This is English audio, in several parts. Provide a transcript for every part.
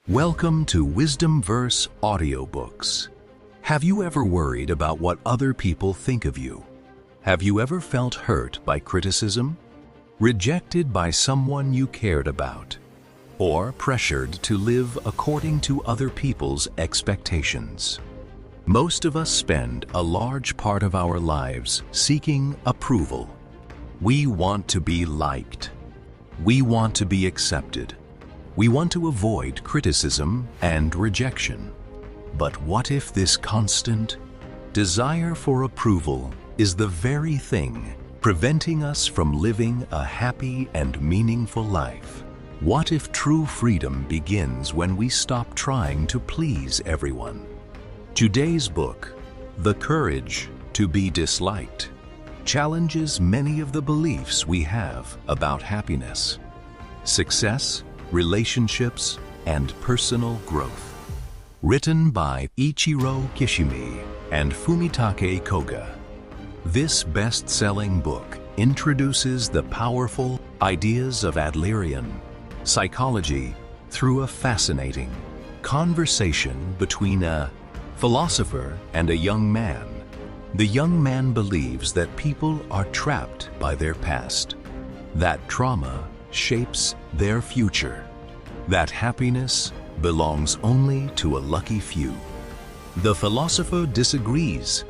Welcome to Wisdom Verse Audiobooks. Have you ever worried about what other people think of you? Have you ever felt hurt by criticism? Rejected by someone you cared about? Or pressured to live according to other people's expectations? Most of us spend a large part of our lives seeking approval. We want to be liked. We want to be accepted. We want to avoid criticism and rejection. But what if this constant desire for approval is the very thing preventing us from living a happy and meaningful life? What if true freedom begins when we stop trying to please everyone? Today's book, The Courage to be Disliked, challenges many of the beliefs we have about happiness, success, relationships, and personal growth. Written by Ichiro Kishimi and Fumitake Koga, this best-selling book introduces the powerful ideas of Adlerian psychology through a fascinating conversation between a philosopher and a young man. The young man believes that people are trapped by their past, that trauma shapes their future, that happiness belongs only to a lucky few. The philosopher disagrees.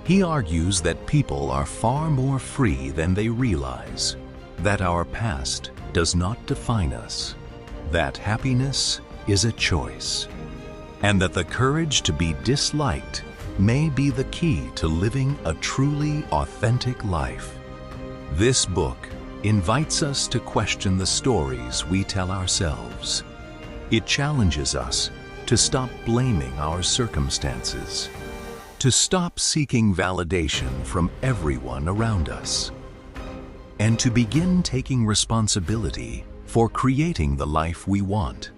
He argues that people are far more free than they realize, that our past does not define us, that happiness is a choice, and that the courage to be disliked may be the key to living a truly authentic life. This book invites us to question the stories we tell ourselves. It challenges us to stop blaming our circumstances, to stop seeking validation from everyone around us, and to begin taking responsibility for creating the life we want.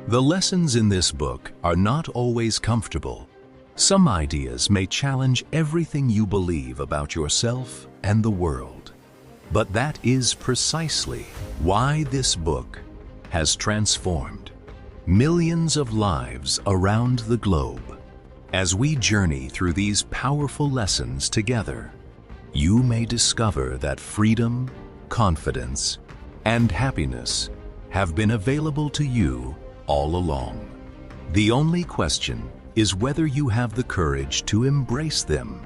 The lessons in this book are not always comfortable. Some ideas may challenge everything you believe about yourself and the world. But that is precisely why this book has transformed millions of lives around the globe. As we journey through these powerful lessons together, you may discover that freedom, confidence, and happiness have been available to you all along. The only question is whether you have the courage to embrace them.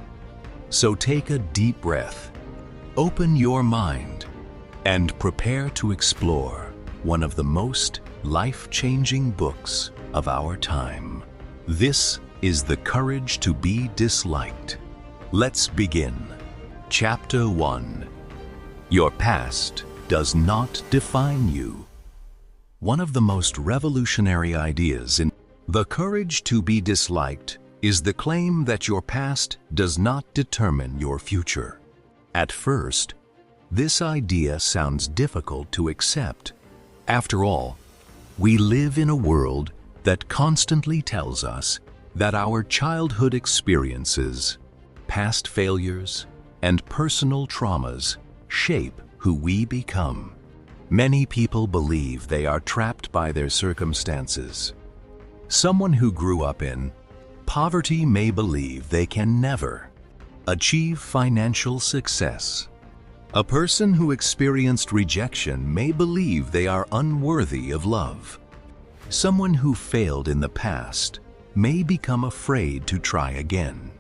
So take a deep breath. Open your mind and prepare to explore one of the most life-changing books of our time. This is The Courage to be Disliked. Let's begin. Chapter 1. Your past does not define you. One of the most revolutionary ideas in The Courage to be Disliked is the claim that your past does not determine your future. At first, this idea sounds difficult to accept. After all, we live in a world that constantly tells us that our childhood experiences, past failures, and personal traumas shape who we become. Many people believe they are trapped by their circumstances. Someone who grew up in poverty may believe they can never achieve financial success. A person who experienced rejection may believe they are unworthy of love. Someone who failed in the past may become afraid to try again.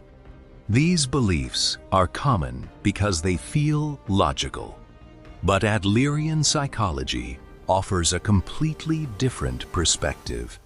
These beliefs are common because they feel logical. But Adlerian psychology offers a completely different perspective.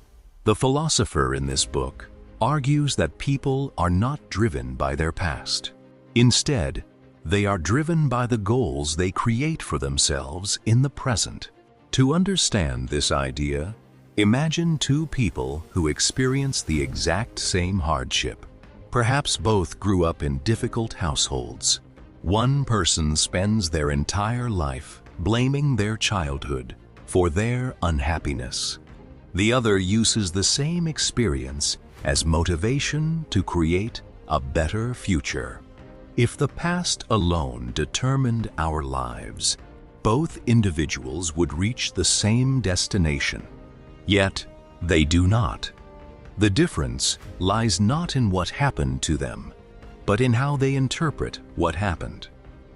The philosopher in this book argues that people are not driven by their past. Instead, they are driven by the goals they create for themselves in the present. To understand this idea, imagine two people who experience the exact same hardship. Perhaps both grew up in difficult households. One person spends their entire life blaming their childhood for their unhappiness. The other uses the same experience as motivation to create a better future. If the past alone determined our lives, both individuals would reach the same destination. Yet, They do not. The difference lies not in what happened to them, but in how they interpret what happened.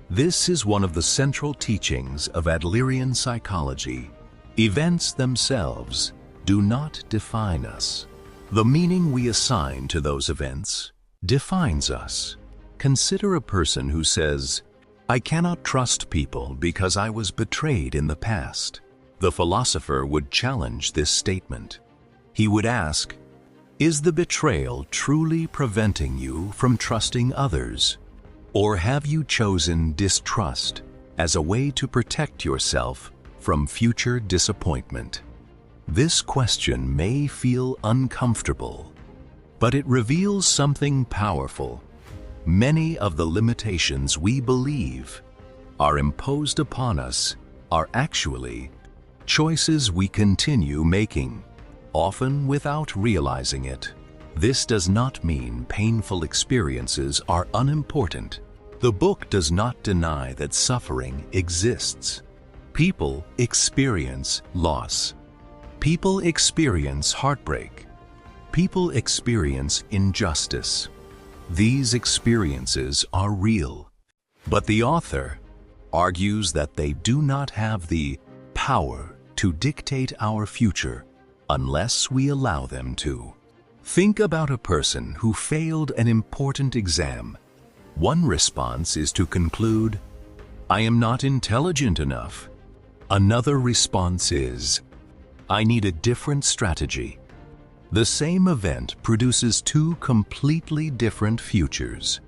This is one of the central teachings of Adlerian psychology. Events themselves do not define us. The meaning we assign to those events defines us. Consider a person who says, "I cannot trust people because I was betrayed in the past." The philosopher would challenge this statement. He would ask, is the betrayal truly preventing you from trusting others? Or have you chosen distrust as a way to protect yourself from future disappointment? This question may feel uncomfortable, but it reveals something powerful. Many of the limitations we believe are imposed upon us are actually choices we continue making, often without realizing it. This does not mean painful experiences are unimportant. The book does not deny that suffering exists. People experience loss. People experience heartbreak. People experience injustice. These experiences are real, but the author argues that they do not have the power to dictate our future unless we allow them to. Think about a person who failed an important exam. One response is to conclude, "I am not intelligent enough." Another response is, "I need a different strategy." The same event produces two completely different futures.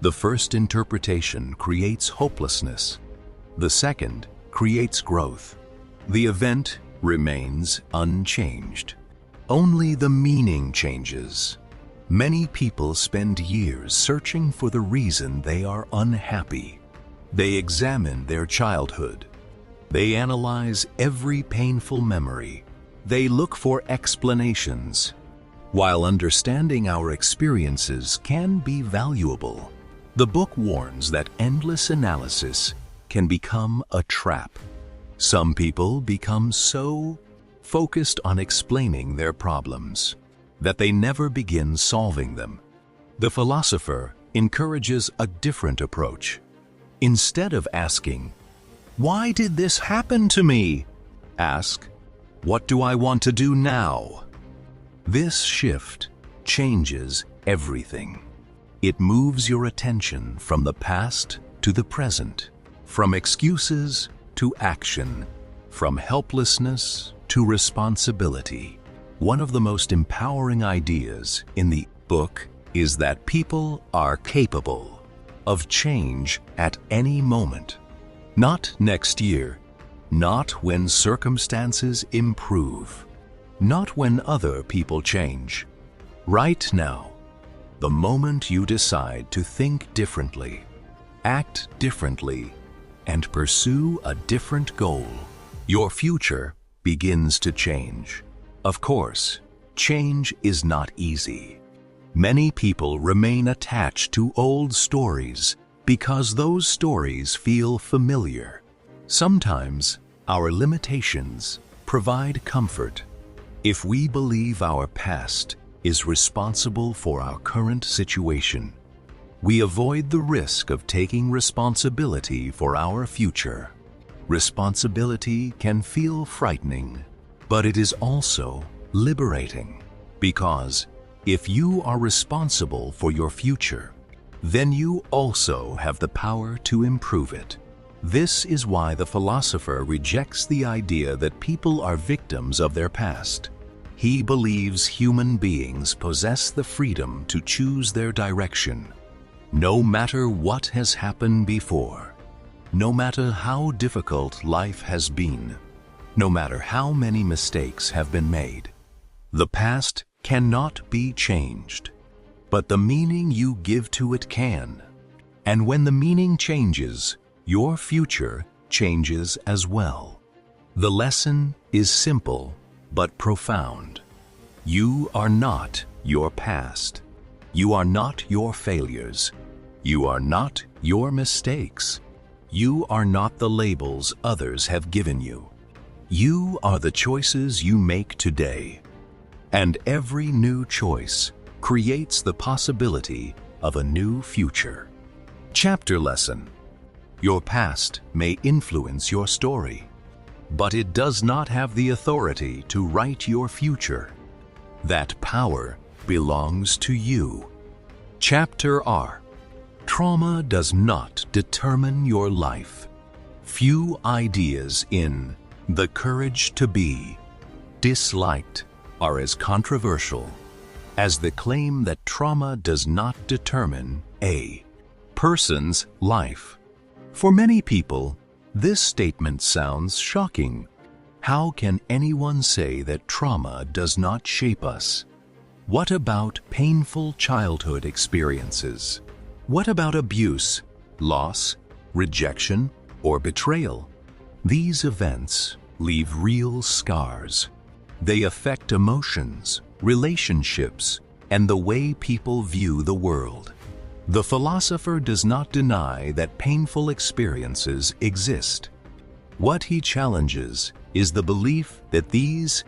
The first interpretation creates hopelessness. The second creates growth. The event remains unchanged. Only the meaning changes. Many people spend years searching for the reason they are unhappy. They examine their childhood. They analyze every painful memory. They look for explanations. While understanding our experiences can be valuable, the book warns that endless analysis can become a trap. Some people become so focused on explaining their problems that they never begin solving them. The philosopher encourages a different approach. Instead of asking, "Why did this happen to me?" ask, "What do I want to do now?" This shift changes everything. It moves your attention from the past to the present, from excuses to action, from helplessness to responsibility. One of the most empowering ideas in the book is that people are capable of change at any moment. Not next year, not when circumstances improve, not when other people change. Right now, the moment you decide to think differently, act differently, and pursue a different goal, your future begins to change. Of course, change is not easy. Many people remain attached to old stories because those stories feel familiar. Sometimes our limitations provide comfort. If we believe our past is responsible for our current situation, we avoid the risk of taking responsibility for our future. Responsibility can feel frightening, but it is also liberating, because if you are responsible for your future, then you also have the power to improve it. This is why the philosopher rejects the idea that people are victims of their past. He believes human beings possess the freedom to choose their direction, no matter what has happened before, no matter how difficult life has been, no matter how many mistakes have been made. The past cannot be changed, but the meaning you give to it can. And when the meaning changes, your future changes as well. The lesson is simple but profound. You are not your past. You are not your failures. You are not your mistakes. You are not the labels others have given you. You are the choices you make today. And every new choice creates the possibility of a new future. Chapter lesson. Your past may influence your story, but it does not have the authority to write your future. That power belongs to you. Chapter R. Trauma does not determine your life. Few ideas in The Courage to Be disliked are as controversial as the claim that trauma does not determine a person's life. For many people, this statement sounds shocking. How can anyone say that trauma does not shape us? What about painful childhood experiences? What about abuse, loss, rejection, or betrayal? These events leave real scars. They affect emotions, relationships, and the way people view the world. The philosopher does not deny that painful experiences exist. What he challenges is the belief that these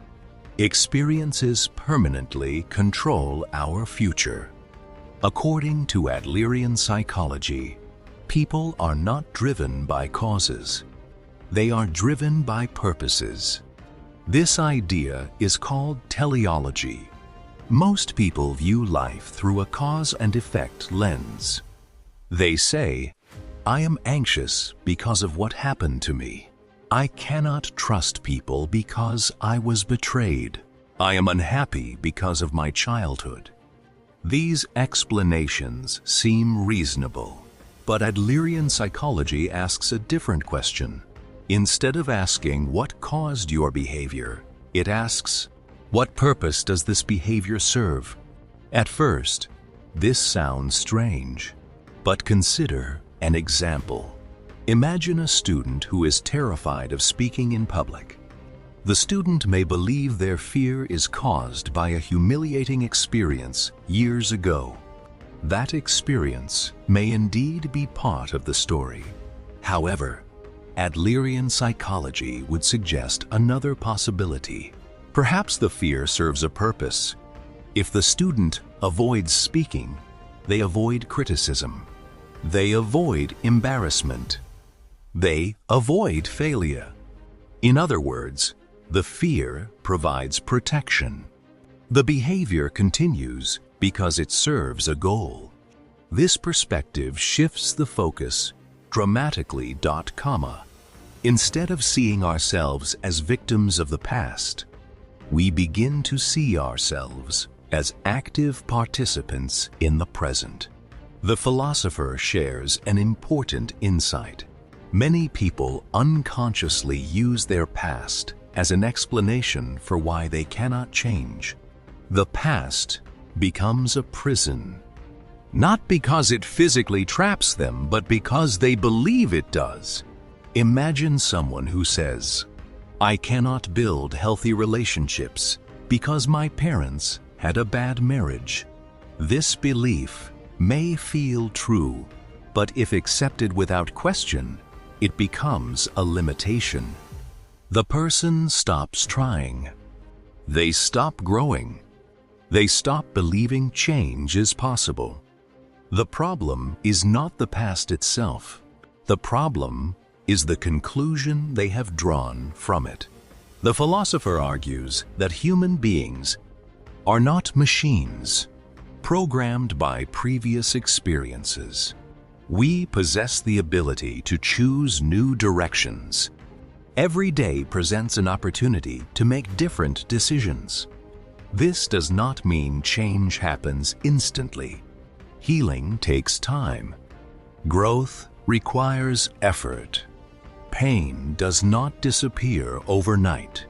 experiences permanently control our future. According to Adlerian psychology, people are not driven by causes. They are driven by purposes. This idea is called teleology. Most people view life through a cause and effect lens. They say, I am anxious because of what happened to me. I cannot trust people because I was betrayed. I am unhappy because of my childhood. These explanations seem reasonable, but Adlerian psychology asks a different question. Instead of asking what caused your behavior, it asks, what purpose does this behavior serve? At first, this sounds strange, but consider an example. Imagine a student who is terrified of speaking in public. The student may believe their fear is caused by a humiliating experience years ago. That experience may indeed be part of the story. However, Adlerian psychology would suggest another possibility. Perhaps the fear serves a purpose. If the student avoids speaking, they avoid criticism. They avoid embarrassment. They avoid failure. In other words, the fear provides protection. The behavior continues because it serves a goal. This perspective shifts the focus dramatically. Instead of seeing ourselves as victims of the past, we begin to see ourselves as active participants in the present. The philosopher shares an important insight. Many people unconsciously use their past as an explanation for why they cannot change. The past becomes a prison, not because it physically traps them, but because they believe it does. Imagine someone who says, I cannot build healthy relationships because my parents had a bad marriage. This belief may feel true, but if accepted without question, it becomes a limitation. The person stops trying. They stop growing. They stop believing change is possible. The problem is not the past itself. The problem is the conclusion they have drawn from it. The philosopher argues that human beings are not machines, programmed by previous experiences. We possess the ability to choose new directions. Every day presents an opportunity to make different decisions. This does not mean change happens instantly. Healing takes time. Growth requires effort. Pain does not disappear overnight.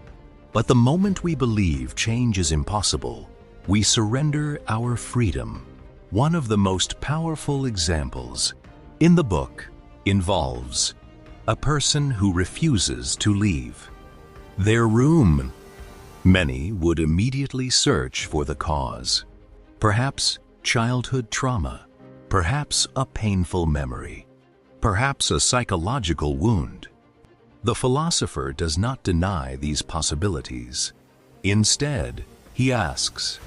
But the moment we believe change is impossible, we surrender our freedom. One of the most powerful examples in the book involves a person who refuses to leave their room. Many would immediately search for the cause. Perhaps childhood trauma, perhaps a painful memory, perhaps a psychological wound. The philosopher does not deny these possibilities. Instead, He asks,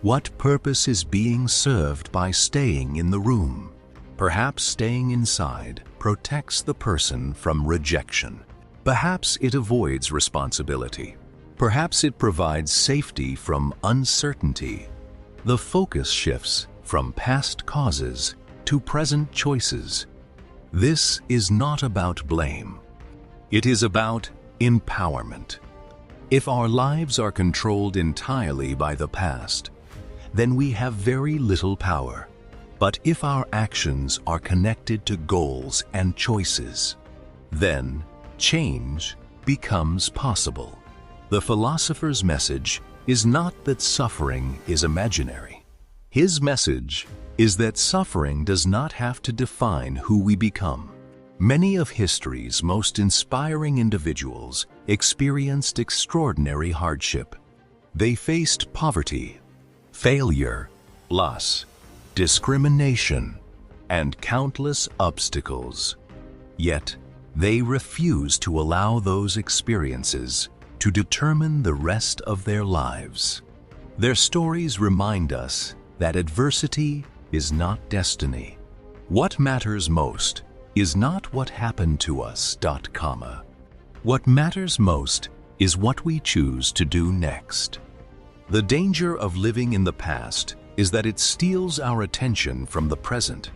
what purpose is being served by staying in the room? Perhaps staying inside protects the person from rejection. Perhaps it avoids responsibility. Perhaps it provides safety from uncertainty. The focus shifts from past causes to present choices. This is not about blame. It is about empowerment. If our lives are controlled entirely by the past, then we have very little power. But if our actions are connected to goals and choices, then change becomes possible. The philosopher's message is not that suffering is imaginary. His message is that suffering does not have to define who we become. Many of history's most inspiring individuals experienced extraordinary hardship. They faced poverty, failure, loss, discrimination, and countless obstacles. Yet, they refused to allow those experiences to determine the rest of their lives. Their stories remind us that adversity is not destiny. What matters most is not what happened to us, comma. What matters most is what we choose to do next. The danger of living in the past is that it steals our attention from the present.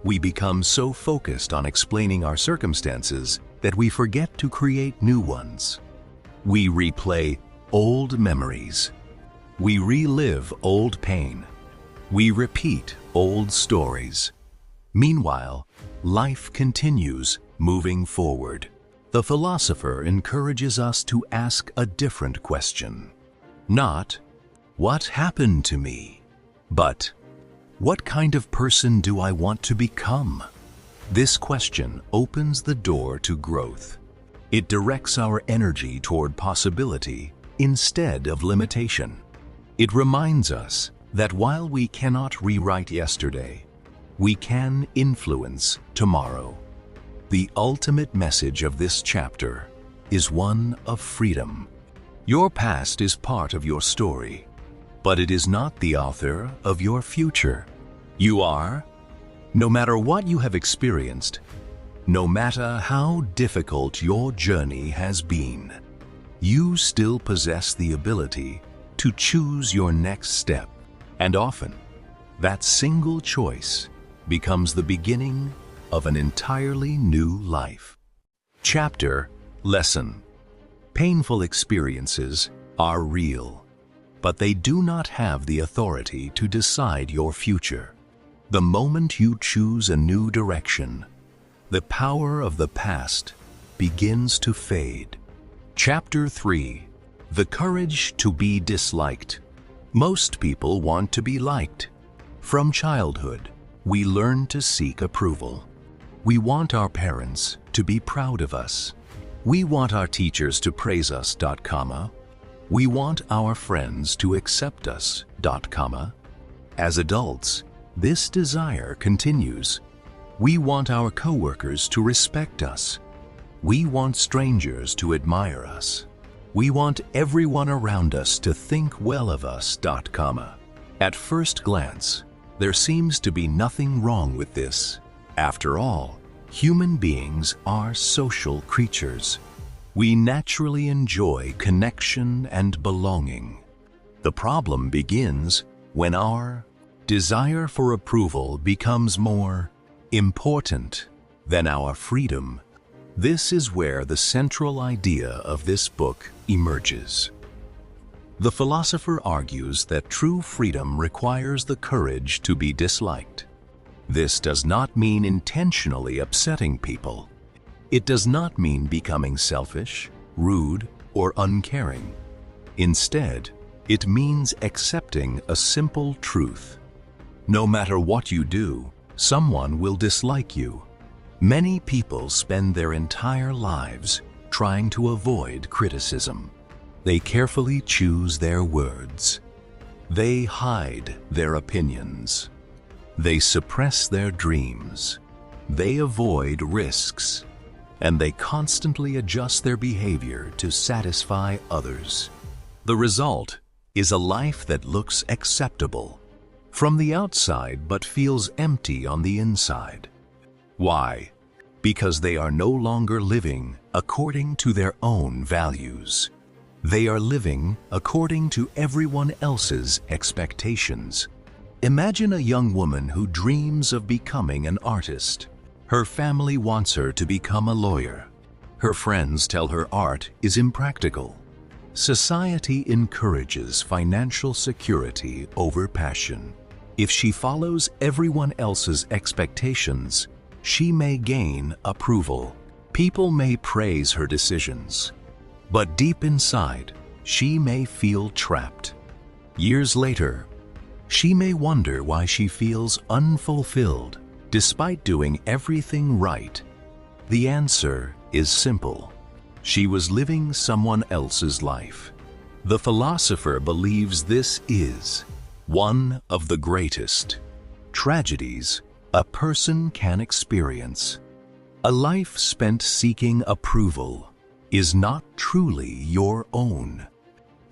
We become so focused on explaining our circumstances that we forget to create new ones. We replay old memories. We relive old pain. We repeat old stories. Meanwhile, life continues moving forward. The philosopher encourages us to ask a different question. Not, what happened to me? But, what kind of person do I want to become? This question opens the door to growth. It directs our energy toward possibility instead of limitation. It reminds us that while we cannot rewrite yesterday, we can influence tomorrow. The ultimate message of this chapter is one of freedom. Your past is part of your story, but it is not the author of your future. You are, no matter what you have experienced, no matter how difficult your journey has been, you still possess the ability to choose your next step. And often, that single choice becomes the beginning of an entirely new life. Chapter Lesson. Painful experiences are real, but they do not have the authority to decide your future. The moment you choose a new direction, the power of the past begins to fade. Chapter 3. The courage to be disliked. Most people want to be liked. From childhood, we learn to seek approval. We want our parents to be proud of us. We want our teachers to praise us, comma. We want our friends to accept us, comma. As adults, this desire continues. We want our coworkers to respect us. We want strangers to admire us. We want everyone around us to think well of us, comma. At first glance, there seems to be nothing wrong with this. After all, human beings are social creatures. We naturally enjoy connection and belonging. The problem begins when our desire for approval becomes more important than our freedom. This is where the central idea of this book emerges. The philosopher argues that true freedom requires the courage to be disliked. This does not mean intentionally upsetting people. It does not mean becoming selfish, rude, or uncaring. Instead, it means accepting a simple truth. No matter what you do, someone will dislike you. Many people spend their entire lives trying to avoid criticism. They carefully choose their words. They hide their opinions. They suppress their dreams. They avoid risks. And they constantly adjust their behavior to satisfy others. The result is a life that looks acceptable from the outside but feels empty on the inside. Why? Because they are no longer living according to their own values. They are living according to everyone else's expectations. Imagine a young woman who dreams of becoming an artist. Her family wants her to become a lawyer. Her friends tell her art is impractical. Society encourages financial security over passion. If she follows everyone else's expectations, she may gain approval. People may praise her decisions. But deep inside, she may feel trapped. Years later, she may wonder why she feels unfulfilled despite doing everything right. The answer is simple. She was living someone else's life. The philosopher believes this is one of the greatest tragedies a person can experience. A life spent seeking approval is not truly your own.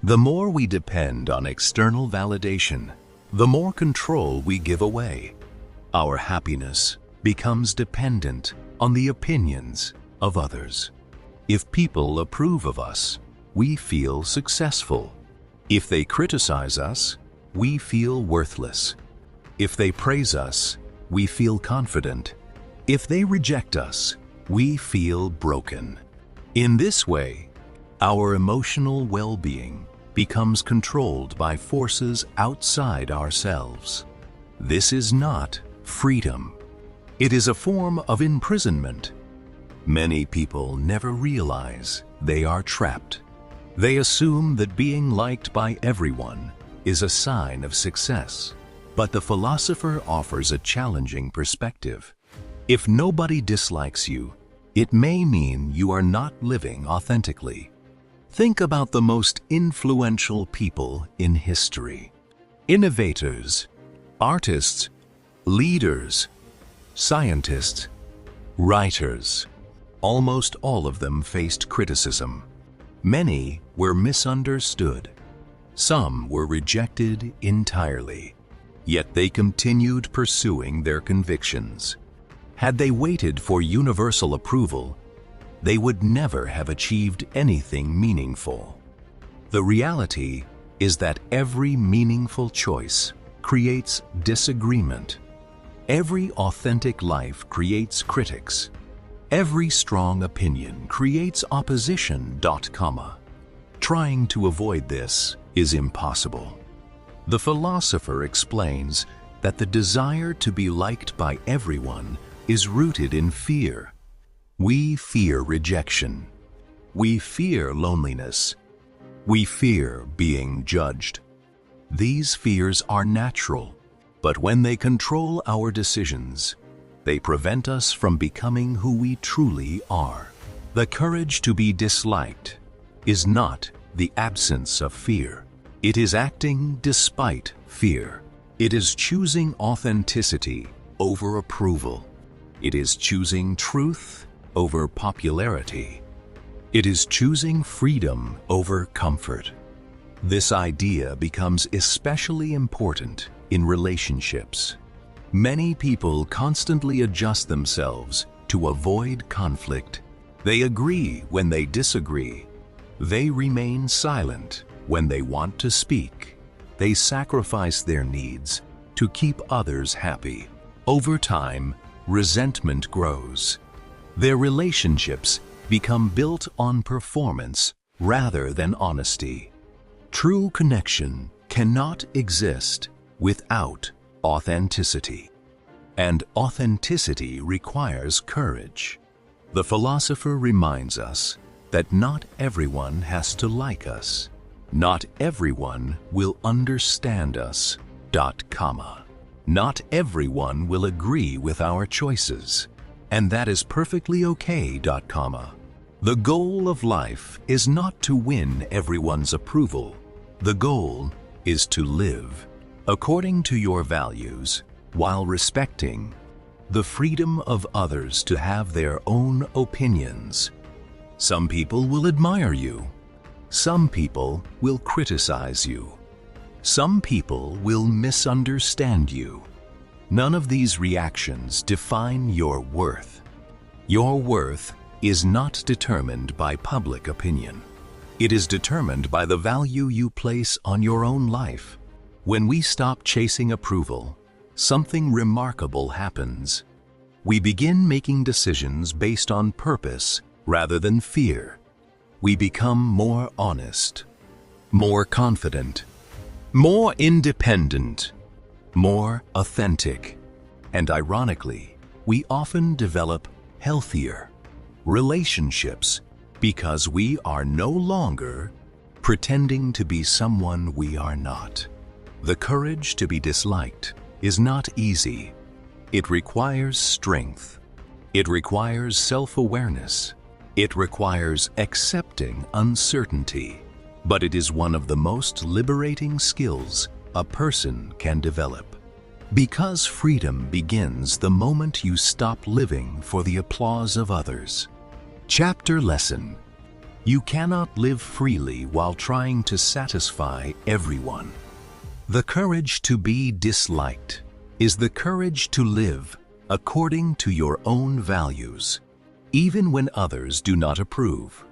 The more we depend on external validation, the more control we give away. Our happiness becomes dependent on the opinions of others. If people approve of us, we feel successful. If they criticize us, we feel worthless. If they praise us, we feel confident. If they reject us, we feel broken. In this way, our emotional well-being becomes controlled by forces outside ourselves. This is not freedom. It is a form of imprisonment. Many people never realize they are trapped. They assume that being liked by everyone is a sign of success. But the philosopher offers a challenging perspective. If nobody dislikes you, it may mean you are not living authentically. Think about the most influential people in history. Innovators, artists, leaders, scientists, writers. Almost all of them faced criticism. Many were misunderstood. Some were rejected entirely. Yet they continued pursuing their convictions. Had they waited for universal approval, they would never have achieved anything meaningful. The reality is that every meaningful choice creates disagreement. Every authentic life creates critics. Every strong opinion creates opposition. Trying to avoid this is impossible. The philosopher explains that the desire to be liked by everyone is rooted in fear. We fear rejection. We fear loneliness. We fear being judged. These fears are natural, but when they control our decisions, they prevent us from becoming who we truly are. The courage to be disliked is not the absence of fear. It is acting despite fear. It is choosing authenticity over approval. It is choosing truth over popularity. It is choosing freedom over comfort. This idea becomes especially important in relationships. Many people constantly adjust themselves to avoid conflict. They agree when they disagree. They remain silent when they want to speak. They sacrifice their needs to keep others happy. Over time, resentment grows. Their relationships become built on performance rather than honesty. True connection cannot exist without authenticity. And authenticity requires courage. The philosopher reminds us that not everyone has to like us. Not everyone will understand us. Not everyone will agree with our choices. And that is perfectly okay. The goal of life is not to win everyone's approval. The goal is to live according to your values while respecting the freedom of others to have their own opinions. Some people will admire you. Some people will criticize you. Some people will misunderstand you. None of these reactions define your worth. Your worth is not determined by public opinion. It is determined by the value you place on your own life. When we stop chasing approval, something remarkable happens. We begin making decisions based on purpose rather than fear. We become more honest, more confident, more independent, more authentic. And ironically, we often develop healthier relationships because we are no longer pretending to be someone we are not. The courage to be disliked is not easy. It requires strength. It requires self-awareness. It requires accepting uncertainty. But it is one of the most liberating skills a person can develop. Because freedom begins the moment you stop living for the applause of others. Chapter lesson: you cannot live freely while trying to satisfy everyone. The courage to be disliked is the courage to live according to your own values, even when others do not approve.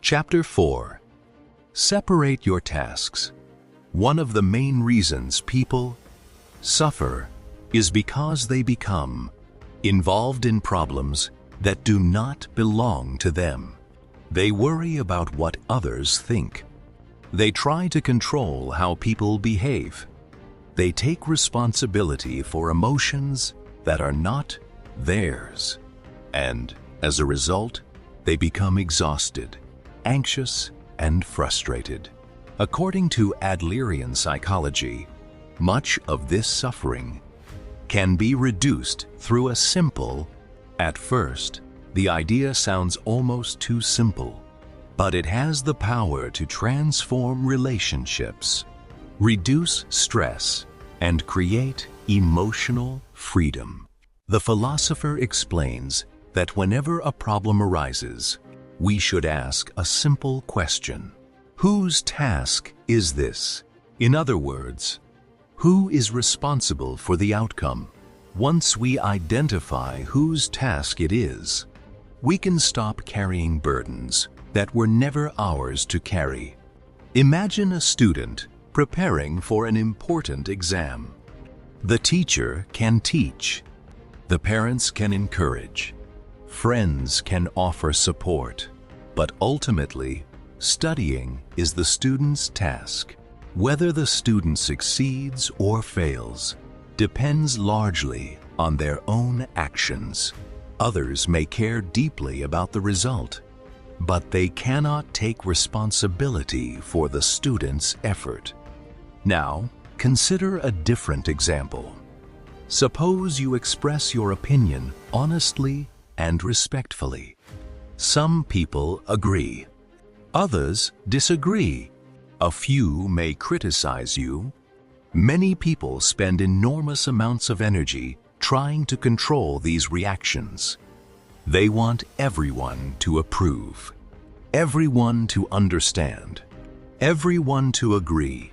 Chapter 4. Separate your tasks. One of the main reasons people suffer is because they become involved in problems that do not belong to them. They worry about what others think. They try to control how people behave. They take responsibility for emotions that are not theirs. And as a result, they become exhausted, anxious, and frustrated. According to Adlerian psychology, much of this suffering can be reduced through a simple. At first, the idea sounds almost too simple, but it has the power to transform relationships, reduce stress, and create emotional freedom. The philosopher explains that whenever a problem arises, we should ask a simple question: whose task is this? In other words, who is responsible for the outcome? Once we identify whose task it is, we can stop carrying burdens that were never ours to carry. Imagine a student preparing for an important exam. The teacher can teach. The parents can encourage. Friends can offer support. But ultimately, studying is the student's task. Whether the student succeeds or fails depends largely on their own actions. Others may care deeply about the result, but they cannot take responsibility for the student's effort. Now, consider a different example. Suppose you express your opinion honestly and respectfully. Some people agree. Others disagree. A few may criticize you. Many people spend enormous amounts of energy trying to control these reactions. They want everyone to approve, everyone to understand, everyone to agree.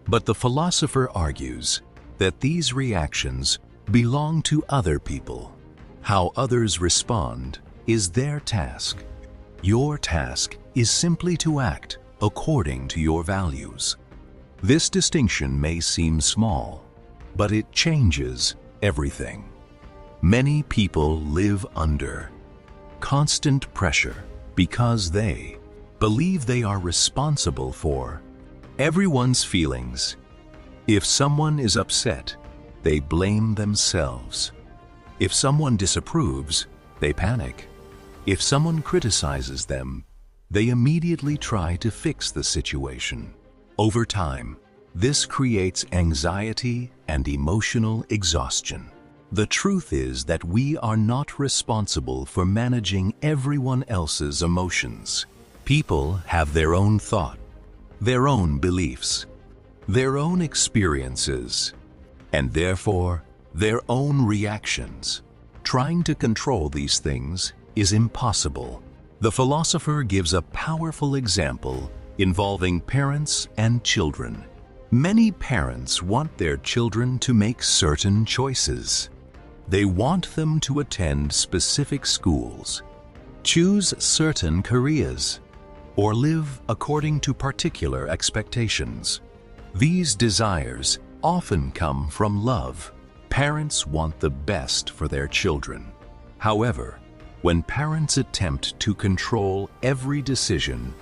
But the philosopher argues that these reactions belong to other people. How others respond is their task. Your task is simply to act according to your values. This distinction may seem small, but it changes everything. Many people live under constant pressure because they believe they are responsible for everyone's feelings. If someone is upset, they blame themselves. If someone disapproves, they panic. If someone criticizes them, they immediately try to fix the situation. Over time, this creates anxiety and emotional exhaustion. The truth is that we are not responsible for managing everyone else's emotions. People have their own thought, their own beliefs, their own experiences, and therefore their own reactions. Trying to control these things is impossible. The philosopher gives a powerful example involving parents and children. Many parents want their children to make certain choices. They want them to attend specific schools, choose certain careers, or live according to particular expectations. These desires often come from love. Parents want the best for their children. However, when parents attempt to control every decision,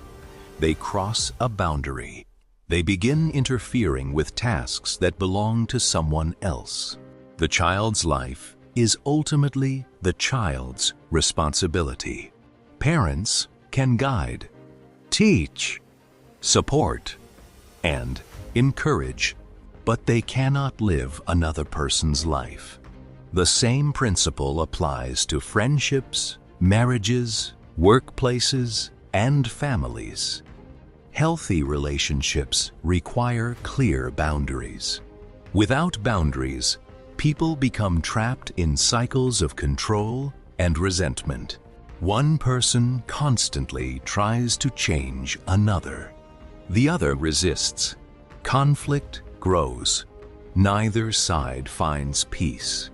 they cross a boundary. They begin interfering with tasks that belong to someone else. The child's life is ultimately the child's responsibility. Parents can guide, teach, support, and encourage, but they cannot live another person's life. The same principle applies to friendships, marriages, workplaces, and families. Healthy relationships require clear boundaries. Without boundaries, people become trapped in cycles of control and resentment. One person constantly tries to change another. The other resists. Conflict grows. Neither side finds peace.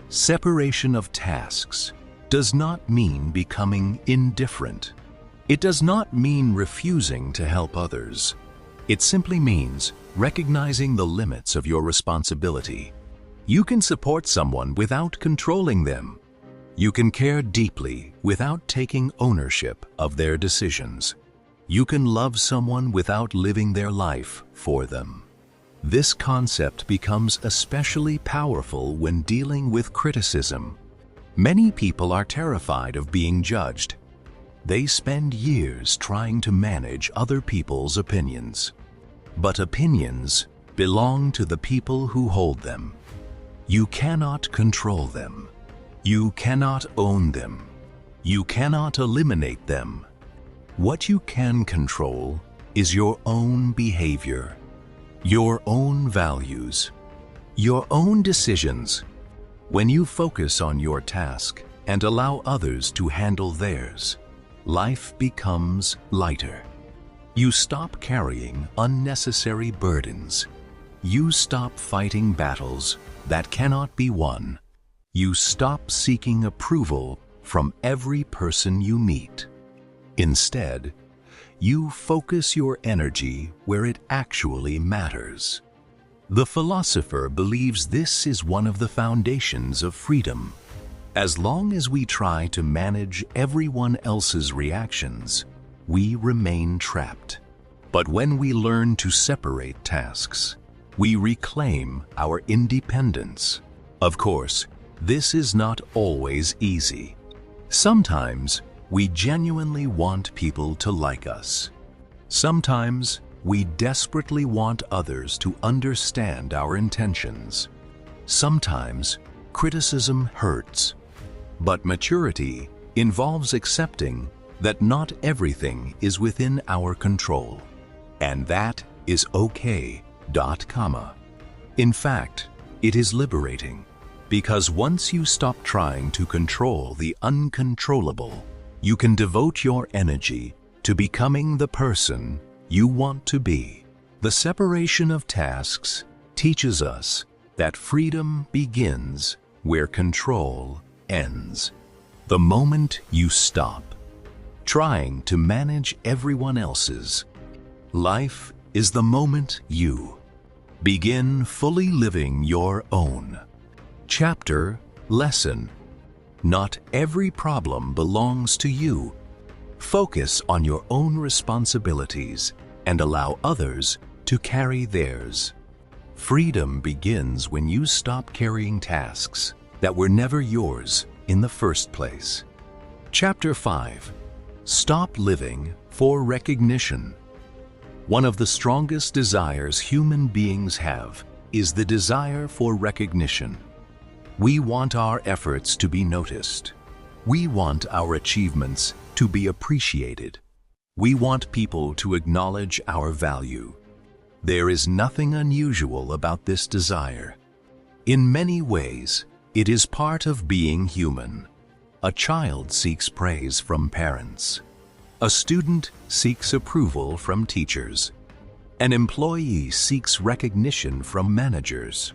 Separation of tasks does not mean becoming indifferent. It does not mean refusing to help others. It simply means recognizing the limits of your responsibility. You can support someone without controlling them. You can care deeply without taking ownership of their decisions. You can love someone without living their life for them. This concept becomes especially powerful when dealing with criticism. Many people are terrified of being judged. They spend years trying to manage other people's opinions. But opinions belong to the people who hold them. You cannot control them. You cannot own them. You cannot eliminate them. What you can control is your own behavior, your own values, your own decisions. When you focus on your task and allow others to handle theirs, life becomes lighter. You stop carrying unnecessary burdens. You stop fighting battles that cannot be won. You stop seeking approval from every person you meet. Instead, you focus your energy where it actually matters. The philosopher believes this is one of the foundations of freedom. As long as we try to manage everyone else's reactions, we remain trapped. But when we learn to separate tasks, we reclaim our independence. Of course, this is not always easy. Sometimes we genuinely want people to like us. Sometimes we desperately want others to understand our intentions. Sometimes criticism hurts. But maturity involves accepting that not everything is within our control. And that is okay. In fact, it is liberating, because once you stop trying to control the uncontrollable, you can devote your energy to becoming the person you want to be. The separation of tasks teaches us that freedom begins where control ends. The moment you stop trying to manage everyone else's life is the moment you begin fully living your own. Chapter Lesson: Not every problem belongs to you. Focus on your own responsibilities and allow others to carry theirs. Freedom begins when you stop carrying tasks that were never yours in the first place. Chapter 5. Stop living for recognition. One of the strongest desires human beings have is the desire for recognition. We want our efforts to be noticed. We want our achievements to be appreciated. We want people to acknowledge our value. There is nothing unusual about this desire. In many ways, it is part of being human. A child seeks praise from parents. A student seeks approval from teachers. An employee seeks recognition from managers.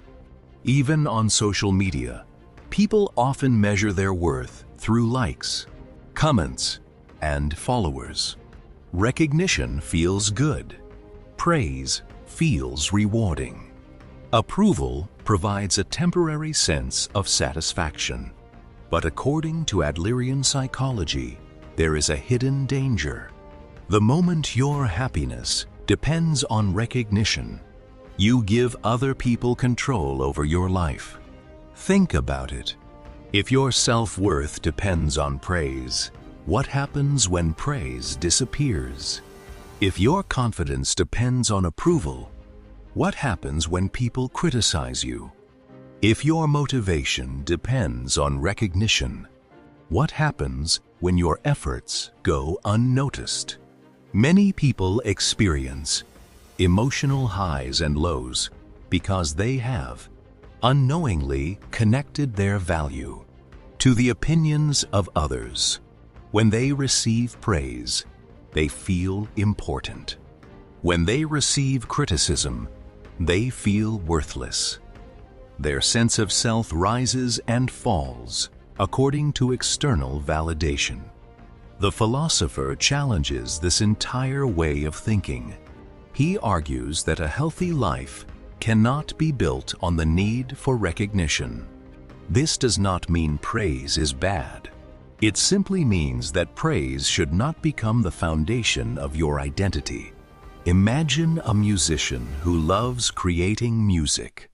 Even on social media, people often measure their worth through likes, comments, and followers. Recognition feels good. Praise feels rewarding. Approval provides a temporary sense of satisfaction. But according to Adlerian psychology, there is a hidden danger. The moment your happiness depends on recognition, you give other people control over your life. Think about it. If your self-worth depends on praise, what happens when praise disappears? If your confidence depends on approval, what happens when people criticize you? If your motivation depends on recognition, what happens when your efforts go unnoticed? Many people experience emotional highs and lows because they have unknowingly connected their value to the opinions of others. When they receive praise, they feel important. When they receive criticism, they feel worthless. Their sense of self rises and falls according to external validation. The philosopher challenges this entire way of thinking. He argues that a healthy life cannot be built on the need for recognition. This does not mean praise is bad. It simply means that praise should not become the foundation of your identity. Imagine a musician who loves creating music.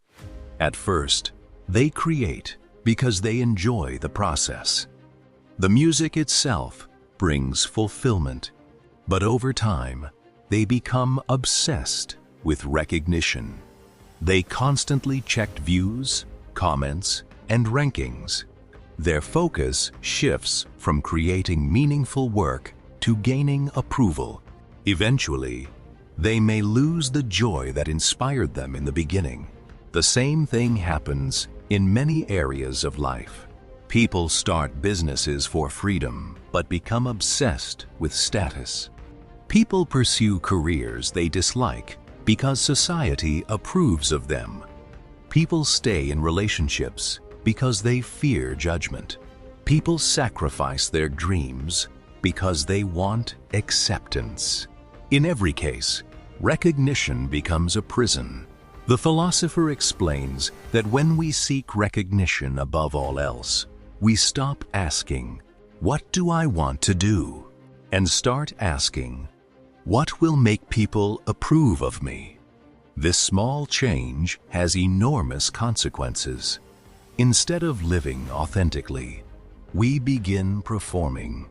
At first, they create because they enjoy the process. The music itself brings fulfillment, but over time, they become obsessed with recognition. They constantly checked views, comments, and rankings. Their focus shifts from creating meaningful work to gaining approval. Eventually, they may lose the joy that inspired them in the beginning. The same thing happens in many areas of life. People start businesses for freedom, but become obsessed with status. People pursue careers they dislike because society approves of them. People stay in relationships because they fear judgment. People sacrifice their dreams because they want acceptance. In every case, recognition becomes a prison. The philosopher explains that when we seek recognition above all else, we stop asking, "What do I want to do?" and start asking, "What will make people approve of me?" This small change has enormous consequences. Instead of living authentically, we begin performing.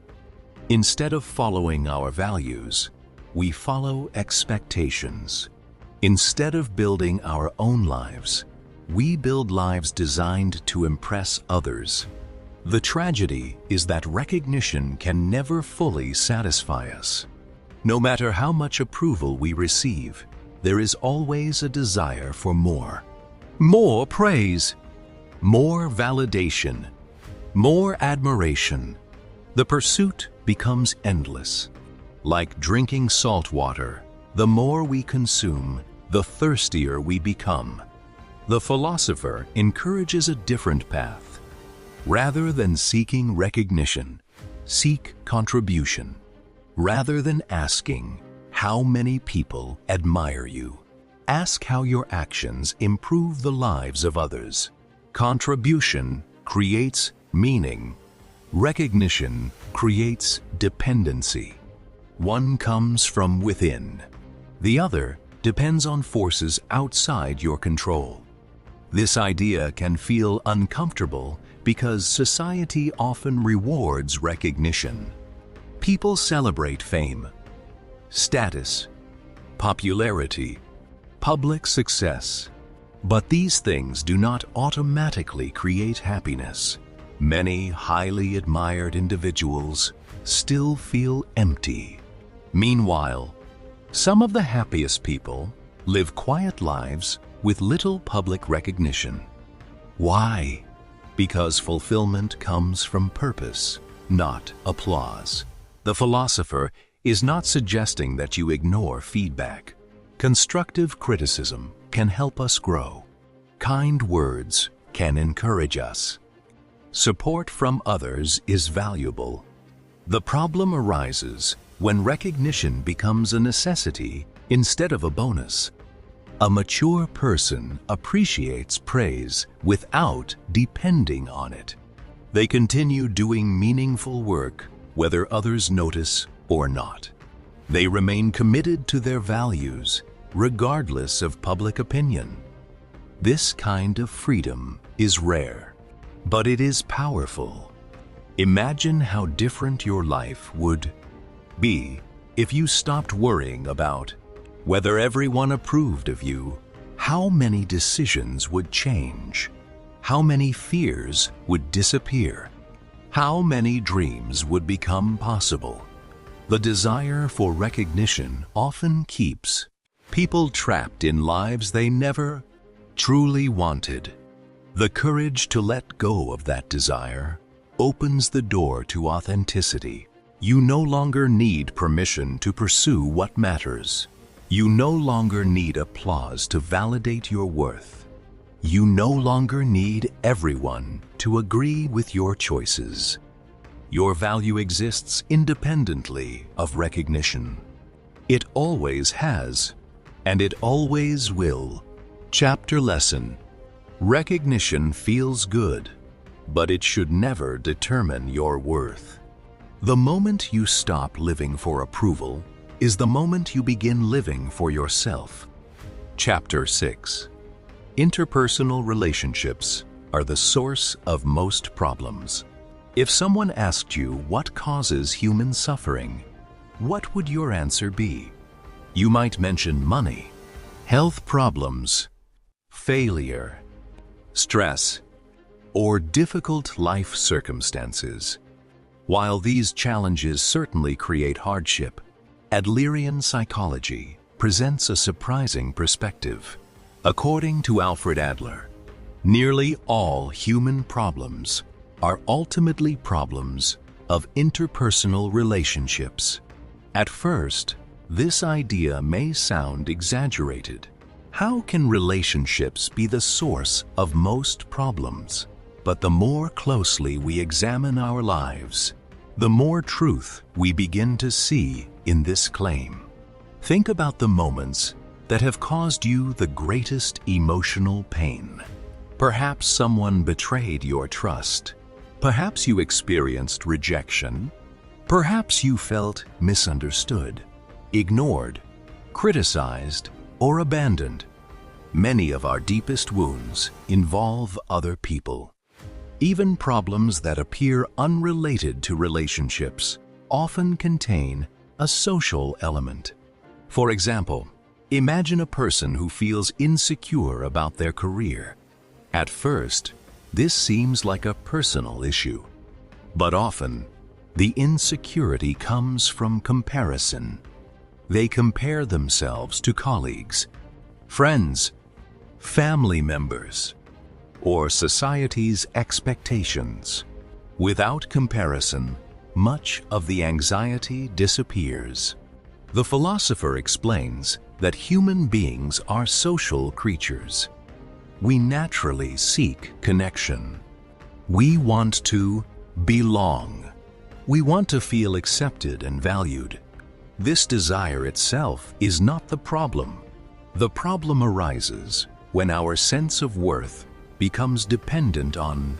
Instead of following our values, we follow expectations. Instead of building our own lives, we build lives designed to impress others. The tragedy is that recognition can never fully satisfy us. No matter how much approval we receive, there is always a desire for more. More praise, more validation, more admiration. The pursuit becomes endless. Like drinking salt water, the more we consume, the thirstier we become. The philosopher encourages a different path. Rather than seeking recognition, seek contribution. Rather than asking how many people admire you, ask how your actions improve the lives of others. Contribution creates meaning. Recognition creates dependency. One comes from within. The other depends on forces outside your control. This idea can feel uncomfortable because society often rewards recognition. People celebrate fame, status, popularity, public success. But these things do not automatically create happiness. Many highly admired individuals still feel empty. Meanwhile, some of the happiest people live quiet lives with little public recognition. Why? Because fulfillment comes from purpose, not applause. The philosopher is not suggesting that you ignore feedback. Constructive criticism can help us grow. Kind words can encourage us. Support from others is valuable. The problem arises when recognition becomes a necessity instead of a bonus. A mature person appreciates praise without depending on it. They continue doing meaningful work whether others notice or not. They remain committed to their values regardless of public opinion. This kind of freedom is rare, but it is powerful. Imagine how different your life would be if you stopped worrying about whether everyone approved of you. How many decisions would change? How many fears would disappear? How many dreams would become possible? The desire for recognition often keeps people trapped in lives they never truly wanted. The courage to let go of that desire opens the door to authenticity. You no longer need permission to pursue what matters. You no longer need applause to validate your worth. You no longer need everyone to agree with your choices. Your value exists independently of recognition. It always has, and it always will. Chapter lesson: recognition feels good, but it should never determine your worth. The moment you stop living for approval is the moment you begin living for yourself. Chapter 6. Interpersonal relationships are the source of most problems. If someone asked you what causes human suffering, what would your answer be? You might mention money, health problems, failure, stress, or difficult life circumstances. While these challenges certainly create hardship, Adlerian psychology presents a surprising perspective. According to Alfred Adler, nearly all human problems are ultimately problems of interpersonal relationships. At first, this idea may sound exaggerated. How can relationships be the source of most problems? But the more closely we examine our lives, the more truth we begin to see in this claim. Think about the moments that have caused you the greatest emotional pain. Perhaps someone betrayed your trust. Perhaps you experienced rejection. Perhaps you felt misunderstood, ignored, criticized, or abandoned. Many of our deepest wounds involve other people. Even problems that appear unrelated to relationships often contain a social element. For example, imagine a person who feels insecure about their career. At first, this seems like a personal issue, but often, the insecurity comes from comparison. They compare themselves to colleagues, friends, family members, or society's expectations. Without comparison, much of the anxiety disappears. The philosopher explains that human beings are social creatures. We naturally seek connection. We want to belong. We want to feel accepted and valued. This desire itself is not the problem. The problem arises when our sense of worth becomes dependent on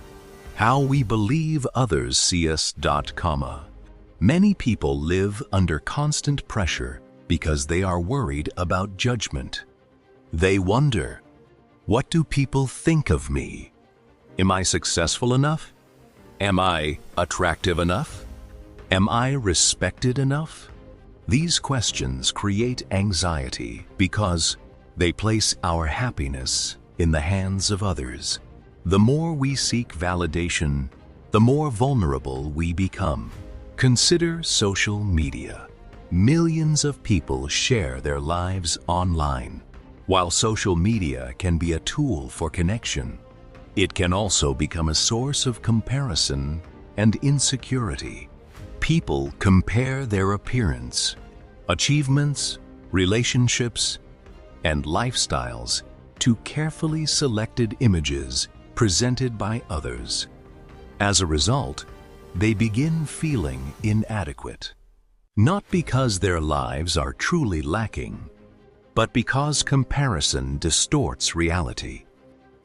how we believe others see us. Many people live under constant pressure because they are worried about judgment. They wonder, what do people think of me? Am I successful enough? Am I attractive enough? Am I respected enough? These questions create anxiety because they place our happiness in the hands of others. The more we seek validation, the more vulnerable we become. Consider social media. Millions of people share their lives online. While social media can be a tool for connection, it can also become a source of comparison and insecurity. People compare their appearance, achievements, relationships, and lifestyles to carefully selected images presented by others. As a result, they begin feeling inadequate, not because their lives are truly lacking, but because comparison distorts reality.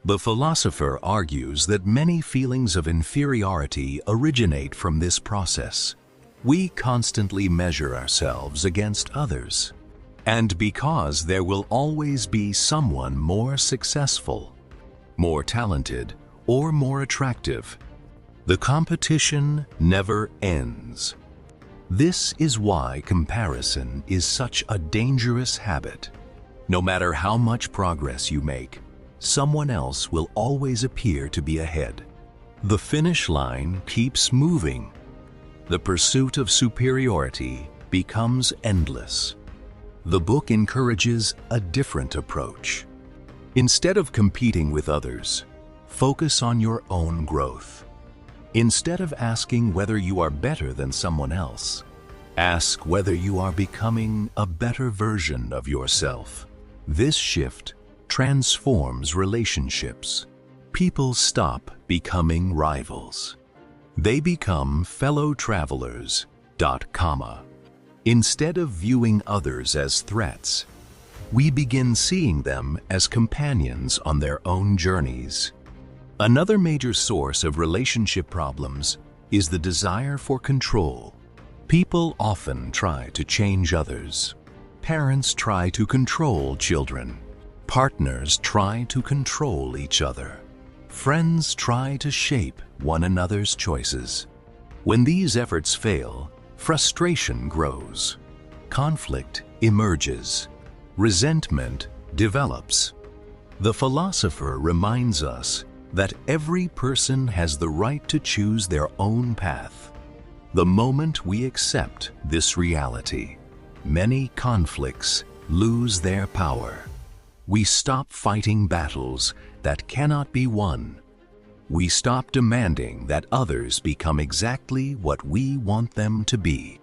The philosopher argues that many feelings of inferiority originate from this process. We constantly measure ourselves against others, and because there will always be someone more successful, more talented, or more attractive, the competition never ends. This is why comparison is such a dangerous habit. No matter how much progress you make, someone else will always appear to be ahead. The finish line keeps moving. The pursuit of superiority becomes endless. The book encourages a different approach. Instead of competing with others, focus on your own growth. Instead of asking whether you are better than someone else, ask whether you are becoming a better version of yourself. This shift transforms relationships. People stop becoming rivals. They become fellow travelers. Instead of viewing others as threats, we begin seeing them as companions on their own journeys. Another major source of relationship problems is the desire for control. People often try to change others. Parents try to control children. Partners try to control each other. Friends try to shape one another's choices. When these efforts fail, frustration grows. Conflict emerges. Resentment develops. The philosopher reminds us that every person has the right to choose their own path. The moment we accept this reality, many conflicts lose their power. We stop fighting battles that cannot be won. We stop demanding that others become exactly what we want them to be.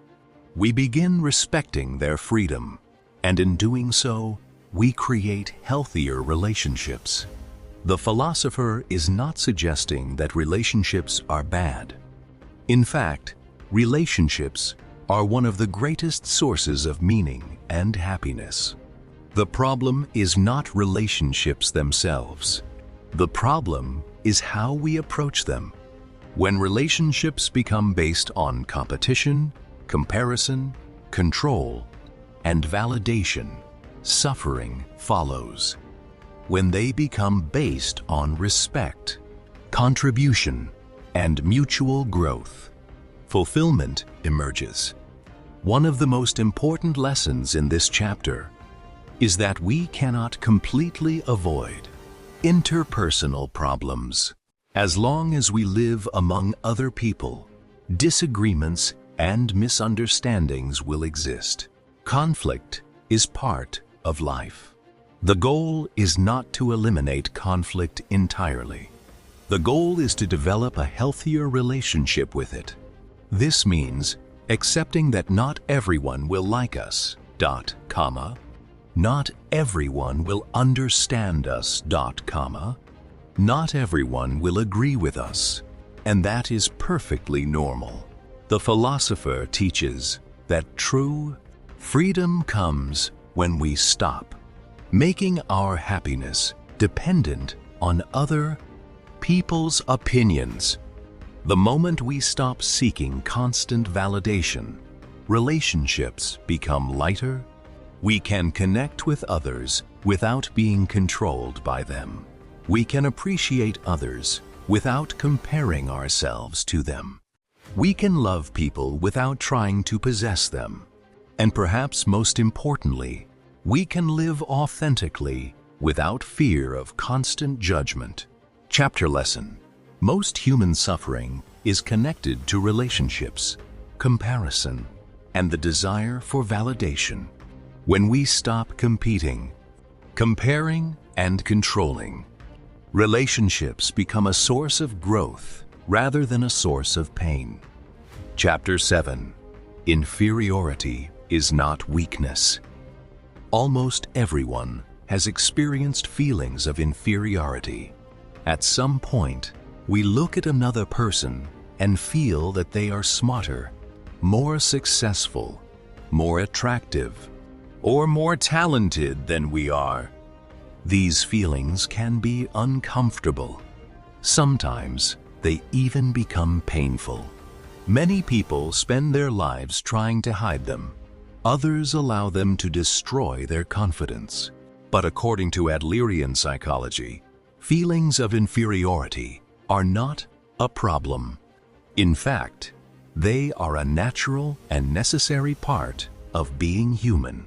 We begin respecting their freedom, and in doing so, we create healthier relationships. The philosopher is not suggesting that relationships are bad. In fact, relationships are one of the greatest sources of meaning and happiness. The problem is not relationships themselves. The problem is how we approach them. When relationships become based on competition, comparison, control, and validation, suffering follows. When they become based on respect, contribution, and mutual growth, fulfillment emerges. One of the most important lessons in this chapter is that we cannot completely avoid interpersonal problems. As long as we live among other people, disagreements and misunderstandings will exist. Conflict is part of life. The goal is not to eliminate conflict entirely. The goal is to develop a healthier relationship with it. This means accepting that not everyone will like us, not everyone will understand us, not everyone will agree with us, and that is perfectly normal. The philosopher teaches that true freedom comes when we stop making our happiness dependent on other people's opinions. The moment we stop seeking constant validation, relationships become lighter. We can connect with others without being controlled by them. We can appreciate others without comparing ourselves to them. We can love people without trying to possess them. And perhaps most importantly, we can live authentically without fear of constant judgment. Chapter lesson. Most human suffering is connected to relationships, comparison, and the desire for validation. When we stop competing, comparing, and controlling, relationships become a source of growth rather than a source of pain. Chapter 7. Inferiority is not weakness. Almost everyone has experienced feelings of inferiority. At some point, we look at another person and feel that they are smarter, more successful, more attractive, or more talented than we are. These feelings can be uncomfortable. Sometimes they even become painful. Many people spend their lives trying to hide them. Others allow them to destroy their confidence. But according to Adlerian psychology, feelings of inferiority are not a problem. In fact, they are a natural and necessary part of being human.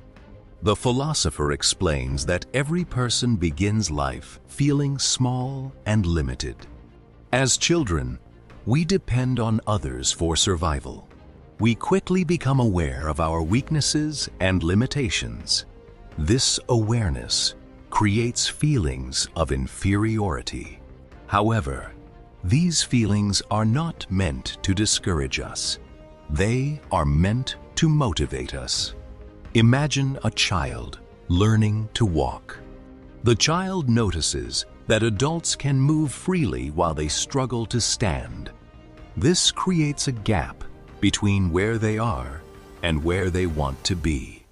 The philosopher explains that every person begins life feeling small and limited. As children, we depend on others for survival. We quickly become aware of our weaknesses and limitations. This awareness creates feelings of inferiority. However, these feelings are not meant to discourage us. They are meant to motivate us. Imagine a child learning to walk. The child notices that adults can move freely while they struggle to stand. This creates a gap between where they are and where they want to be.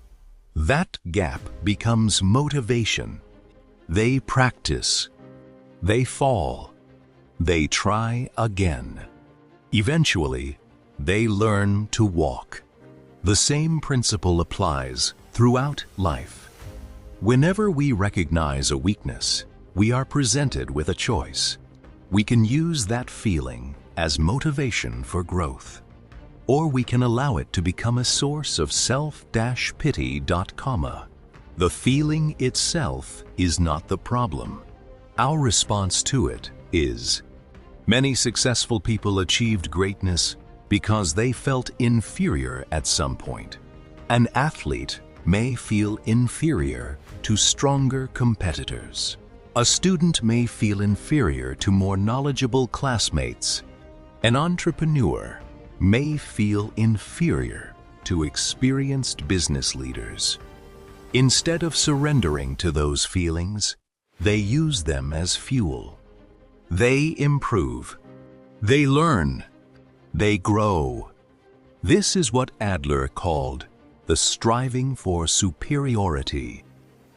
That gap becomes motivation. They practice. They fall. They try again. Eventually, they learn to walk. The same principle applies throughout life. Whenever we recognize a weakness, we are presented with a choice. We can use that feeling as motivation for growth, or we can allow it to become a source of self-pity. The feeling itself is not the problem. Our response to it is. Many successful people achieved greatness because they felt inferior at some point. An athlete may feel inferior to stronger competitors. A student may feel inferior to more knowledgeable classmates. An entrepreneur may feel inferior to experienced business leaders. Instead of surrendering to those feelings, they use them as fuel. They improve. They learn. They grow. This is what Adler called the striving for superiority.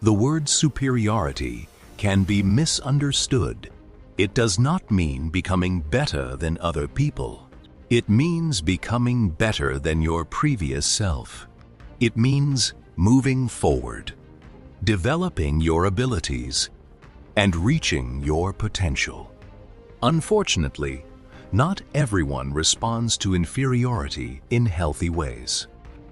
The word superiority can be misunderstood. It does not mean becoming better than other people. It means becoming better than your previous self. It means moving forward, developing your abilities, and reaching your potential. Unfortunately, not everyone responds to inferiority in healthy ways.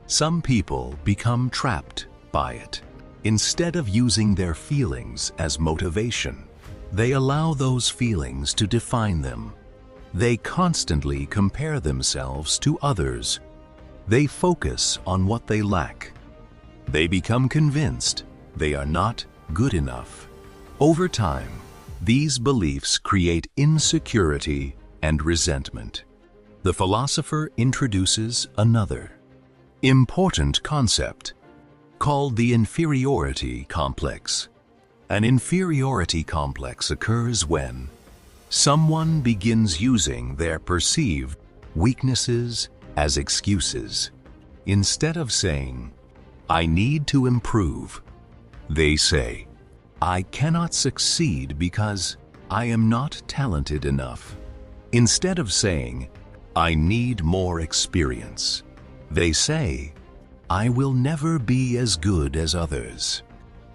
Some people become trapped by it. Instead of using their feelings as motivation, they allow those feelings to define them. They constantly compare themselves to others. They focus on what they lack. They become convinced they are not good enough. Over time, these beliefs create insecurity and resentment. The philosopher introduces another important concept called the inferiority complex. An inferiority complex occurs when someone begins using their perceived weaknesses as excuses. Instead of saying, "I need to improve," they say, "I cannot succeed because I am not talented enough." Instead of saying, "I need more experience," they say, "I will never be as good as others."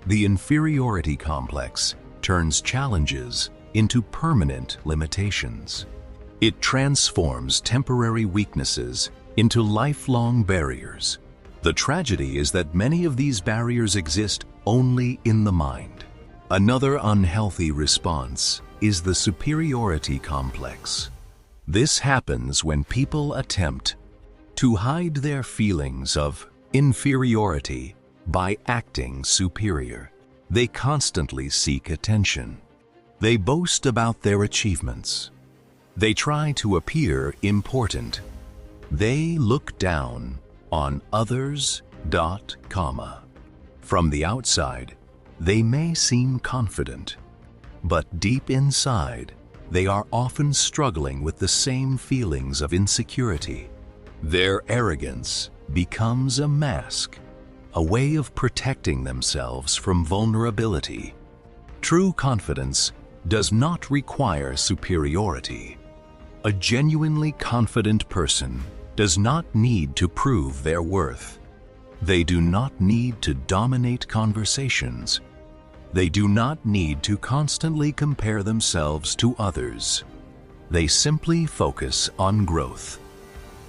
The inferiority complex turns challenges into permanent limitations. It transforms temporary weaknesses into lifelong barriers. The tragedy is that many of these barriers exist only in the mind. Another unhealthy response is the superiority complex. This happens when people attempt to hide their feelings of inferiority by acting superior. They constantly seek attention. They boast about their achievements. They try to appear important. They look down on others. From the outside, They may seem confident, but deep inside, they are often struggling with the same feelings of insecurity. Their arrogance becomes a mask, a way of protecting themselves from vulnerability. True confidence does not require superiority. A genuinely confident person does not need to prove their worth. They do not need to dominate conversations. They do not need to constantly compare themselves to others. They simply focus on growth.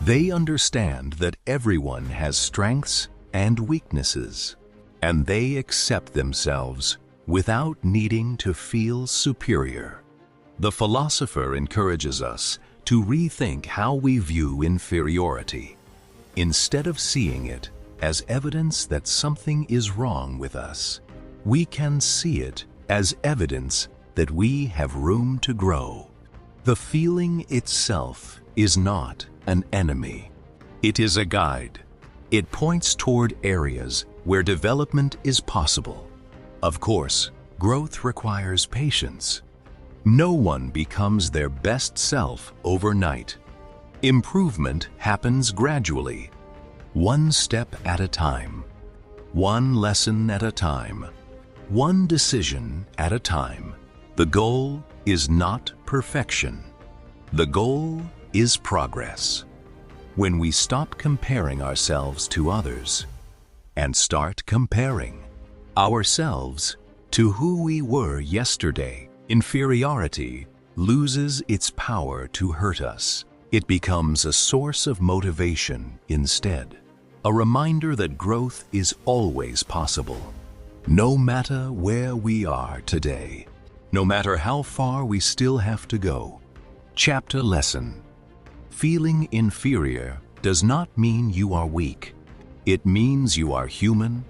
They understand that everyone has strengths and weaknesses, and they accept themselves without needing to feel superior. The philosopher encourages us to rethink how we view inferiority. Instead of seeing it as evidence that something is wrong with us, we can see it as evidence that we have room to grow. The feeling itself is not an enemy. It is a guide. It points toward areas where development is possible. Of course, growth requires patience. No one becomes their best self overnight. Improvement happens gradually, one step at a time, one lesson at a time, one decision at a time. The goal is not perfection. The goal is progress. When we stop comparing ourselves to others and start comparing ourselves to who we were yesterday, inferiority loses its power to hurt us. It becomes a source of motivation instead, a reminder that growth is always possible. No matter where we are today, no matter how far we still have to go. Chapter lesson. Feeling inferior does not mean you are weak. It means you are human.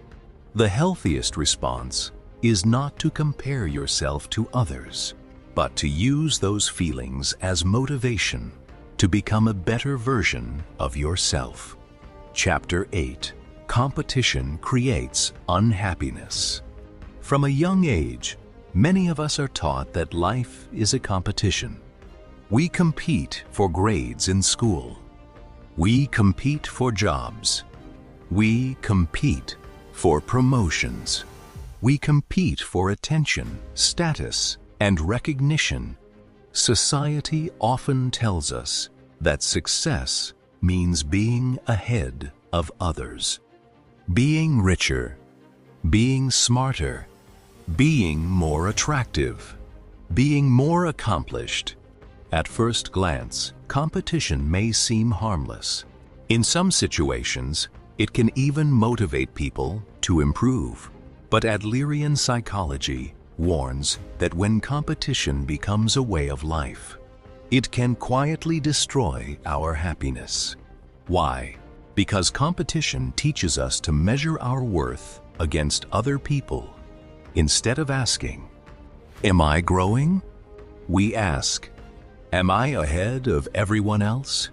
The healthiest response is not to compare yourself to others, but to use those feelings as motivation to become a better version of yourself. Chapter 8. Competition creates unhappiness. From a young age, many of us are taught that life is a competition. We compete for grades in school. We compete for jobs. We compete for promotions. We compete for attention, status, and recognition. Society often tells us that success means being ahead of others, being richer, being smarter, being more attractive, being more accomplished. At first glance, competition may seem harmless. In some situations, it can even motivate people to improve. But Adlerian psychology warns that when competition becomes a way of life, it can quietly destroy our happiness. Why? Because competition teaches us to measure our worth against other people. Instead of asking, "Am I growing?" we ask, "Am I ahead of everyone else?"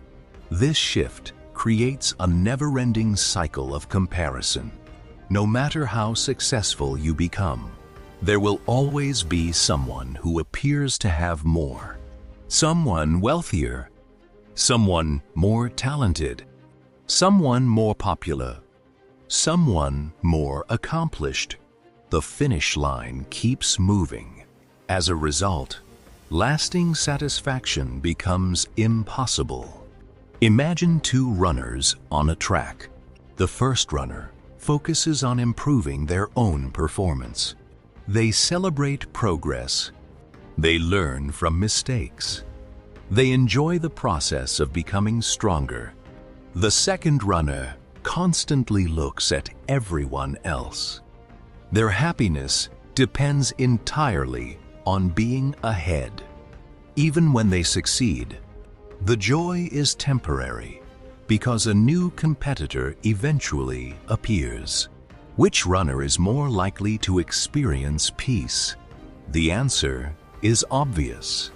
This shift creates a never-ending cycle of comparison. No matter how successful you become, there will always be someone who appears to have more, someone wealthier, someone more talented, someone more popular, someone more accomplished. The finish line keeps moving. As a result, lasting satisfaction becomes impossible. Imagine two runners on a track. The first runner focuses on improving their own performance. They celebrate progress. They learn from mistakes. They enjoy the process of becoming stronger. The second runner constantly looks at everyone else. Their happiness depends entirely on being ahead. Even when they succeed, the joy is temporary because a new competitor eventually appears. Which runner is more likely to experience peace? The answer is obvious.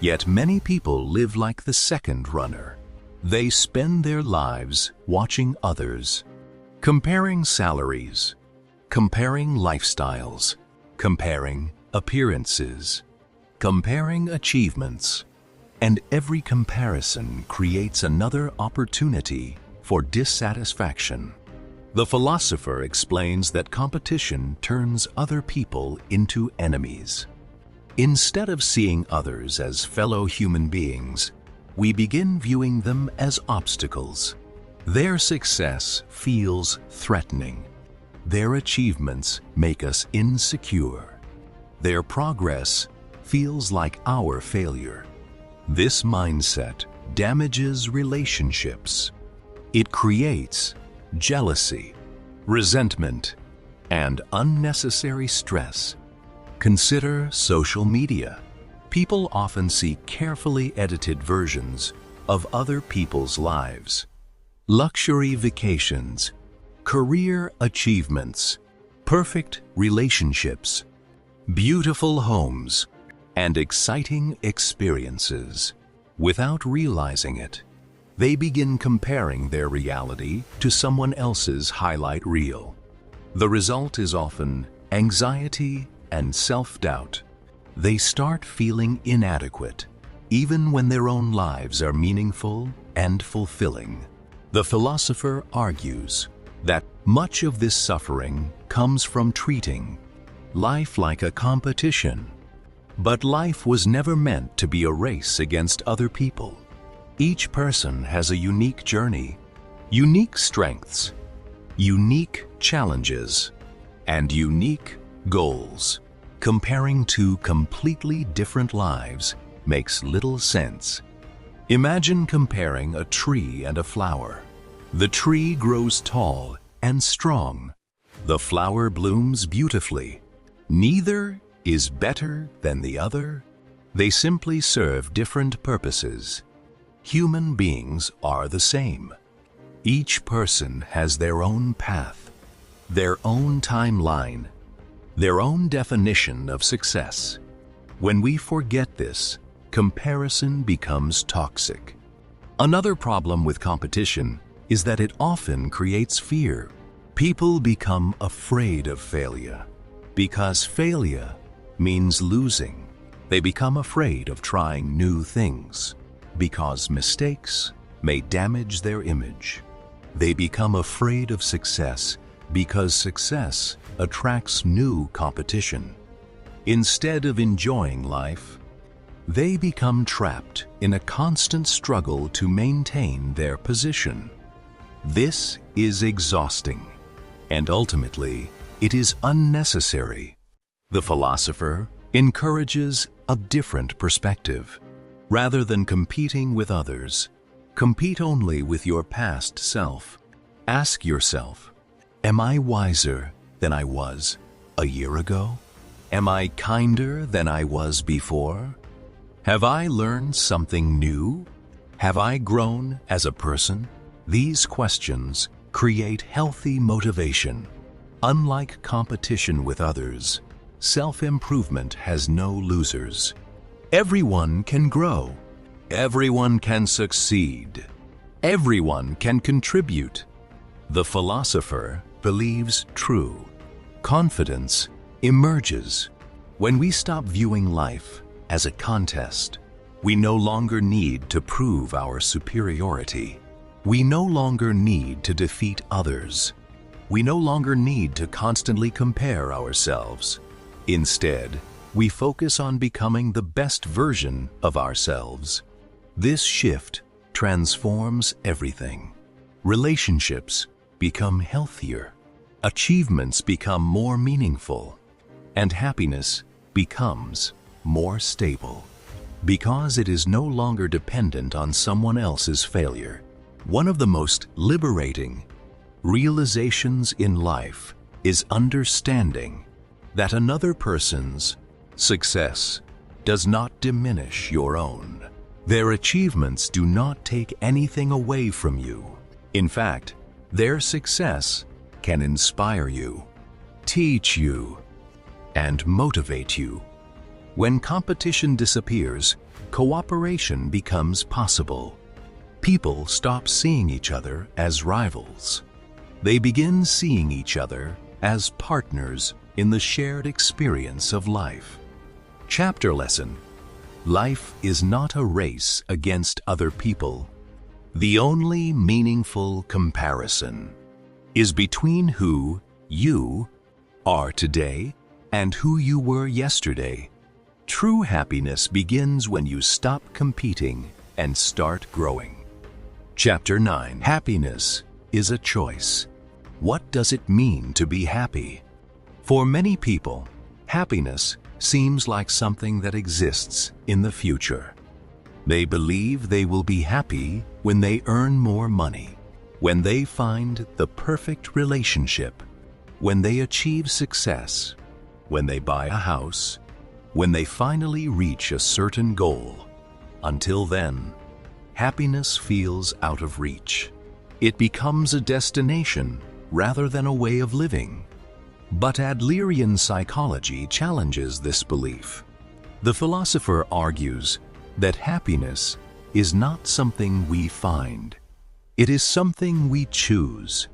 Yet many people live like the second runner. They spend their lives watching others, comparing salaries, comparing lifestyles, comparing appearances, comparing achievements, and every comparison creates another opportunity for dissatisfaction. The philosopher explains that competition turns other people into enemies. Instead of seeing others as fellow human beings, we begin viewing them as obstacles. Their success feels threatening. Their achievements make us insecure. Their progress feels like our failure. This mindset damages relationships. It creates jealousy, resentment, and unnecessary stress. Consider social media. People often see carefully edited versions of other people's lives. Luxury vacations, career achievements, perfect relationships, beautiful homes, and exciting experiences. Without realizing it, they begin comparing their reality to someone else's highlight reel. The result is often anxiety and self-doubt. They start feeling inadequate, even when their own lives are meaningful and fulfilling. The philosopher argues that much of this suffering comes from treating life like a competition. But life was never meant to be a race against other people. Each person has a unique journey, unique strengths, unique challenges, and unique goals. Comparing two completely different lives makes little sense. Imagine comparing a tree and a flower. The tree grows tall and strong. The flower blooms beautifully. Neither is better than the other. They simply serve different purposes. Human beings are the same. Each person has their own path, their own timeline, their own definition of success. When we forget this, comparison becomes toxic. Another problem with competition is that it often creates fear. People become afraid of failure. Because failure means losing, they become afraid of trying new things. Because mistakes may damage their image. They become afraid of success because success attracts new competition. Instead of enjoying life, they become trapped in a constant struggle to maintain their position. This is exhausting, and ultimately, it is unnecessary. The philosopher encourages a different perspective. Rather than competing with others, compete only with your past self. Ask yourself, am I wiser than I was a year ago? Am I kinder than I was before? Have I learned something new? Have I grown as a person? These questions create healthy motivation. Unlike competition with others, self-improvement has no losers. Everyone can grow. Everyone can succeed. Everyone can contribute. The philosopher believes true. Confidence emerges when we stop viewing life as a contest. We no longer need to prove our superiority. We no longer need to defeat others. We no longer need to constantly compare ourselves. Instead, we focus on becoming the best version of ourselves. This shift transforms everything. Relationships become healthier, achievements become more meaningful, and happiness becomes more stable. Because it is no longer dependent on someone else's failure. One of the most liberating realizations in life is understanding that another person's success does not diminish your own. Their achievements do not take anything away from you. In fact, their success can inspire you, teach you, and motivate you. When competition disappears, cooperation becomes possible. People stop seeing each other as rivals. They begin seeing each other as partners in the shared experience of life. Chapter lesson: life is not a race against other people. The only meaningful comparison is between who you are today and who you were yesterday. True happiness begins when you stop competing and start growing. Chapter 9. Happiness is a choice. What does it mean to be happy? For many people, happiness seems like something that exists in the future. They believe they will be happy when they earn more money, when they find the perfect relationship, when they achieve success, when they buy a house, when they finally reach a certain goal. Until then, happiness feels out of reach. It becomes a destination rather than a way of living. But Adlerian psychology challenges this belief. The philosopher argues that happiness is not something we find. It is something we choose.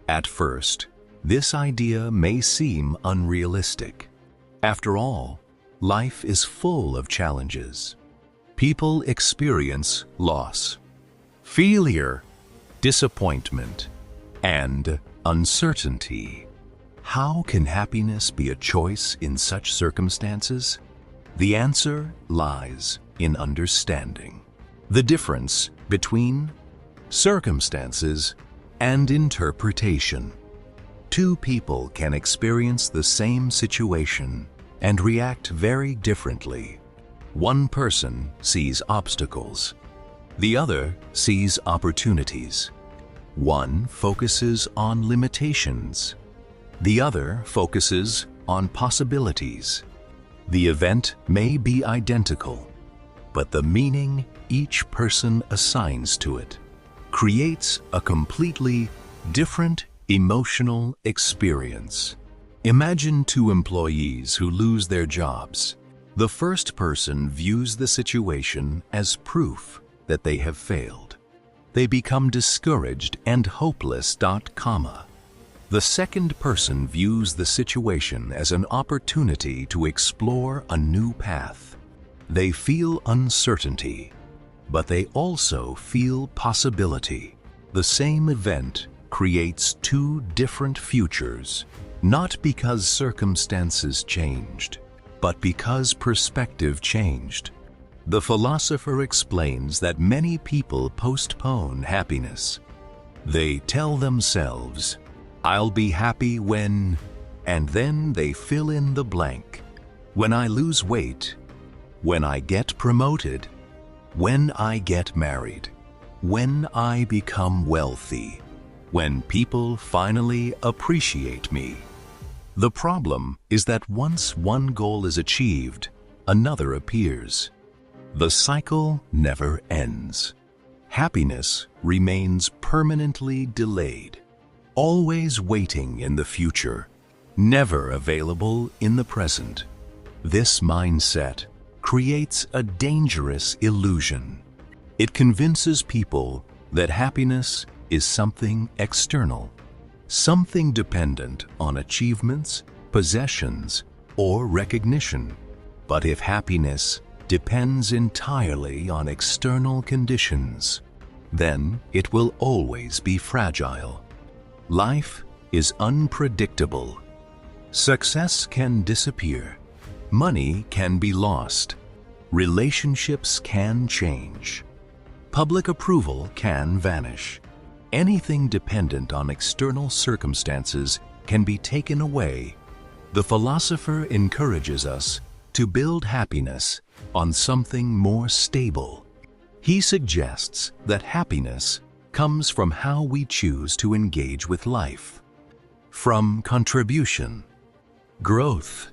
At first, this idea may seem unrealistic. After all, life is full of challenges. People experience loss, failure, disappointment, and uncertainty. How can happiness be a choice in such circumstances? The answer lies in understanding the difference between circumstances and interpretation. Two people can experience the same situation and react very differently. One person sees obstacles. The other sees opportunities. One focuses on limitations. The other focuses on possibilities. The event may be identical, but the meaning each person assigns to it creates a completely different emotional experience. Imagine two employees who lose their jobs. The first person views the situation as proof that they have failed. They become discouraged and hopeless. The second person views the situation as an opportunity to explore a new path. They feel uncertainty, but they also feel possibility. The same event creates two different futures, not because circumstances changed, but because perspective changed. The philosopher explains that many people postpone happiness. They tell themselves, "I'll be happy when," and then they fill in the blank. When I lose weight, when I get promoted, when I get married, when I become wealthy, when people finally appreciate me. The problem is that once one goal is achieved, another appears. The cycle never ends. Happiness remains permanently delayed, always waiting in the future, never available in the present. This mindset creates a dangerous illusion. It convinces people that happiness is something external, something dependent on achievements, possessions, or recognition. But if happiness depends entirely on external conditions, then it will always be fragile. Life is unpredictable. Success can disappear. Money can be lost. Relationships can change. Public approval can vanish. Anything dependent on external circumstances can be taken away. The philosopher encourages us to build happiness on something more stable. He suggests that happiness comes from how we choose to engage with life. From contribution, growth,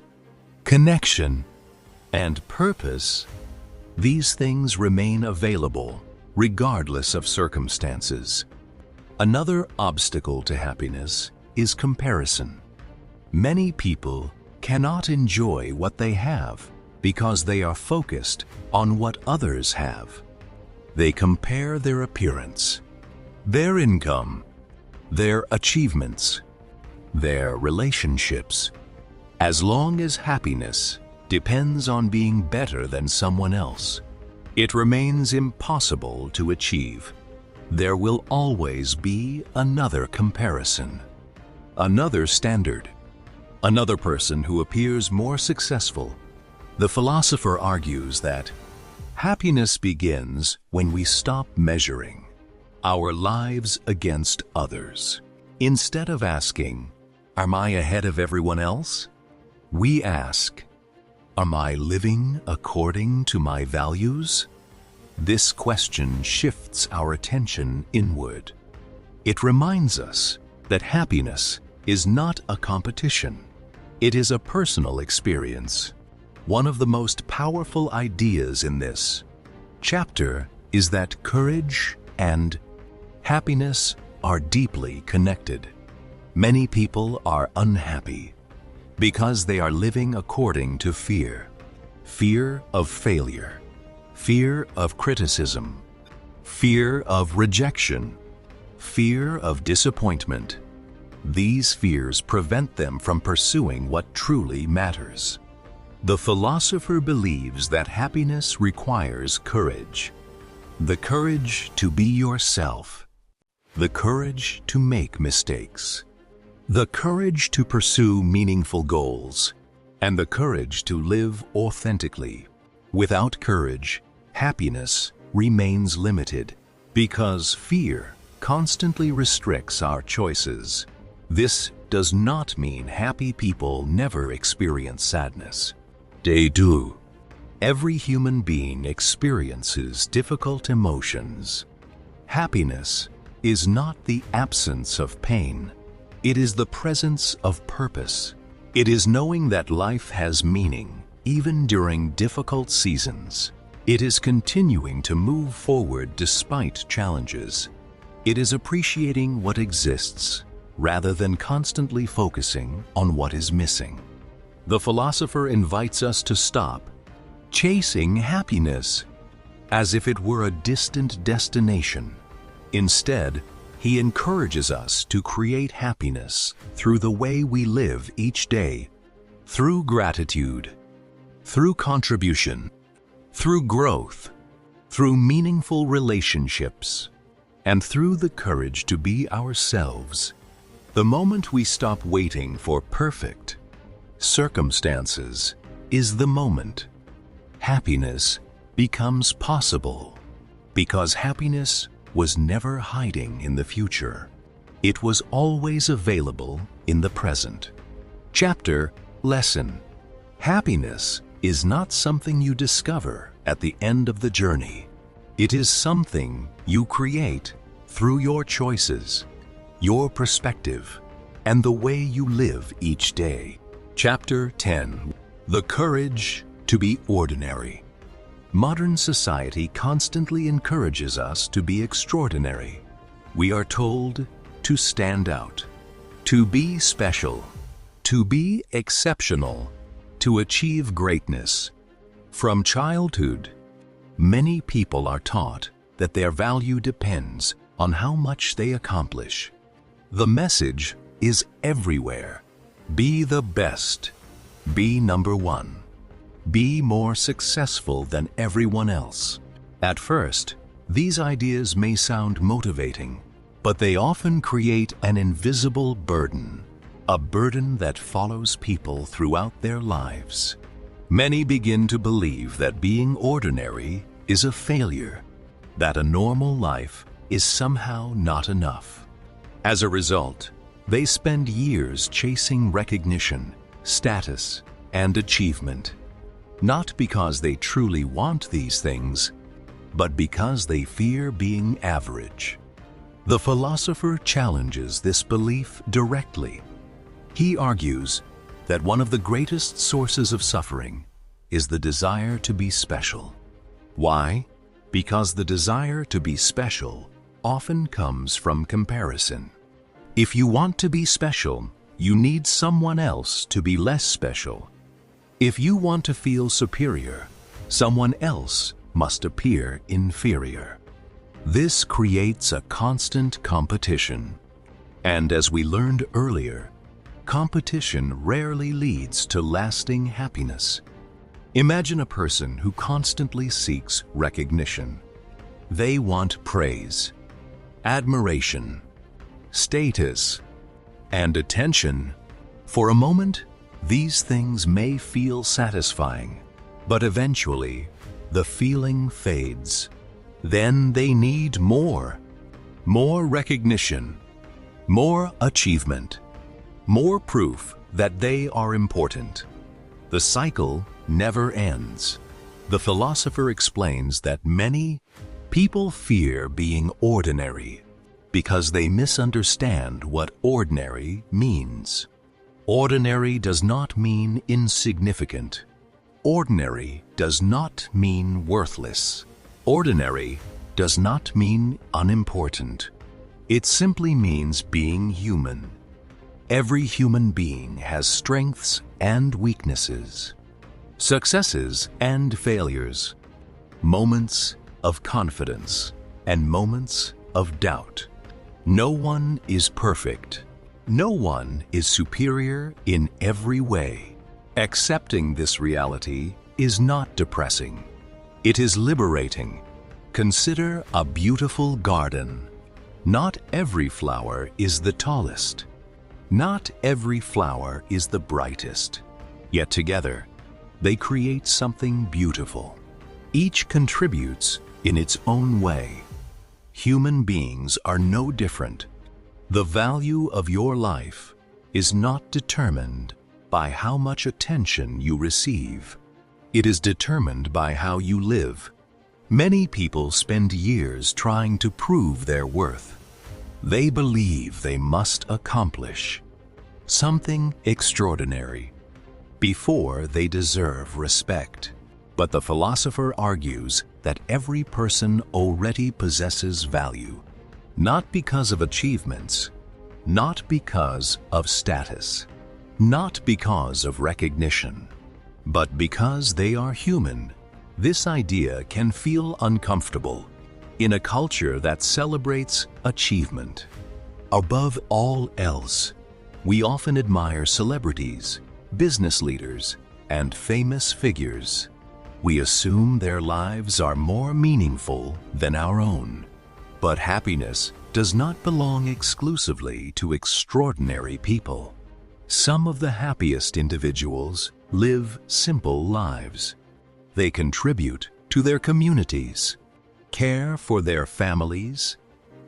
connection, and purpose, these things remain available regardless of circumstances. Another obstacle to happiness is comparison. Many people cannot enjoy what they have because they are focused on what others have. They compare their appearance, their income, their achievements, their relationships. As long as happiness depends on being better than someone else, it remains impossible to achieve. There will always be another comparison, another standard, another person who appears more successful. The philosopher argues that happiness begins when we stop measuring our lives against others. Instead of asking, "Am I ahead of everyone else?" we ask, "Am I living according to my values?" This question shifts our attention inward. It reminds us that happiness is not a competition. It is a personal experience. One of the most powerful ideas in this chapter is that courage and happiness are deeply connected. Many people are unhappy because they are living according to fear. Fear of failure, fear of criticism, fear of rejection, fear of disappointment. These fears prevent them from pursuing what truly matters. The philosopher believes that happiness requires courage. The courage to be yourself, the courage to make mistakes, the courage to pursue meaningful goals, and the courage to live authentically. Without courage, happiness remains limited because fear constantly restricts our choices. This does not mean happy people never experience sadness. They do. Every human being experiences difficult emotions. Happiness is not the absence of pain. It is the presence of purpose. It is knowing that life has meaning, even during difficult seasons. It is continuing to move forward despite challenges. It is appreciating what exists, rather than constantly focusing on what is missing. The philosopher invites us to stop chasing happiness as if it were a distant destination. Instead, he encourages us to create happiness through the way we live each day, through gratitude, through contribution, through growth, through meaningful relationships, and through the courage to be ourselves. The moment we stop waiting for perfect circumstances is the moment happiness becomes possible, because happiness was never hiding in the future. It was always available in the present. Chapter Lesson: Happiness is not something you discover at the end of the journey. It is something you create through your choices, your perspective, and the way you live each day. Chapter 10: The Courage to be Ordinary. Modern society constantly encourages us to be extraordinary. We are told to stand out, to be special, to be exceptional, to achieve greatness. From childhood, many people are taught that their value depends on how much they accomplish. The message is everywhere. Be the best. Be number one. Be more successful than everyone else. At first, these ideas may sound motivating, but they often create an invisible burden, a burden that follows people throughout their lives. Many begin to believe that being ordinary is a failure, that a normal life is somehow not enough. As a result, they spend years chasing recognition, status, and achievement. Not because they truly want these things, but because they fear being average. The philosopher challenges this belief directly. He argues that one of the greatest sources of suffering is the desire to be special. Why? Because the desire to be special often comes from comparison. If you want to be special, you need someone else to be less special. If you want to feel superior, someone else must appear inferior. This creates a constant competition. And as we learned earlier, competition rarely leads to lasting happiness. Imagine a person who constantly seeks recognition. They want praise, admiration, status, and attention. For a moment, these things may feel satisfying, but eventually, the feeling fades. Then they need more recognition, more achievement, more proof that they are important. The cycle never ends. The philosopher explains that many people fear being ordinary because they misunderstand what ordinary means. Ordinary does not mean insignificant. Ordinary does not mean worthless. Ordinary does not mean unimportant. It simply means being human. Every human being has strengths and weaknesses, successes and failures, moments of confidence and moments of doubt. No one is perfect. No one is superior in every way. Accepting this reality is not depressing. It is liberating. Consider a beautiful garden. Not every flower is the tallest. Not every flower is the brightest. Yet together, they create something beautiful. Each contributes in its own way. Human beings are no different. The value of your life is not determined by how much attention you receive. It is determined by how you live. Many people spend years trying to prove their worth. They believe they must accomplish something extraordinary before they deserve respect. But the philosopher argues that every person already possesses value, not because of achievements, not because of status, not because of recognition, but because they are human. This idea can feel uncomfortable in a culture that celebrates achievement. Above all else, we often admire celebrities, business leaders, and famous figures. We assume their lives are more meaningful than our own. But happiness does not belong exclusively to extraordinary people. Some of the happiest individuals live simple lives. They contribute to their communities, care for their families,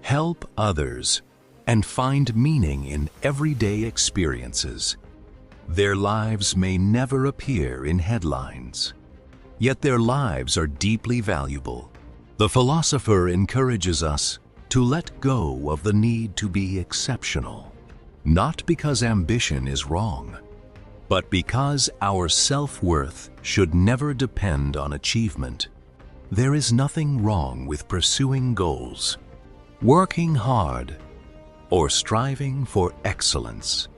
help others, and find meaning in everyday experiences. Their lives may never appear in headlines, yet their lives are deeply valuable. The philosopher encourages us to let go of the need to be exceptional, not because ambition is wrong, but because our self-worth should never depend on achievement. There is nothing wrong with pursuing goals, working hard, or striving for excellence.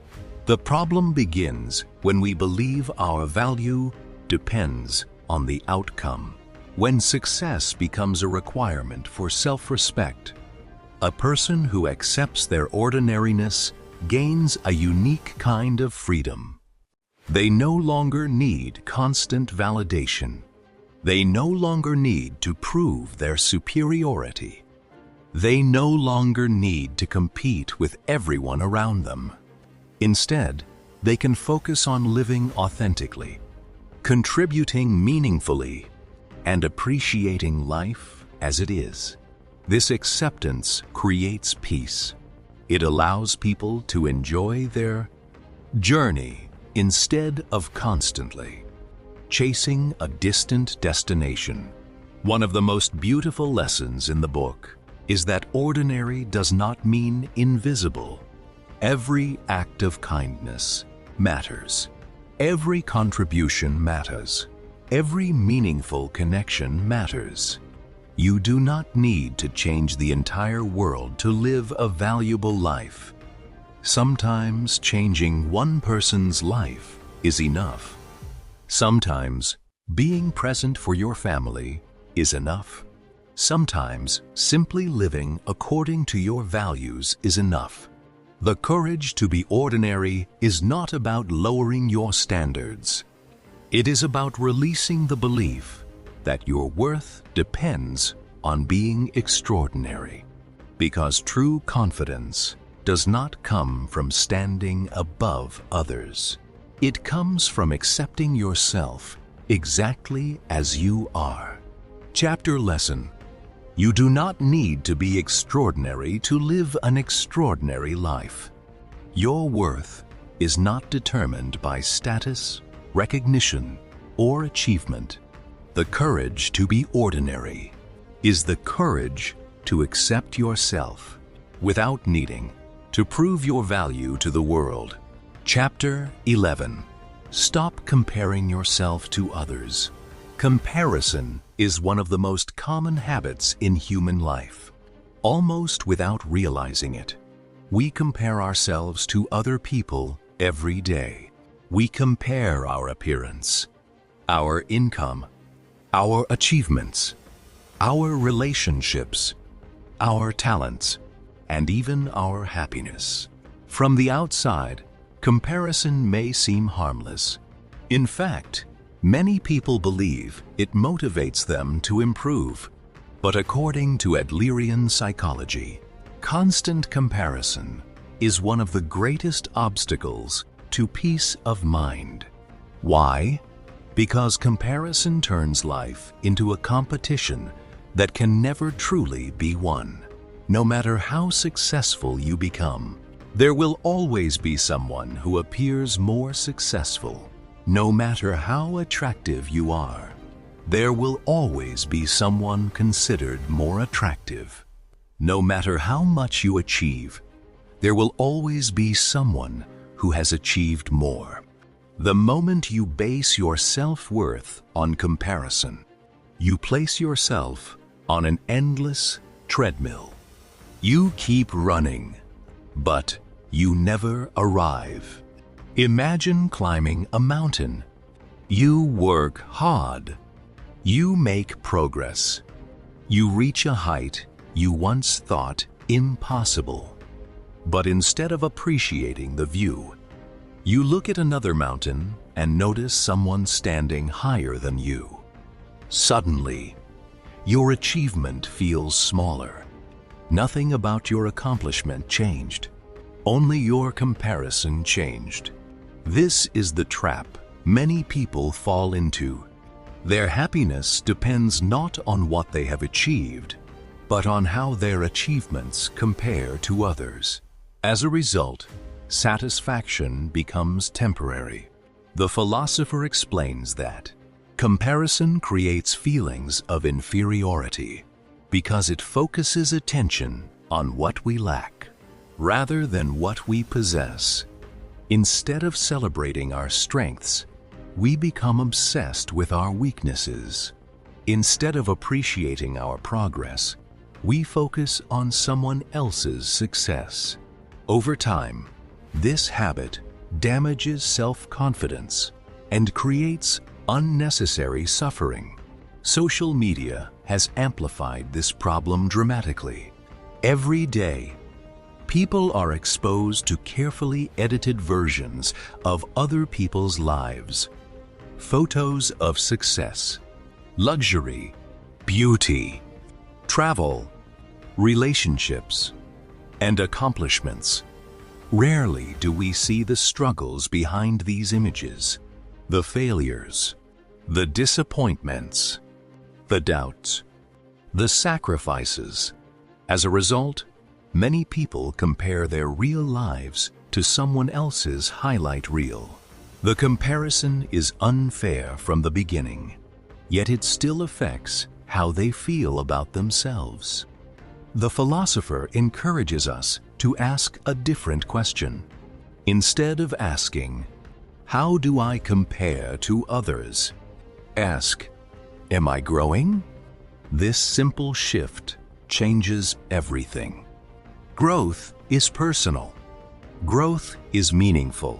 The problem begins when we believe our value depends on the outcome. When success becomes a requirement for self-respect, a person who accepts their ordinariness gains a unique kind of freedom. They no longer need constant validation. They no longer need to prove their superiority. They no longer need to compete with everyone around them. Instead, they can focus on living authentically, contributing meaningfully, and appreciating life as it is. This acceptance creates peace. It allows people to enjoy their journey instead of constantly chasing a distant destination. One of the most beautiful lessons in the book is that ordinary does not mean invisible. Every act of kindness matters. Every contribution matters. Every meaningful connection matters. You do not need to change the entire world to live a valuable life. Sometimes changing one person's life is enough. Sometimes being present for your family is enough. Sometimes simply living according to your values is enough. The courage to be ordinary is not about lowering your standards. It is about releasing the belief that your worth depends on being extraordinary. Because true confidence does not come from standing above others. It comes from accepting yourself exactly as you are. Chapter lesson: you do not need to be extraordinary to live an extraordinary life. Your worth is not determined by status, recognition, or achievement. The courage to be ordinary is the courage to accept yourself without needing to prove your value to the world. Chapter 11. Stop comparing yourself to others. Comparison is one of the most common habits in human life. Almost without realizing it, we compare ourselves to other people every day. We compare our appearance, our income, our achievements, our relationships, our talents, and even our happiness. From the outside, comparison may seem harmless. In fact, many people believe it motivates them to improve. But according to Adlerian psychology, constant comparison is one of the greatest obstacles to peace of mind. Why? Because comparison turns life into a competition that can never truly be won. No matter how successful you become, there will always be someone who appears more successful. No matter how attractive you are, there will always be someone considered more attractive. No matter how much you achieve, there will always be someone who has achieved more. The moment you base your self-worth on comparison, you place yourself on an endless treadmill. You keep running, but you never arrive. Imagine climbing a mountain. You work hard. You make progress. You reach a height you once thought impossible. But instead of appreciating the view, you look at another mountain and notice someone standing higher than you. Suddenly, your achievement feels smaller. Nothing about your accomplishment changed. Only your comparison changed. This is the trap many people fall into. Their happiness depends not on what they have achieved, but on how their achievements compare to others. As a result, satisfaction becomes temporary. The philosopher explains that comparison creates feelings of inferiority because it focuses attention on what we lack rather than what we possess. Instead of celebrating our strengths, we become obsessed with our weaknesses. Instead of appreciating our progress, we focus on someone else's success. Over time, this habit damages self-confidence and creates unnecessary suffering. Social media has amplified this problem dramatically. Every day, people are exposed to carefully edited versions of other people's lives. Photos of success, luxury, beauty, travel, relationships, and accomplishments. Rarely do we see the struggles behind these images, the failures, the disappointments, the doubts, the sacrifices. As a result, many people compare their real lives to someone else's highlight reel. The comparison is unfair from the beginning, yet it still affects how they feel about themselves. The philosopher encourages us to ask a different question. Instead of asking, "How do I compare to others?" ask, "Am I growing?" This simple shift changes everything. Growth is personal. Growth is meaningful.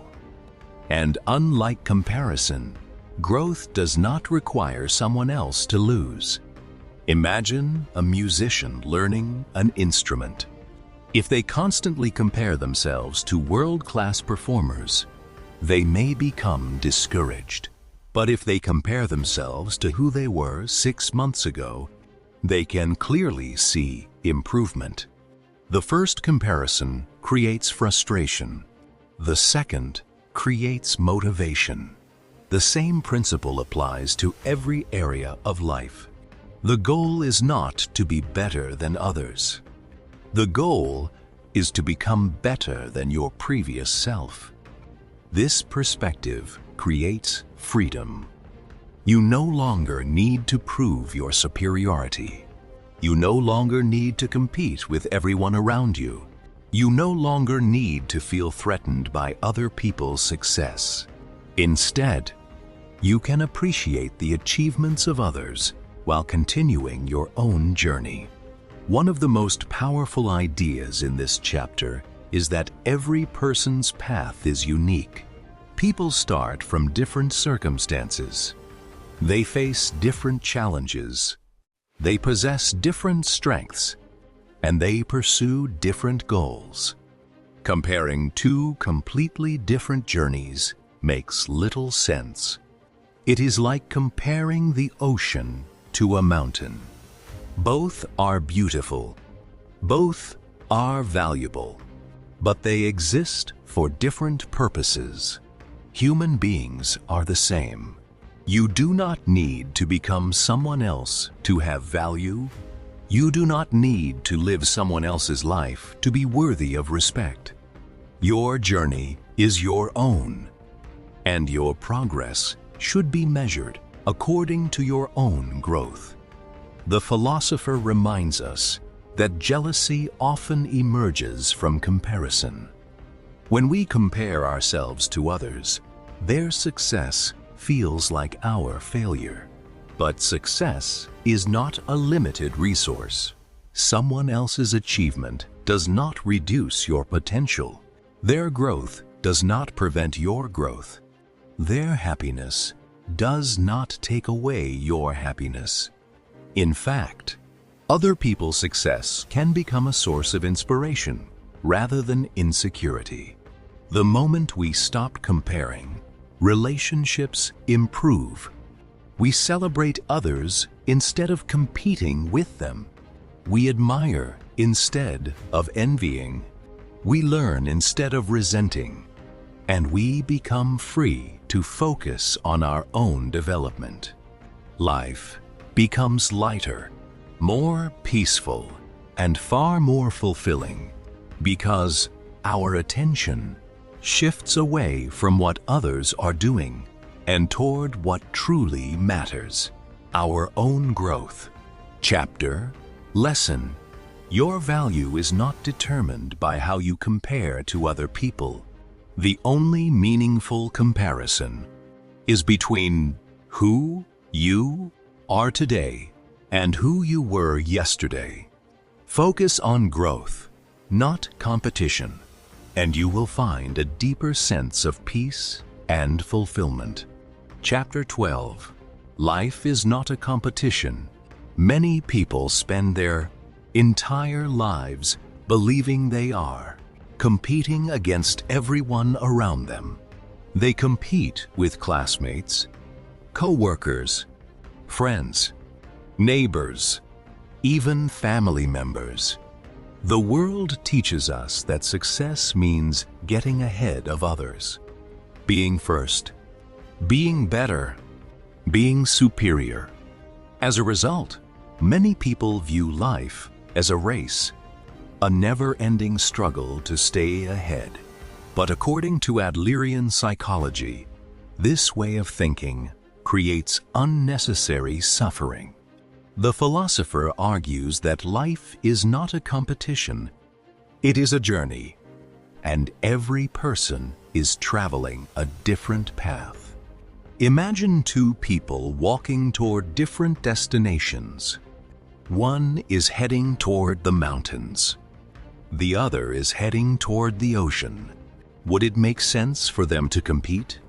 And unlike comparison, growth does not require someone else to lose. Imagine a musician learning an instrument. If they constantly compare themselves to world-class performers, they may become discouraged. But if they compare themselves to who they were 6 months ago, they can clearly see improvement. The first comparison creates frustration. The second creates motivation. The same principle applies to every area of life. The goal is not to be better than others. The goal is to become better than your previous self. This perspective creates freedom. You no longer need to prove your superiority. You no longer need to compete with everyone around you. You no longer need to feel threatened by other people's success. Instead, you can appreciate the achievements of others while continuing your own journey. One of the most powerful ideas in this chapter is that every person's path is unique. People start from different circumstances. They face different challenges. They possess different strengths, and they pursue different goals. Comparing two completely different journeys makes little sense. It is like comparing the ocean to a mountain. Both are beautiful. Both are valuable. But they exist for different purposes. Human beings are the same. You do not need to become someone else to have value. You do not need to live someone else's life to be worthy of respect. Your journey is your own, and your progress should be measured according to your own growth. The philosopher reminds us that jealousy often emerges from comparison. When we compare ourselves to others, their success feels like our failure. But success is not a limited resource. Someone else's achievement does not reduce your potential. Their growth does not prevent your growth. Their happiness does not take away your happiness. In fact, other people's success can become a source of inspiration rather than insecurity. The moment we stop comparing, relationships improve. We celebrate others instead of competing with them. We admire instead of envying. We learn instead of resenting. And we become free to focus on our own development. Life becomes lighter, more peaceful, and far more fulfilling because our attention shifts away from what others are doing and toward what truly matters, our own growth. Chapter, lesson. Your value is not determined by how you compare to other people. The only meaningful comparison is between who you are today and who you were yesterday. Focus on growth, not competition, and you will find a deeper sense of peace and fulfillment. Chapter 12. Life is not a competition. Many people spend their entire lives believing they are, competing against everyone around them. They compete with classmates, co-workers, friends, neighbors, even family members. The world teaches us that success means getting ahead of others, being first, being better, being superior. As a result, many people view life as a race, a never-ending struggle to stay ahead. But according to Adlerian psychology, this way of thinking creates unnecessary suffering. The philosopher argues that life is not a competition, it is a journey, and every person is traveling a different path. Imagine two people walking toward different destinations. One is heading toward the mountains. The other is heading toward the ocean. Would it make sense for them to compete?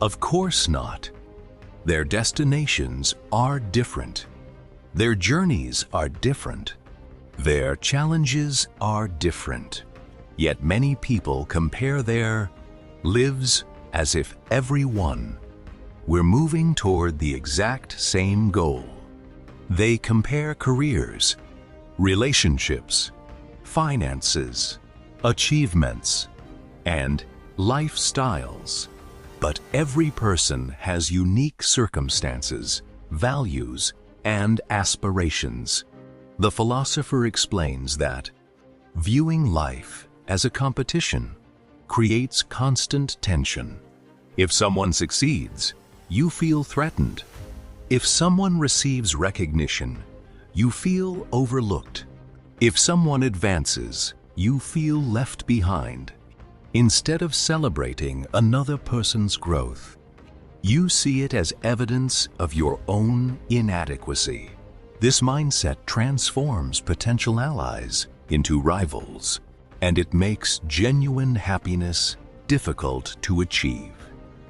Of course not. Their destinations are different. Their journeys are different. Their challenges are different, yet many people compare their lives as if everyone were moving toward the exact same goal. They compare careers, relationships, finances, achievements, and lifestyles. But every person has unique circumstances, values, and aspirations. The philosopher explains that viewing life as a competition creates constant tension. If someone succeeds, you feel threatened. If someone receives recognition, you feel overlooked. If someone advances, you feel left behind. Instead of celebrating another person's growth, you see it as evidence of your own inadequacy. This mindset transforms potential allies into rivals, and it makes genuine happiness difficult to achieve.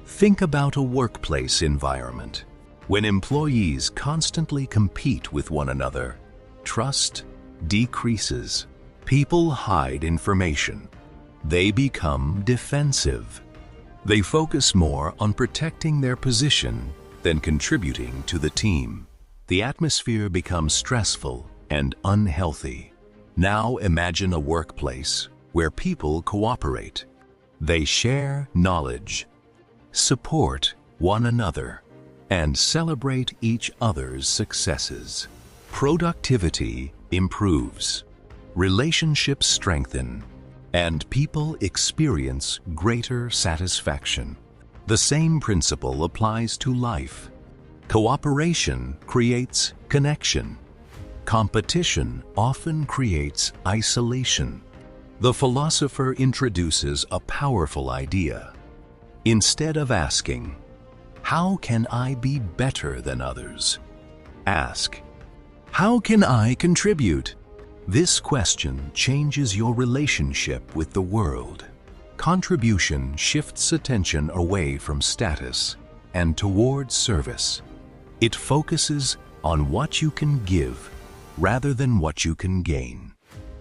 Think about a workplace environment. When employees constantly compete with one another, trust decreases. People hide information. They become defensive. They focus more on protecting their position than contributing to the team. The atmosphere becomes stressful and unhealthy. Now imagine a workplace where people cooperate. They share knowledge, support one another, and celebrate each other's successes. Productivity improves, relationships strengthen, and people experience greater satisfaction. The same principle applies to life. Cooperation creates connection. Competition often creates isolation. The philosopher introduces a powerful idea. Instead of asking, "How can I be better than others?" ask, "How can I contribute?" This question changes your relationship with the world. Contribution shifts attention away from status and toward service. It focuses on what you can give rather than what you can gain.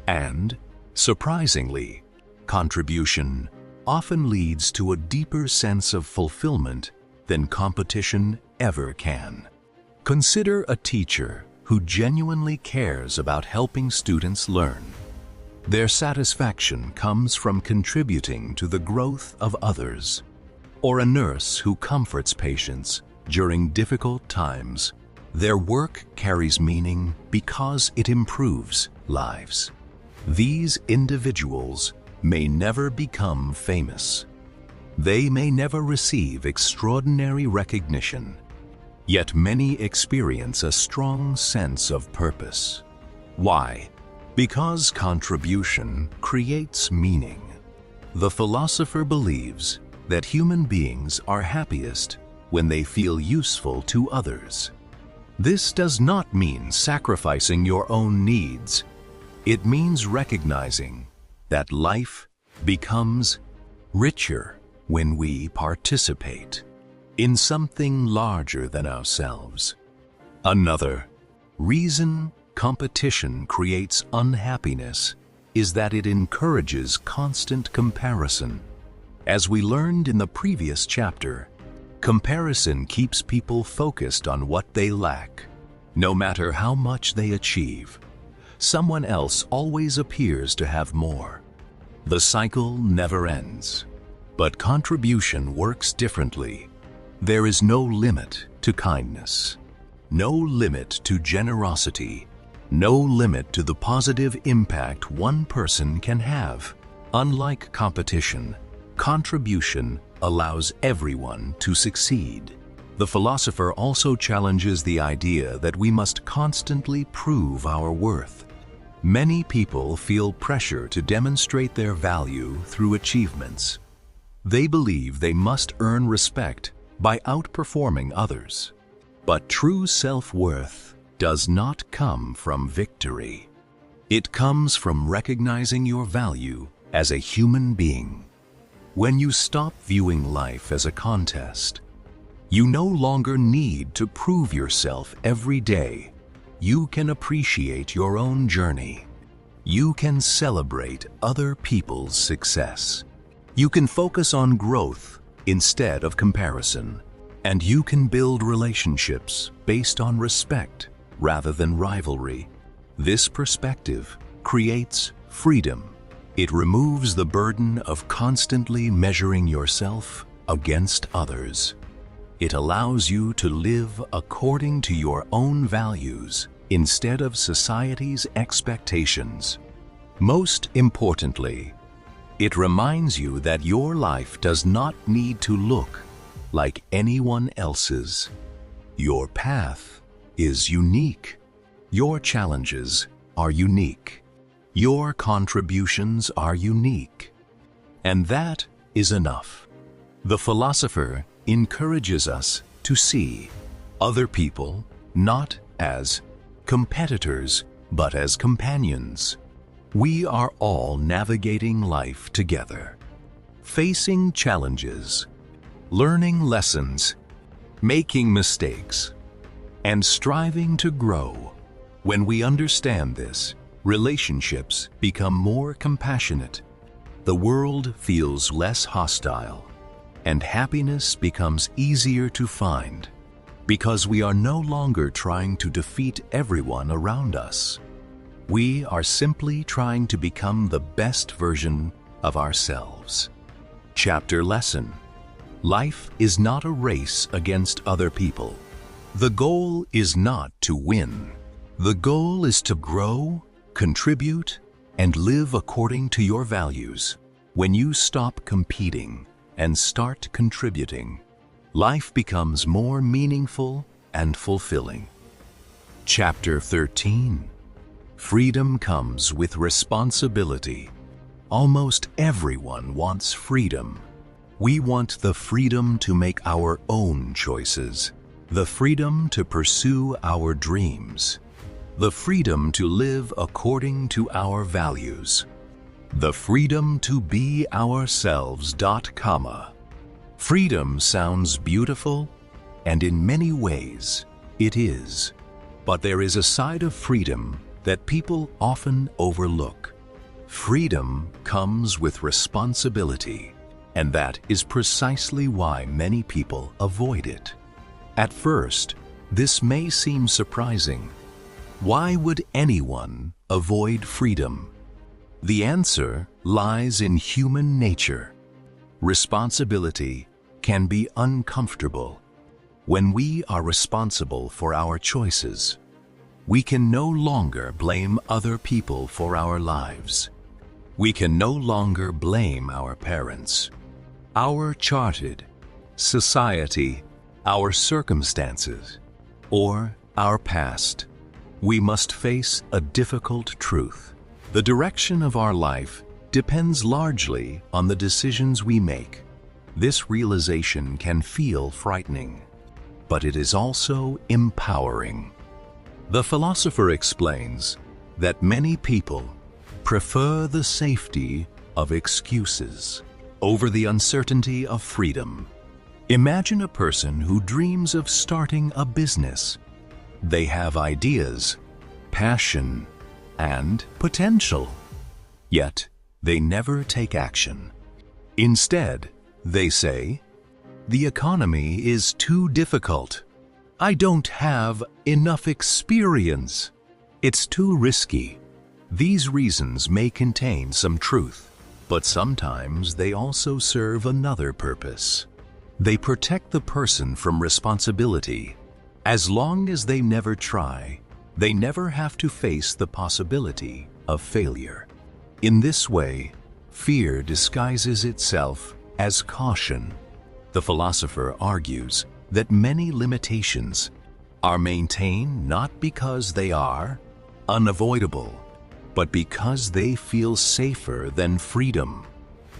And, surprisingly, contribution often leads to a deeper sense of fulfillment than competition ever can. Consider a teacher who genuinely cares about helping students learn. Their satisfaction comes from contributing to the growth of others. Or a nurse who comforts patients during difficult times. Their work carries meaning because it improves lives. These individuals may never become famous. They may never receive extraordinary recognition. Yet many experience a strong sense of purpose. Why? Because contribution creates meaning. The philosopher believes that human beings are happiest when they feel useful to others. This does not mean sacrificing your own needs. It means recognizing that life becomes richer when we participate in something larger than ourselves. Another reason competition creates unhappiness is that it encourages constant comparison. As we learned in the previous chapter, comparison keeps people focused on what they lack. No matter how much they achieve, someone else always appears to have more. The cycle never ends. But contribution works differently. There is no limit to kindness, no limit to generosity, no limit to the positive impact one person can have. Unlike competition, contribution allows everyone to succeed. The philosopher also challenges the idea that we must constantly prove our worth. Many people feel pressure to demonstrate their value through achievements. They believe they must earn respect by outperforming others. But true self-worth does not come from victory. It comes from recognizing your value as a human being. When you stop viewing life as a contest, you no longer need to prove yourself every day. You can appreciate your own journey You can celebrate other people's success. You can focus on growth instead of comparison. And you can build relationships based on respect rather than rivalry. This perspective creates freedom. It removes the burden of constantly measuring yourself against others. It allows you to live according to your own values instead of society's expectations. Most importantly, it reminds you that your life does not need to look like anyone else's. Your path is unique. Your challenges are unique. Your contributions are unique. And that is enough. The philosopher encourages us to see other people not as competitors, but as companions. We are all navigating life together, facing challenges, learning lessons, making mistakes, and striving to grow. When we understand this, relationships become more compassionate, the world feels less hostile, and happiness becomes easier to find because we are no longer trying to defeat everyone around us. We are simply trying to become the best version of ourselves. Chapter lesson: life is not a race against other people. The goal is not to win. The goal is to grow, contribute, and live according to your values. When you stop competing and start contributing, life becomes more meaningful and fulfilling. Chapter 13. Freedom comes with responsibility. Almost everyone wants freedom. We want the freedom to make our own choices, the freedom to pursue our dreams, the freedom to live according to our values, the freedom to be ourselves. Freedom sounds beautiful, and in many ways it is. But there is a side of freedom that people often overlook. Freedom comes with responsibility, and that is precisely why many people avoid it. At first, this may seem surprising. Why would anyone avoid freedom? The answer lies in human nature. Responsibility can be uncomfortable. When we are responsible for our choices, we can no longer blame other people for our lives. We can no longer blame our parents, our charted, society, our circumstances, or our past. We must face a difficult truth. The direction of our life depends largely on the decisions we make. This realization can feel frightening, but it is also empowering. The philosopher explains that many people prefer the safety of excuses over the uncertainty of freedom. Imagine a person who dreams of starting a business. They have ideas, passion, and potential, yet they never take action. Instead, they say, "The economy is too difficult. I don't have enough experience. It's too risky." These reasons may contain some truth, but sometimes they also serve another purpose. They protect the person from responsibility. As long as they never try, they never have to face the possibility of failure. In this way, fear disguises itself as caution. The philosopher argues that many limitations are maintained not because they are unavoidable, but because they feel safer than freedom.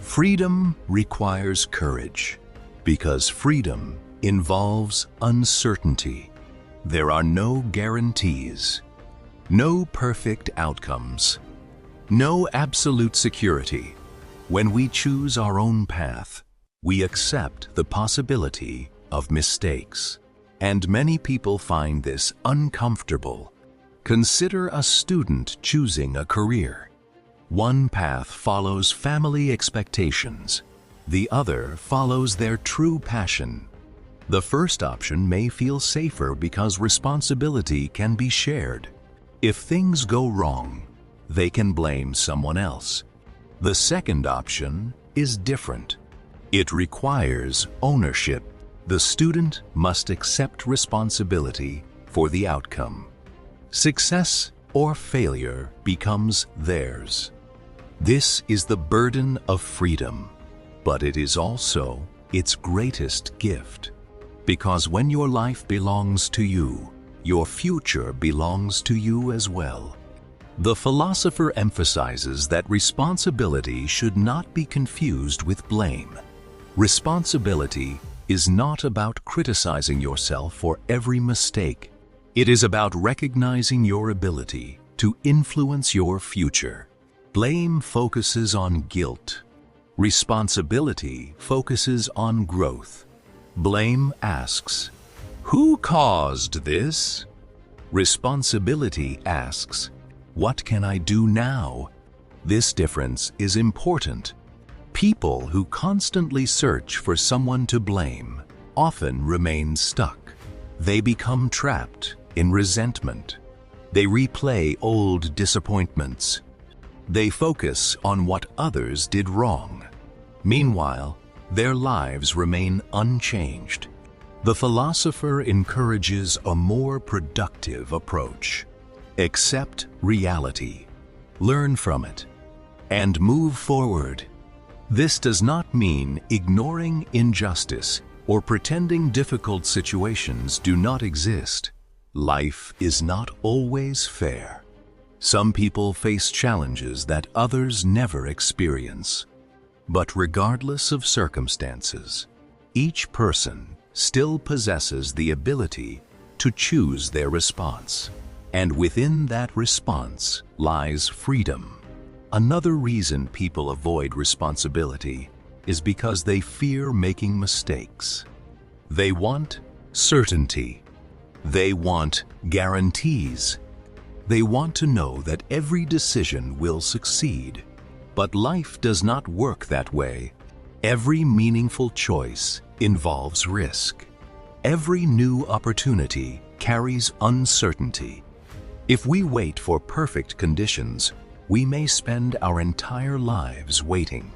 Freedom requires courage, because freedom involves uncertainty. There are no guarantees, no perfect outcomes, no absolute security. When we choose our own path, we accept the possibility of mistakes, and many people find this uncomfortable. Consider a student choosing a career. One path follows family expectations. The other follows their true passion. The first option may feel safer because responsibility can be shared. If things go wrong, they can blame someone else. The second option is different. It requires ownership. The student must accept responsibility for the outcome. Success or failure becomes theirs. This is the burden of freedom, but it is also its greatest gift. Because when your life belongs to you, your future belongs to you as well. The philosopher emphasizes that responsibility should not be confused with blame. Responsibility is not about criticizing yourself for every mistake. It is about recognizing your ability to influence your future. Blame focuses on guilt. Responsibility focuses on growth. Blame asks, "Who caused this?" Responsibility asks, "What can I do now?" This difference is important. People who constantly search for someone to blame often remain stuck. They become trapped in resentment. They replay old disappointments. They focus on what others did wrong. Meanwhile, their lives remain unchanged. The philosopher encourages a more productive approach. Accept reality, learn from it, and move forward. This does not mean ignoring injustice or pretending difficult situations do not exist. Life is not always fair. Some people face challenges that others never experience. But regardless of circumstances, each person still possesses the ability to choose their response. And within that response lies freedom. Another reason people avoid responsibility is because they fear making mistakes. They want certainty. They want guarantees. They want to know that every decision will succeed. But life does not work that way. Every meaningful choice involves risk. Every new opportunity carries uncertainty. If we wait for perfect conditions, we may spend our entire lives waiting.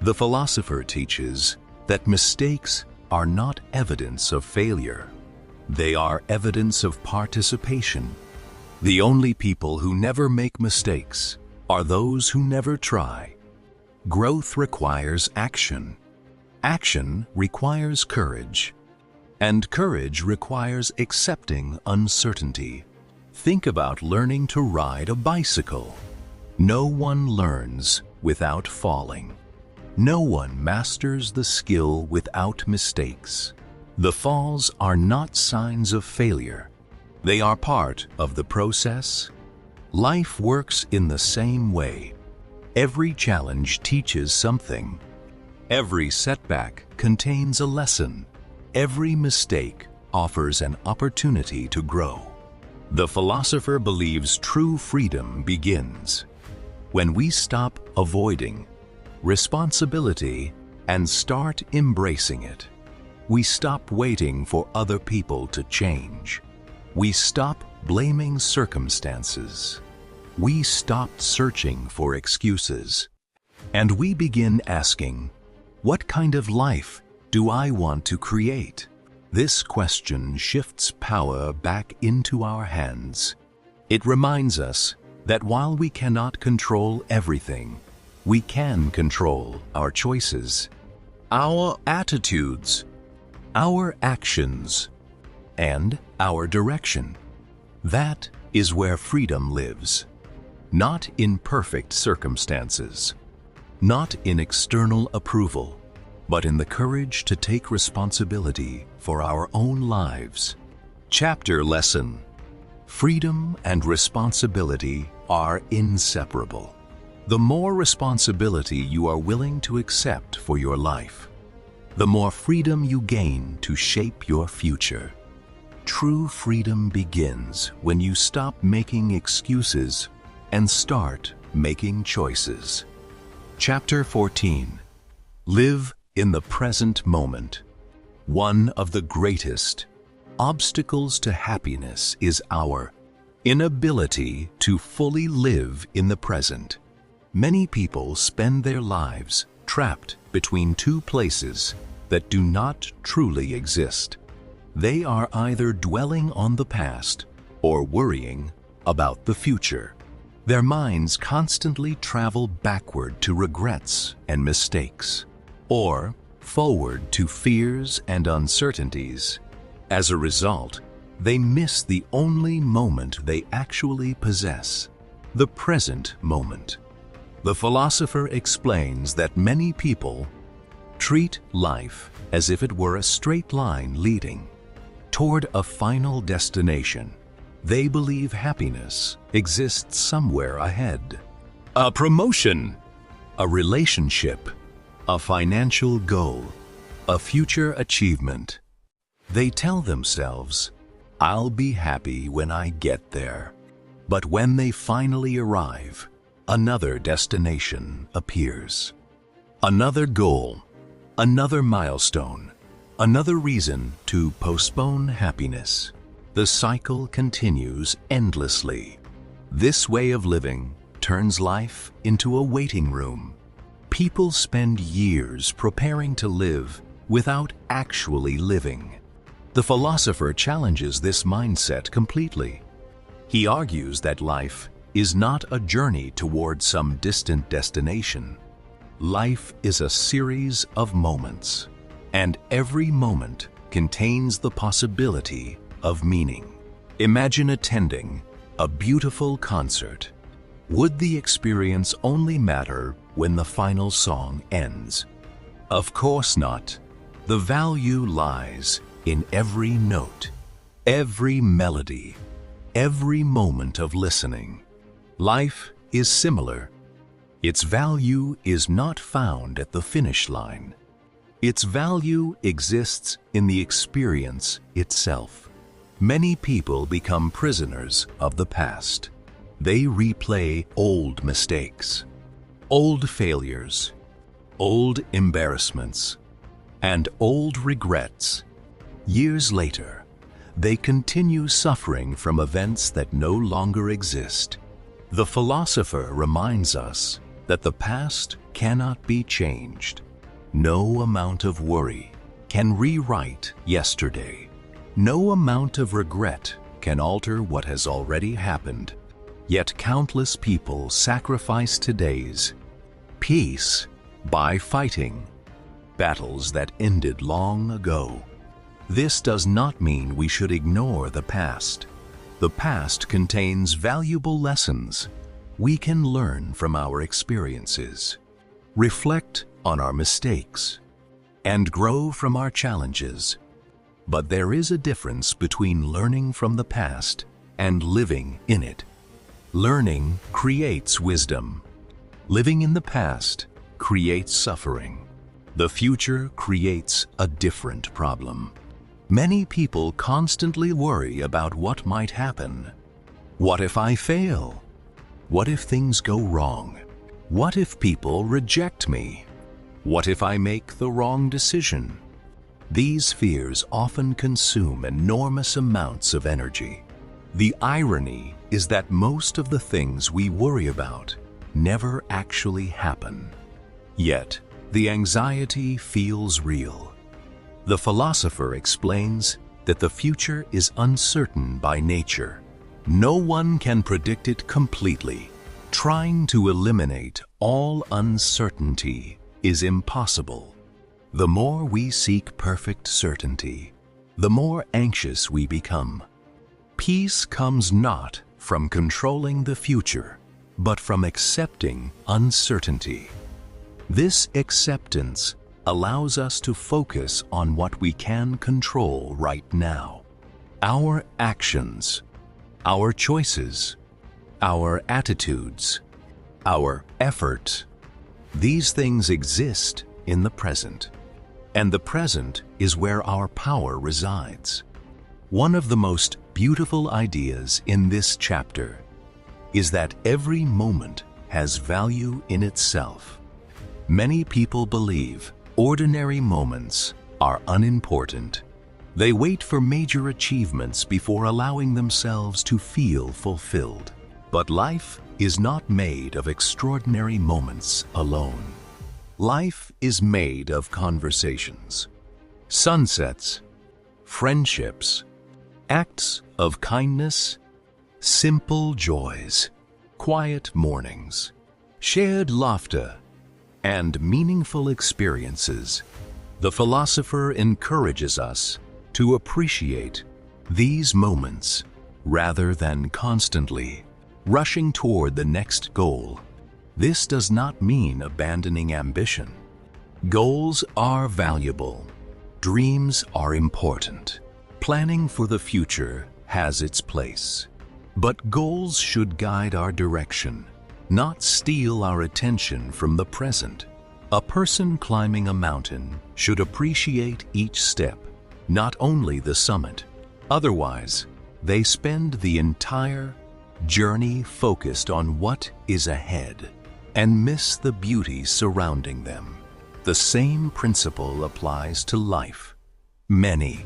The philosopher teaches that mistakes are not evidence of failure. They are evidence of participation. The only people who never make mistakes are those who never try. Growth requires action. Action requires courage. And courage requires accepting uncertainty. Think about learning to ride a bicycle. No one learns without falling. No one masters the skill without mistakes. The falls are not signs of failure. They are part of the process. Life works in the same way. Every challenge teaches something. Every setback contains a lesson. Every mistake offers an opportunity to grow. The philosopher believes true freedom begins when we stop avoiding responsibility and start embracing it. We stop waiting for other people to change. We stop blaming circumstances. We stop searching for excuses. And we begin asking, what kind of life do I want to create? This question shifts power back into our hands. It reminds us that while we cannot control everything, we can control our choices, our attitudes, our actions, and our direction. That is where freedom lives. Not in perfect circumstances, not in external approval, but in the courage to take responsibility for our own lives. Chapter lesson: freedom and responsibility are inseparable. The more responsibility you are willing to accept for your life, the more freedom you gain to shape your future. True freedom begins when you stop making excuses and start making choices. Chapter 14. Live in the present moment. One of the greatest obstacles to happiness is our inability to fully live in the present. Many people spend their lives trapped between two places that do not truly exist. They are either dwelling on the past or worrying about the future. Their minds constantly travel backward to regrets and mistakes, or forward to fears and uncertainties. As a result, they miss the only moment they actually possess, the present moment. The philosopher explains that many people treat life as if it were a straight line leading toward a final destination. They believe happiness exists somewhere ahead. A promotion, a relationship, a financial goal, a future achievement. They tell themselves, "I'll be happy when I get there." But when they finally arrive, another destination appears. Another goal, another milestone, another reason to postpone happiness. The cycle continues endlessly. This way of living turns life into a waiting room. People spend years preparing to live without actually living. The philosopher challenges this mindset completely. He argues that life is not a journey toward some distant destination. Life is a series of moments, and every moment contains the possibility of meaning. Imagine attending a beautiful concert. Would the experience only matter when the final song ends? Of course not. The value lies in every note, every melody, every moment of listening. Life is similar. Its value is not found at the finish line. Its value exists in the experience itself. Many people become prisoners of the past. They replay old mistakes, old failures, old embarrassments, and old regrets. Years later, they continue suffering from events that no longer exist. The philosopher reminds us that the past cannot be changed. No amount of worry can rewrite yesterday. No amount of regret can alter what has already happened. Yet countless people sacrifice today's peace by fighting battles that ended long ago. This does not mean we should ignore the past. The past contains valuable lessons. We can learn from our experiences, reflect on our mistakes, and grow from our challenges. But there is a difference between learning from the past and living in it. Learning creates wisdom. Living in the past creates suffering. The future creates a different problem. Many people constantly worry about what might happen. What if I fail? What if things go wrong? What if people reject me? What if I make the wrong decision? These fears often consume enormous amounts of energy. The irony is that most of the things we worry about never actually happen. Yet, the anxiety feels real. The philosopher explains that the future is uncertain by nature. No one can predict it completely. Trying to eliminate all uncertainty is impossible. The more we seek perfect certainty, the more anxious we become. Peace comes not from controlling the future, but from accepting uncertainty. This acceptance allows us to focus on what we can control right now. Our actions, our choices, our attitudes, our effort. These things exist in the present, and the present is where our power resides. One of the most beautiful ideas in this chapter is that every moment has value in itself. Many people believe ordinary moments are unimportant. They wait for major achievements before allowing themselves to feel fulfilled. But life is not made of extraordinary moments alone. Life is made of conversations, sunsets, friendships, acts of kindness, simple joys, quiet mornings, shared laughter, and meaningful experiences. The philosopher encourages us to appreciate these moments rather than constantly rushing toward the next goal. This does not mean abandoning ambition. Goals are valuable. Dreams are important. Planning for the future has its place. But goals should guide our direction, not steal our attention from the present. A person climbing a mountain should appreciate each step, not only the summit. Otherwise, they spend the entire journey focused on what is ahead and miss the beauty surrounding them. The same principle applies to life. Many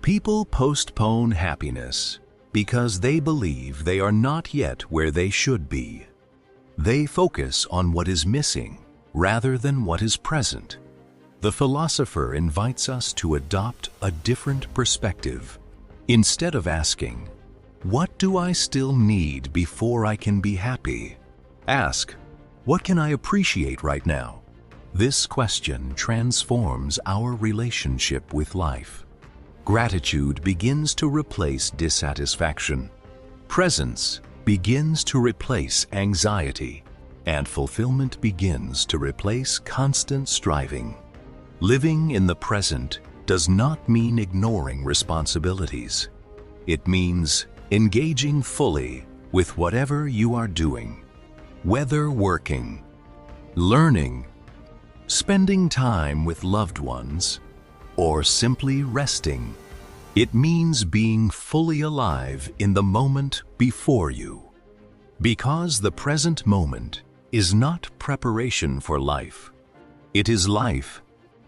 people postpone happiness because they believe they are not yet where they should be. They focus on what is missing rather than what is present. The philosopher invites us to adopt a different perspective. Instead of asking, "What do I still need before I can be happy?" ask, "What can I appreciate right now?" This question transforms our relationship with life. Gratitude begins to replace dissatisfaction. Presence begins to replace anxiety, and fulfillment begins to replace constant striving. Living in the present does not mean ignoring responsibilities. It means engaging fully with whatever you are doing, whether working, learning, spending time with loved ones, or simply resting. It means being fully alive in the moment before you. Because the present moment is not preparation for life, it is life.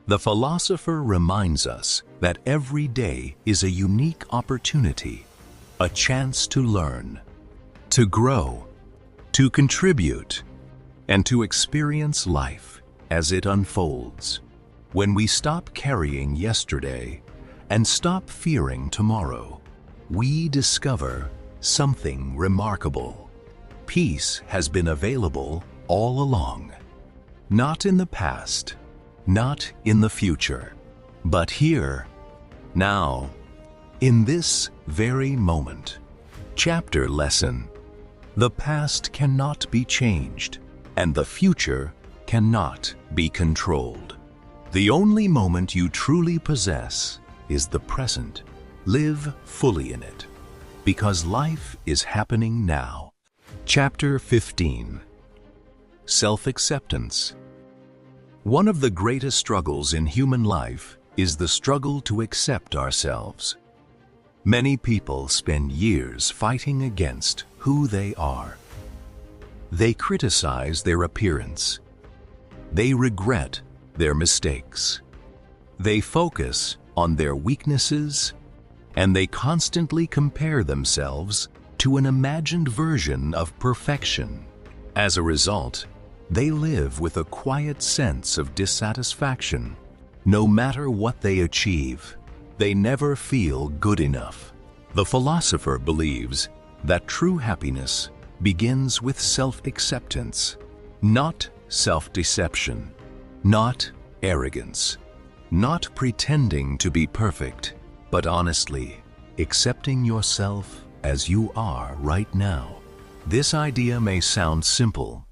The philosopher reminds us that every day is a unique opportunity, a chance to learn, to grow, to contribute, and to experience life as it unfolds. When we stop carrying yesterday and stop fearing tomorrow, we discover something remarkable. Peace has been available all along. Not in the past, not in the future, but here, now, in this very moment. Chapter lesson: the past cannot be changed, and the future cannot be controlled. The only moment you truly possess is the present. Live fully in it, because life is happening now. Chapter 15. Self-acceptance. One of the greatest struggles in human life is the struggle to accept ourselves. Many people spend years fighting against who they are. They criticize their appearance. They regret their mistakes. They focus on their weaknesses, and they constantly compare themselves to an imagined version of perfection. As a result, they live with a quiet sense of dissatisfaction. No matter what they achieve, they never feel good enough. The philosopher believes that true happiness begins with self-acceptance, not self-deception, not arrogance, not pretending to be perfect, but honestly accepting yourself as you are right now. This idea may sound simple,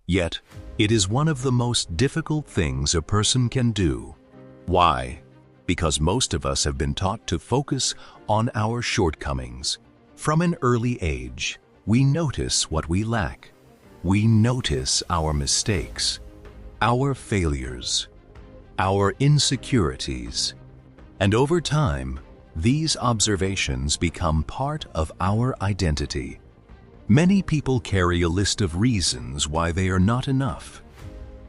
yet it is one of the most difficult things a person can do. Why? Because most of us have been taught to focus on our shortcomings. From an early age, we notice what we lack. We notice our mistakes, our failures, our insecurities, and over time, these observations become part of our identity. Many people carry a list of reasons why they are not enough.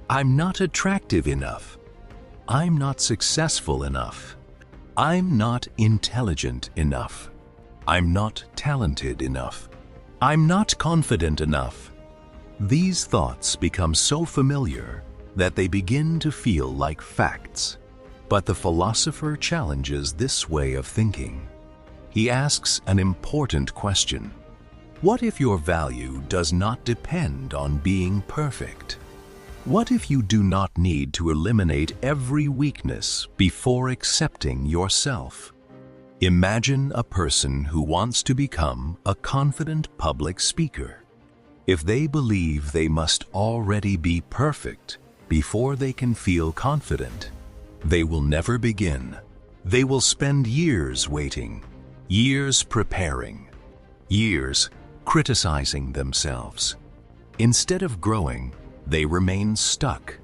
I'm not attractive enough. I'm not successful enough. I'm not intelligent enough. I'm not talented enough. I'm not confident enough. These thoughts become so familiar that they begin to feel like facts. But the philosopher challenges this way of thinking. He asks an important question. What if your value does not depend on being perfect? What if you do not need to eliminate every weakness before accepting yourself? Imagine a person who wants to become a confident public speaker. If they believe they must already be perfect before they can feel confident, they will never begin. They will spend years waiting, years preparing, years criticizing themselves. Instead of growing, they remain stuck.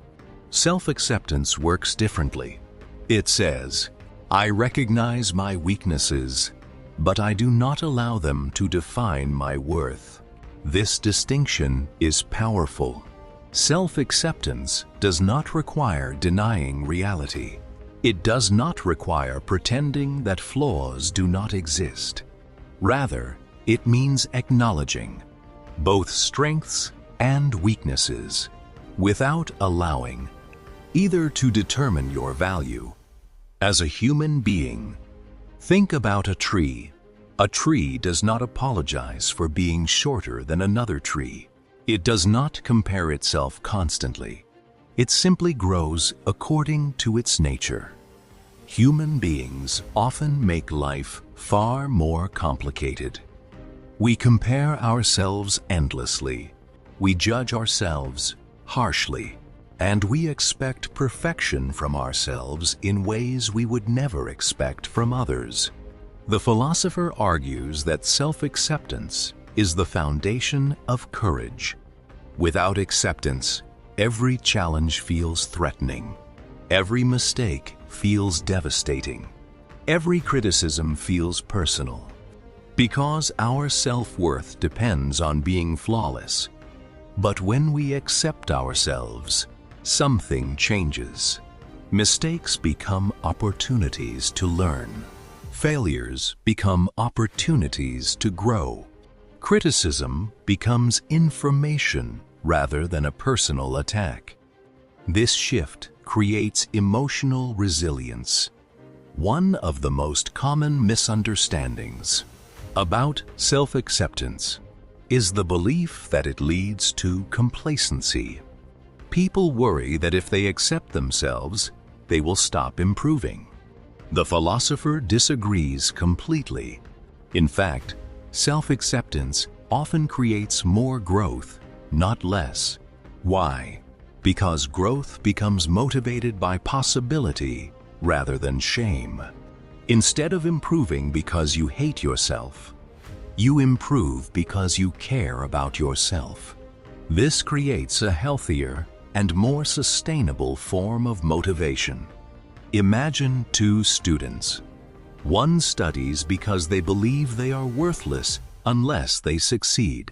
Self-acceptance works differently. It says, I recognize my weaknesses, but I do not allow them to define my worth. This distinction is powerful. Self-acceptance does not require denying reality. It does not require pretending that flaws do not exist. Rather, it means acknowledging both strengths and weaknesses without allowing either to determine your value. As a human being, think about a tree. A tree does not apologize for being shorter than another tree. It does not compare itself constantly. It simply grows according to its nature. Human beings often make life far more complicated. We compare ourselves endlessly. We judge ourselves harshly, and we expect perfection from ourselves in ways we would never expect from others. The philosopher argues that self-acceptance is the foundation of courage. Without acceptance, every challenge feels threatening. Every mistake feels devastating. Every criticism feels personal. Because our self-worth depends on being flawless. But when we accept ourselves, something changes. Mistakes become opportunities to learn. Failures become opportunities to grow. Criticism becomes information rather than a personal attack. This shift creates emotional resilience. One of the most common misunderstandings about self-acceptance is the belief that it leads to complacency. People worry that if they accept themselves, they will stop improving. The philosopher disagrees completely. In fact, self-acceptance often creates more growth, not less. Why? Because growth becomes motivated by possibility rather than shame. Instead of improving because you hate yourself, you improve because you care about yourself. This creates a healthier and more sustainable form of motivation. Imagine two students. One studies because they believe they are worthless unless they succeed.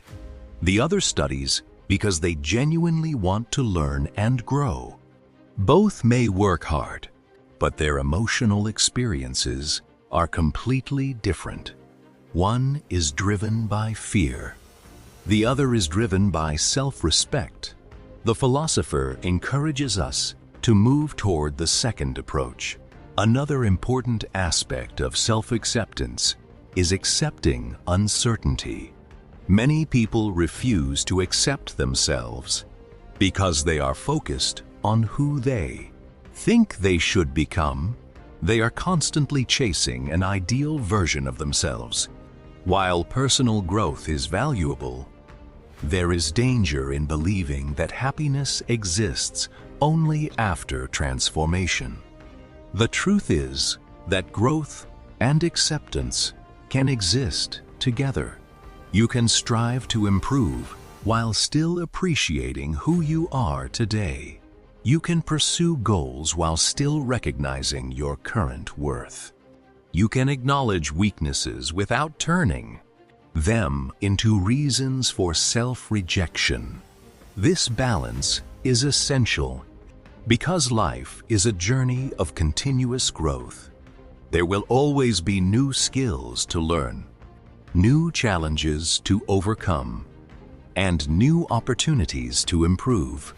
The other studies because they genuinely want to learn and grow. Both may work hard, but their emotional experiences are completely different. One is driven by fear. The other is driven by self-respect. The philosopher encourages us to move toward the second approach. Another important aspect of self-acceptance is accepting uncertainty. Many people refuse to accept themselves because they are focused on who they think they should become. They are constantly chasing an ideal version of themselves. While personal growth is valuable, there is danger in believing that happiness exists only after transformation. The truth is that growth and acceptance can exist together. You can strive to improve while still appreciating who you are today. You can pursue goals while still recognizing your current worth. You can acknowledge weaknesses without turning. them into reasons for self-rejection. This balance is essential because life is a journey of continuous growth. There will always be new skills to learn, new challenges to overcome, and new opportunities to improve.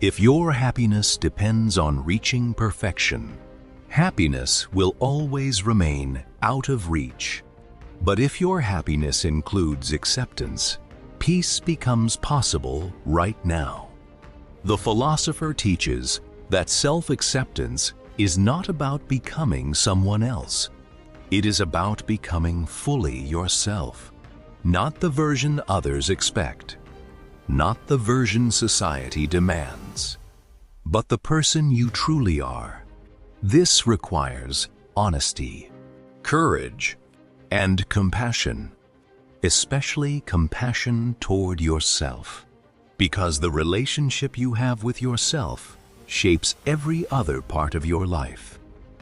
If your happiness depends on reaching perfection, happiness will always remain out of reach. But if your happiness includes acceptance, peace becomes possible right now. The philosopher teaches that self-acceptance is not about becoming someone else. It is about becoming fully yourself, not the version others expect, not the version society demands, but the person you truly are. This requires honesty, courage, and compassion, especially compassion toward yourself, because the relationship you have with yourself shapes every other part of your life.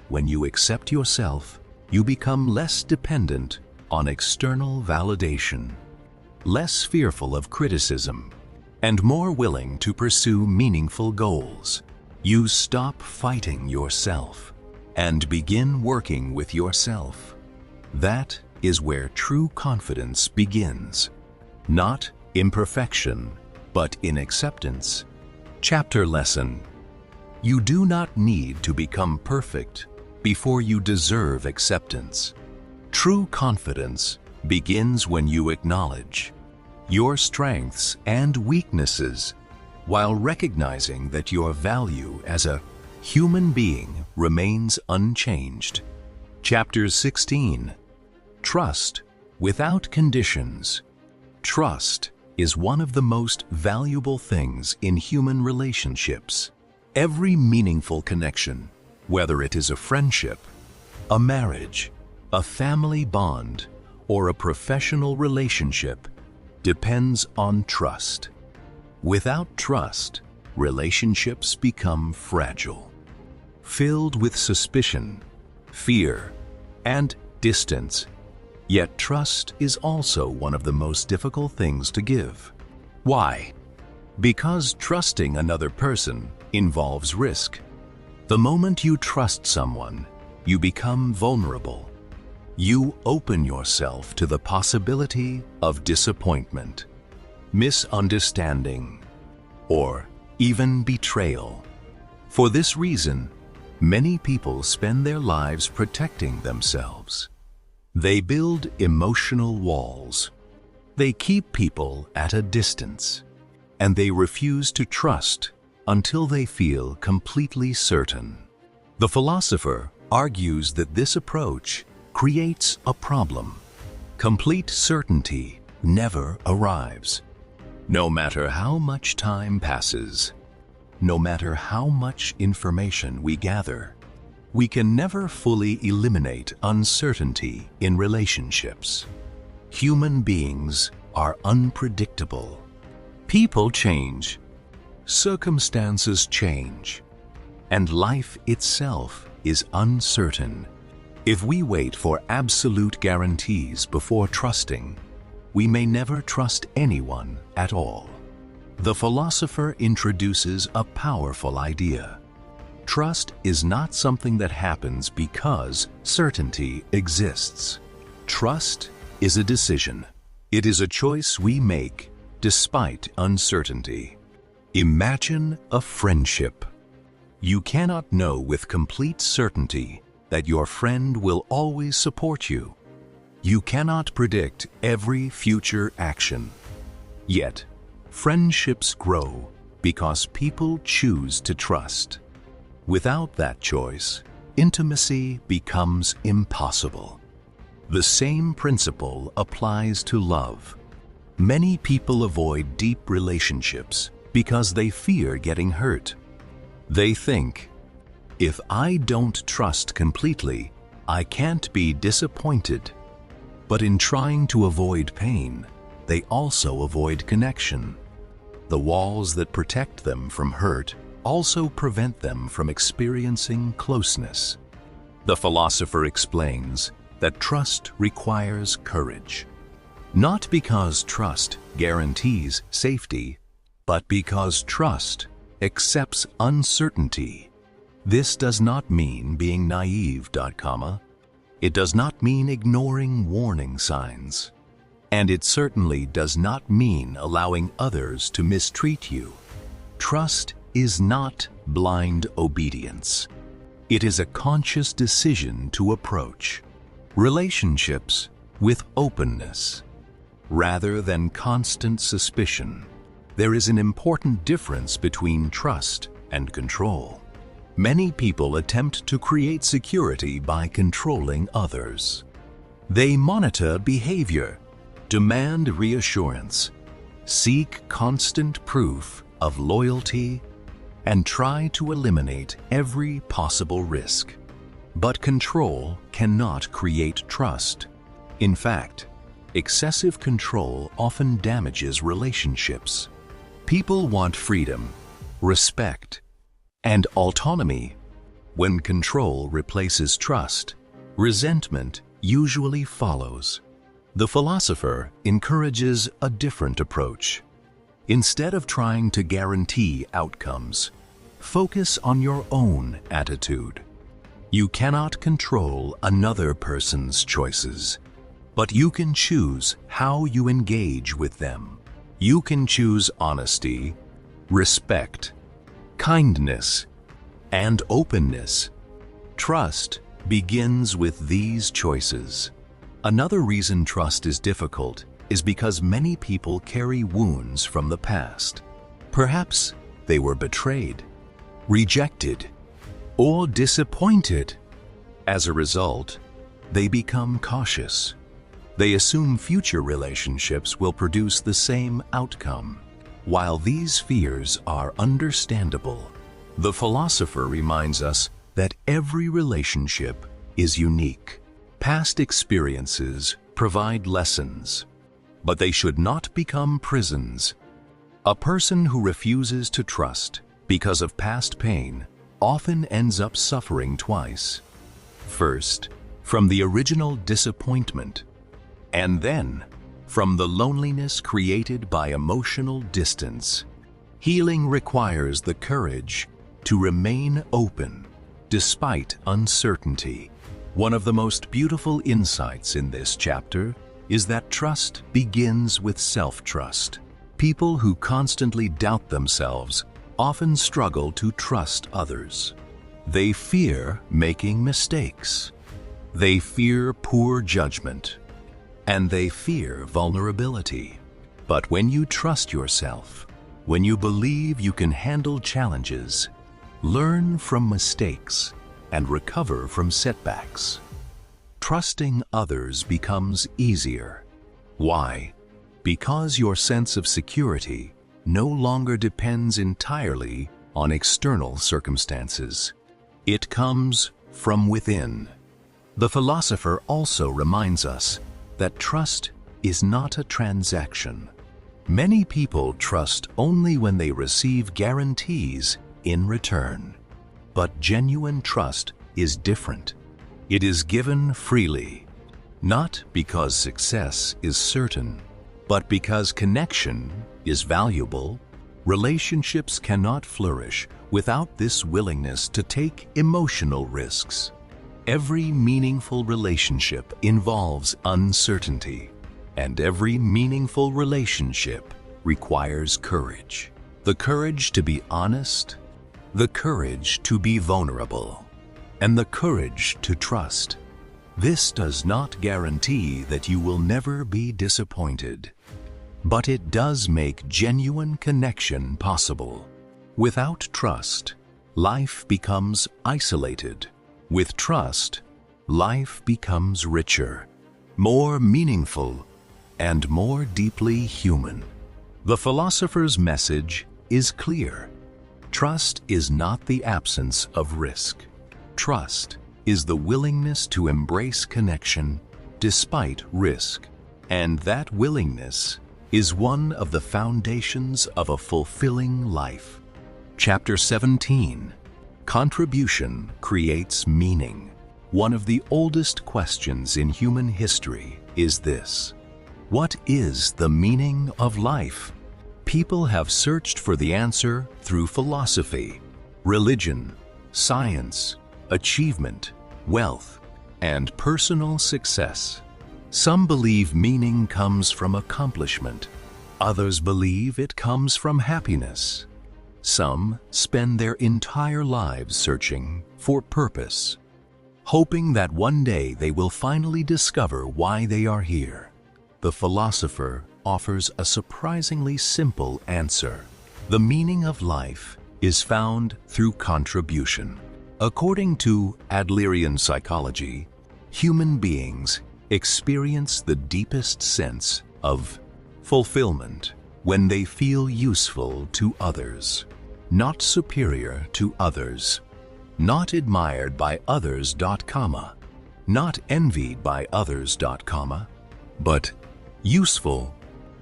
When you accept yourself, you become less dependent on external validation, less fearful of criticism, and more willing to pursue meaningful goals. You stop fighting yourself and begin working with yourself. That is where true confidence begins, not in perfection, but in acceptance. Chapter lesson: you do not need to become perfect before you deserve acceptance. True confidence begins when you acknowledge your strengths and weaknesses while recognizing that your value as a human being remains unchanged. Chapter 16. Trust without conditions. Trust is one of the most valuable things in human relationships. Every meaningful connection, whether it is a friendship, a marriage, a family bond, or a professional relationship, depends on trust. Without trust, relationships become fragile, filled with suspicion, fear, and distance. Yet trust is also one of the most difficult things to give. Why? Because trusting another person involves risk. The moment you trust someone, you become vulnerable. You open yourself to the possibility of disappointment, misunderstanding, or even betrayal. For this reason, many people spend their lives protecting themselves. They build emotional walls. They keep people at a distance, and they refuse to trust until they feel completely certain. The philosopher argues that this approach creates a problem. Complete certainty never arrives. No matter how much time passes, no matter how much information we gather, we can never fully eliminate uncertainty in relationships. Human beings are unpredictable. People change, circumstances change, and life itself is uncertain. If we wait for absolute guarantees before trusting, we may never trust anyone at all. The philosopher introduces a powerful idea. Trust is not something that happens because certainty exists. Trust is a decision. It is a choice we make despite uncertainty. Imagine a friendship. You cannot know with complete certainty that your friend will always support you. You cannot predict every future action. Yet, friendships grow because people choose to trust. Without that choice, intimacy becomes impossible. The same principle applies to love. Many people avoid deep relationships because they fear getting hurt. They think, if I don't trust completely, I can't be disappointed. But in trying to avoid pain, they also avoid connection. The walls that protect them from hurt also prevent them from experiencing closeness. The philosopher explains that trust requires courage. Not because trust guarantees safety, but because trust accepts uncertainty. This does not mean being naive, It does not mean ignoring warning signs. And it certainly does not mean allowing others to mistreat you. Trust is not blind obedience. It is a conscious decision to approach relationships with openness rather than constant suspicion. There is an important difference between trust and control. Many people attempt to create security by controlling others. They monitor behavior, demand reassurance, seek constant proof of loyalty, and try to eliminate every possible risk. But control cannot create trust. In fact, excessive control often damages relationships. People want freedom, respect, and autonomy. When control replaces trust, resentment usually follows. The philosopher encourages a different approach. Instead of trying to guarantee outcomes, focus on your own attitude. You cannot control another person's choices, but you can choose how you engage with them. You can choose honesty, respect, kindness, and openness. Trust begins with these choices. Another reason trust is difficult is because many people carry wounds from the past. Perhaps they were betrayed, rejected, or disappointed. As a result, they become cautious. They assume future relationships will produce the same outcome. While these fears are understandable, the philosopher reminds us that every relationship is unique. Past experiences provide lessons, but they should not become prisons. A person who refuses to trust because of past pain often ends up suffering twice. First, from the original disappointment, and then from the loneliness created by emotional distance. Healing requires the courage to remain open despite uncertainty. One of the most beautiful insights in this chapter is that trust begins with self-trust. People who constantly doubt themselves often struggle to trust others. They fear making mistakes. They fear poor judgment. And they fear vulnerability. But when you trust yourself, when you believe you can handle challenges, learn from mistakes, and recover from setbacks, trusting others becomes easier. Why? Because your sense of security no longer depends entirely on external circumstances. It comes from within. The philosopher also reminds us that trust is not a transaction. Many people trust only when they receive guarantees in return. But genuine trust is different. It is given freely, not because success is certain, but because connection is valuable. Relationships cannot flourish without this willingness to take emotional risks. Every meaningful relationship involves uncertainty, and every meaningful relationship requires courage. The courage to be honest, the courage to be vulnerable, and the courage to trust. This does not guarantee that you will never be disappointed, but it does make genuine connection possible. Without trust, life becomes isolated. With trust, life becomes richer, more meaningful, and more deeply human. The philosopher's message is clear. Trust is not the absence of risk. Trust is the willingness to embrace connection despite risk, and that willingness is one of the foundations of a fulfilling life. Chapter 17. Contribution creates meaning. One of the oldest questions in human history is this: What is the meaning of life? People have searched for the answer through philosophy, religion, science, achievement, wealth, and personal success. Some believe meaning comes from accomplishment. Others believe it comes from happiness. Some spend their entire lives searching for purpose, hoping that one day they will finally discover why they are here. The philosopher offers a surprisingly simple answer. The meaning of life is found through contribution. According to Adlerian psychology, human beings experience the deepest sense of fulfillment when they feel useful to others, not superior to others, not admired by others, not envied by others, but useful.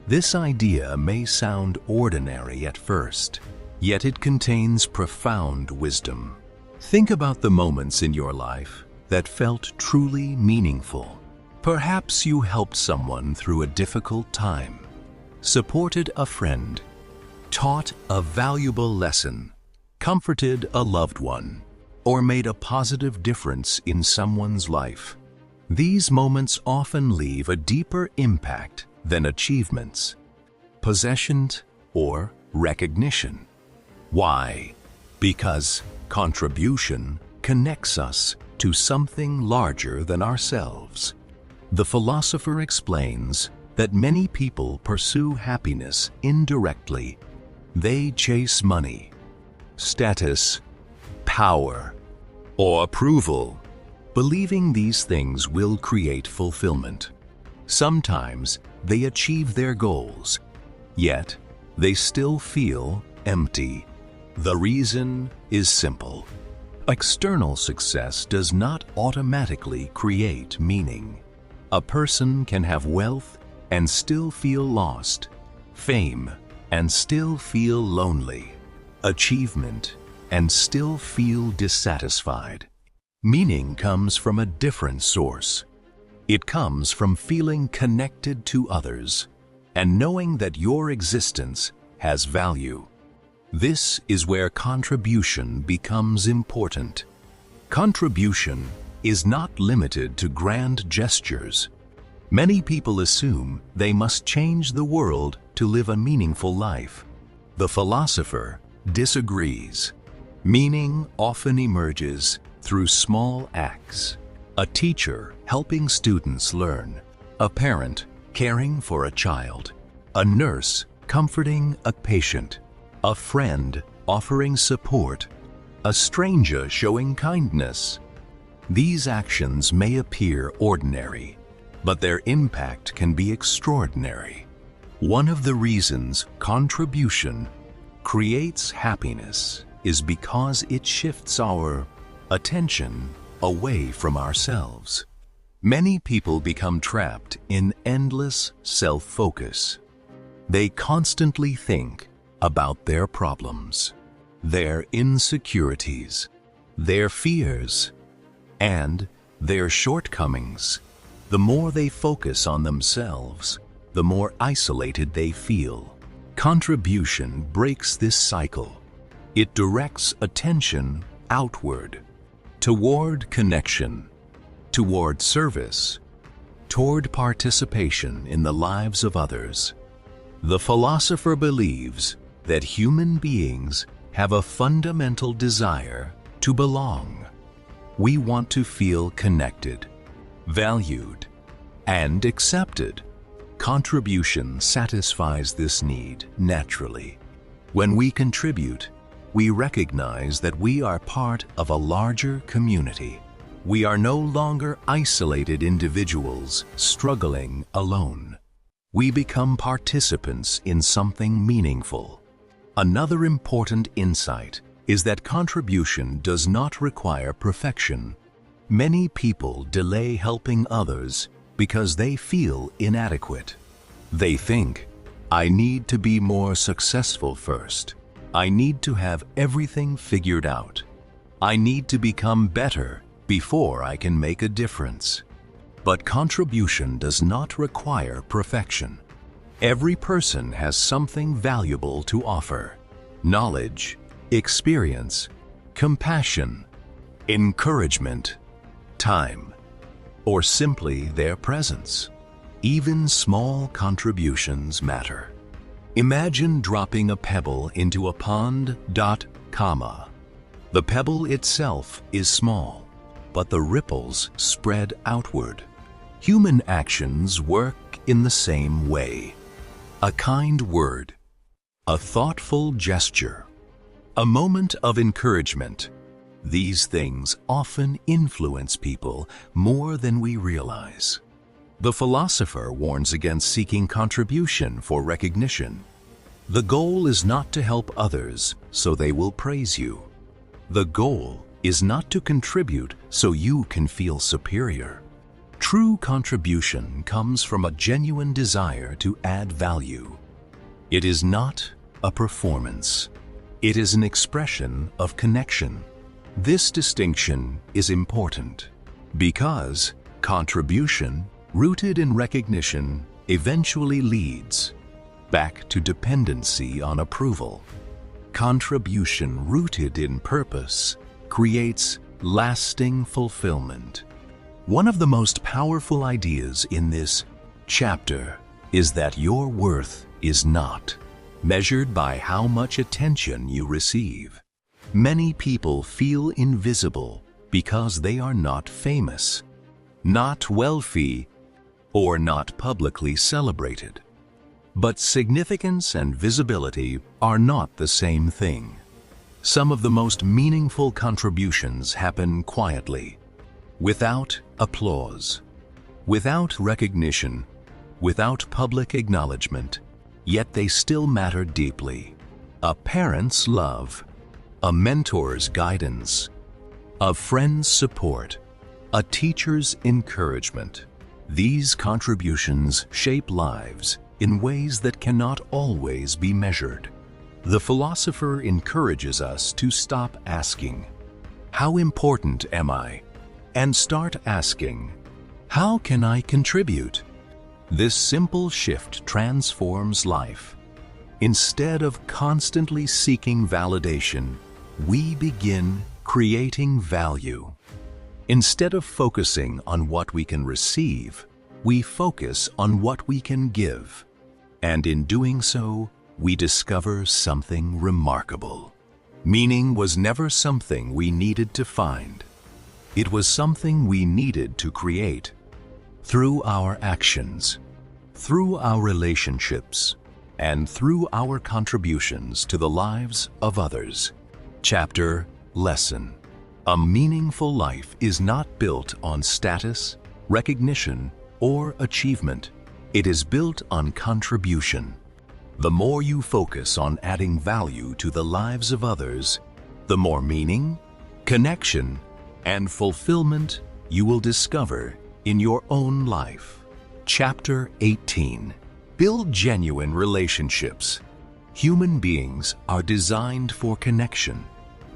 This idea may sound ordinary at first, yet it contains profound wisdom. Think about the moments in your life that felt truly meaningful. Perhaps you helped someone through a difficult time, supported a friend, taught a valuable lesson, comforted a loved one, or made a positive difference in someone's life. These moments often leave a deeper impact than achievements, possessions, or recognition. Why? Because contribution connects us to something larger than ourselves. The philosopher explains that many people pursue happiness indirectly. They chase money, status, power, or approval, believing these things will create fulfillment. Sometimes they achieve their goals, yet they still feel empty. The reason is simple. External success does not automatically create meaning. A person can have wealth and still feel lost, fame and still feel lonely, achievement and still feel dissatisfied. Meaning comes from a different source. It comes from feeling connected to others and knowing that your existence has value. This is where contribution becomes important. Contribution is not limited to grand gestures. Many people assume they must change the world to live a meaningful life. The philosopher disagrees. Meaning often emerges through small acts. A teacher helping students learn, a parent caring for a child, a nurse comforting a patient, a friend offering support, a stranger showing kindness. These actions may appear ordinary, but their impact can be extraordinary. One of the reasons contribution creates happiness is because it shifts our attention away from ourselves. Many people become trapped in endless self-focus. They constantly think about their problems, their insecurities, their fears, and their shortcomings. The more they focus on themselves, the more isolated they feel. Contribution breaks this cycle. It directs attention outward, toward connection, toward service, toward participation in the lives of others. The philosopher believes that human beings have a fundamental desire to belong. We want to feel connected, valued, and accepted. Contribution satisfies this need naturally. When we contribute, we recognize that we are part of a larger community. We are no longer isolated individuals struggling alone. We become participants in something meaningful. Another important insight is that contribution does not require perfection. Many people delay helping others because they feel inadequate. They think, I need to be more successful first. I need to have everything figured out. I need to become better before I can make a difference. But contribution does not require perfection. Every person has something valuable to offer: knowledge, experience, compassion, encouragement, time, or simply their presence. Even small contributions matter. Imagine dropping a pebble into a pond. The pebble itself is small, but the ripples spread outward. Human actions work in the same way. A kind word, a thoughtful gesture, a moment of encouragement. These things often influence people more than we realize. The philosopher warns against seeking contribution for recognition. The goal is not to help others so they will praise you. The goal is not to contribute so you can feel superior. True contribution comes from a genuine desire to add value. It is not a performance. It is an expression of connection. This distinction is important because contribution rooted in recognition eventually leads back to dependency on approval. Contribution rooted in purpose creates lasting fulfillment. One of the most powerful ideas in this chapter is that your worth is not measured by how much attention you receive. Many people feel invisible because they are not famous, not wealthy, or not publicly celebrated. But significance and visibility are not the same thing. Some of the most meaningful contributions happen quietly, without applause, without recognition, without public acknowledgement, yet they still matter deeply. A parent's love, a mentor's guidance, a friend's support, a teacher's encouragement. These contributions shape lives in ways that cannot always be measured. The philosopher encourages us to stop asking, "How important am I?" and start asking, "How can I contribute?" This simple shift transforms life. Instead of constantly seeking validation, we begin creating value. Instead of focusing on what we can receive, we focus on what we can give. And in doing so, we discover something remarkable. Meaning was never something we needed to find. It was something we needed to create. Through our actions, through our relationships, and through our contributions to the lives of others. Chapter Lesson. A meaningful life is not built on status, recognition, or achievement. It is built on contribution. The more you focus on adding value to the lives of others, the more meaning, connection, and fulfillment you will discover in your own life. Chapter 18. Build genuine relationships. Human beings are designed for connection.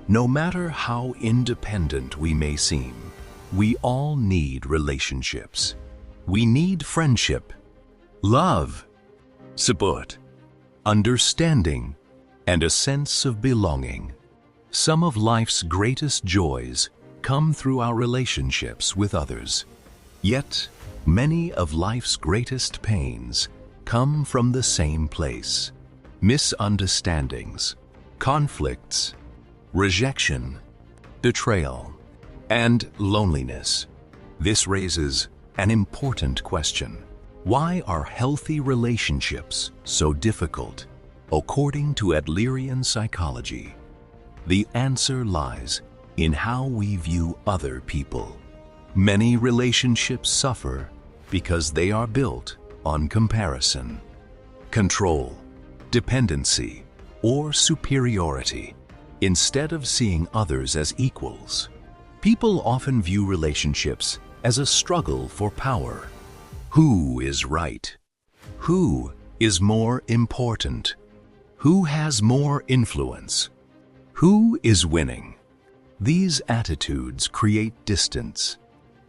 No matter how independent we may seem, we all need relationships. We need friendship, love, support, understanding, and a sense of belonging. Some of life's greatest joys come through our relationships with others. Yet, many of life's greatest pains come from the same place: misunderstandings, conflicts, rejection, betrayal, and loneliness. This raises an important question. Why are healthy relationships so difficult? According to Adlerian psychology, the answer lies in how we view other people. Many relationships suffer because they are built on comparison, control, dependency, or superiority. Instead of seeing others as equals, people often view relationships as a struggle for power. Who is right? Who is more important? Who has more influence? Who is winning? These attitudes create distance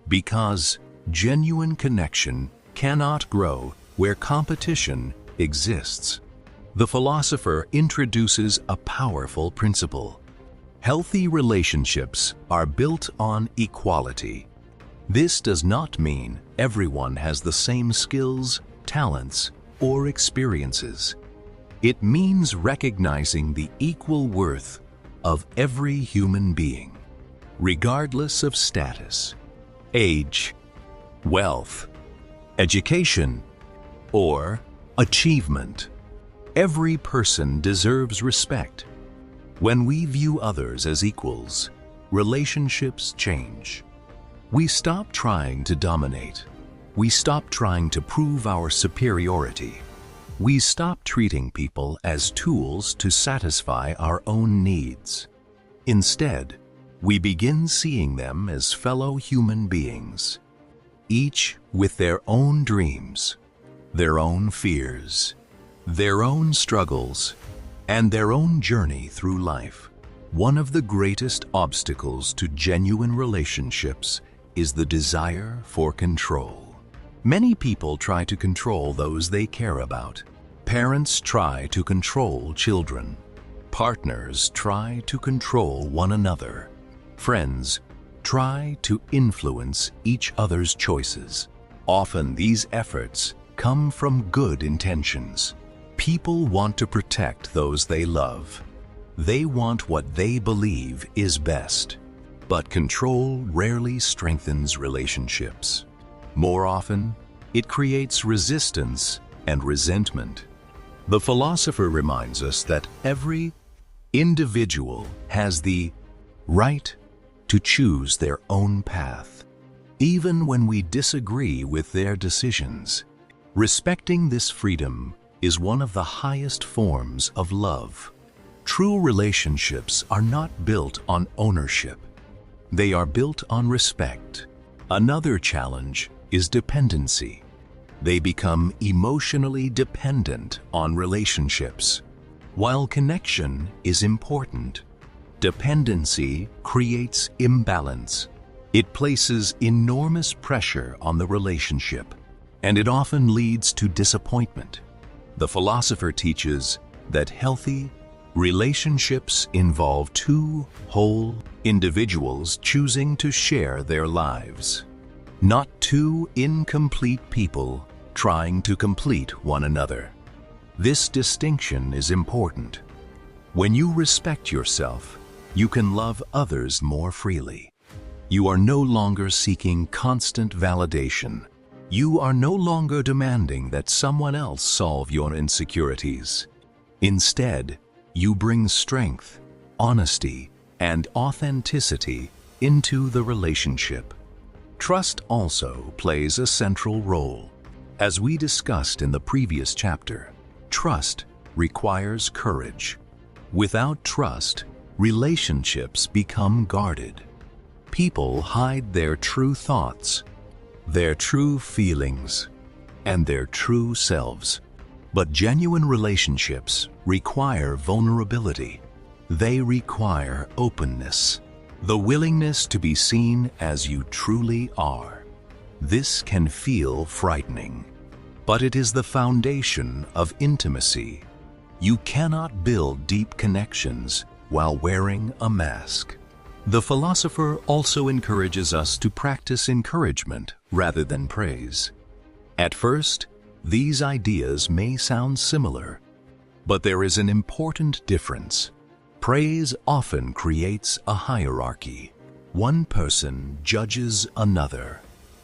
because Genuine connection cannot grow where competition exists. The philosopher introduces a powerful principle. Healthy relationships are built on equality. This does not mean everyone has the same skills, talents, or experiences. It means recognizing the equal worth of every human being, regardless of status, age, wealth, education, or achievement. Every person deserves respect. When we view others as equals, relationships change. We stop trying to dominate. We stop trying to prove our superiority. We stop treating people as tools to satisfy our own needs. Instead, we begin seeing them as fellow human beings, each with their own dreams, their own fears, their own struggles, and their own journey through life. One of the greatest obstacles to genuine relationships is the desire for control. Many people try to control those they care about. Parents try to control children. Partners try to control one another. Friends try to influence each other's choices. Often these efforts come from good intentions. People want to protect those they love. They want what they believe is best. But control rarely strengthens relationships. More often, it creates resistance and resentment. The philosopher reminds us that every individual has the right to choose their own path, even when we disagree with their decisions. Respecting this freedom is one of the highest forms of love. True relationships are not built on ownership. They are built on respect. Another challenge is dependency. They become emotionally dependent on relationships. While connection is important, dependency creates imbalance. It places enormous pressure on the relationship, and it often leads to disappointment. The philosopher teaches that healthy relationships involve two whole individuals choosing to share their lives, not two incomplete people trying to complete one another. This distinction is important. When you respect yourself, you can love others more freely. You are no longer seeking constant validation. You are no longer demanding that someone else solve your insecurities. Instead, you bring strength, honesty, and authenticity into the relationship. Trust also plays a central role. As we discussed in the previous chapter, trust requires courage. Without trust, relationships become guarded. People hide their true thoughts, their true feelings, and their true selves. But genuine relationships require vulnerability. They require openness, the willingness to be seen as you truly are. This can feel frightening, but it is the foundation of intimacy. You cannot build deep connections while wearing a mask. The philosopher also encourages us to practice encouragement rather than praise. At first, these ideas may sound similar, but there is an important difference. Praise often creates a hierarchy. One person judges another.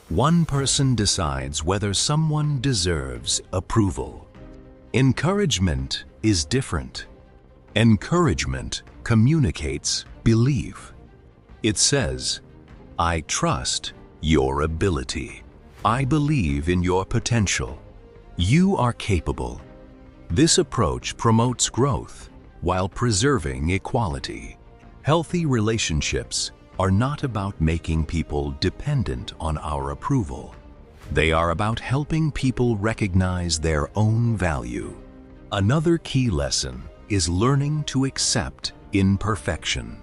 One person decides whether someone deserves approval. Encouragement is different. Encouragement communicates belief. It says, "I trust your ability. I believe in your potential. You are capable." This approach promotes growth while preserving equality. Healthy relationships are not about making people dependent on our approval. They are about helping people recognize their own value. Another key lesson is learning to accept imperfection.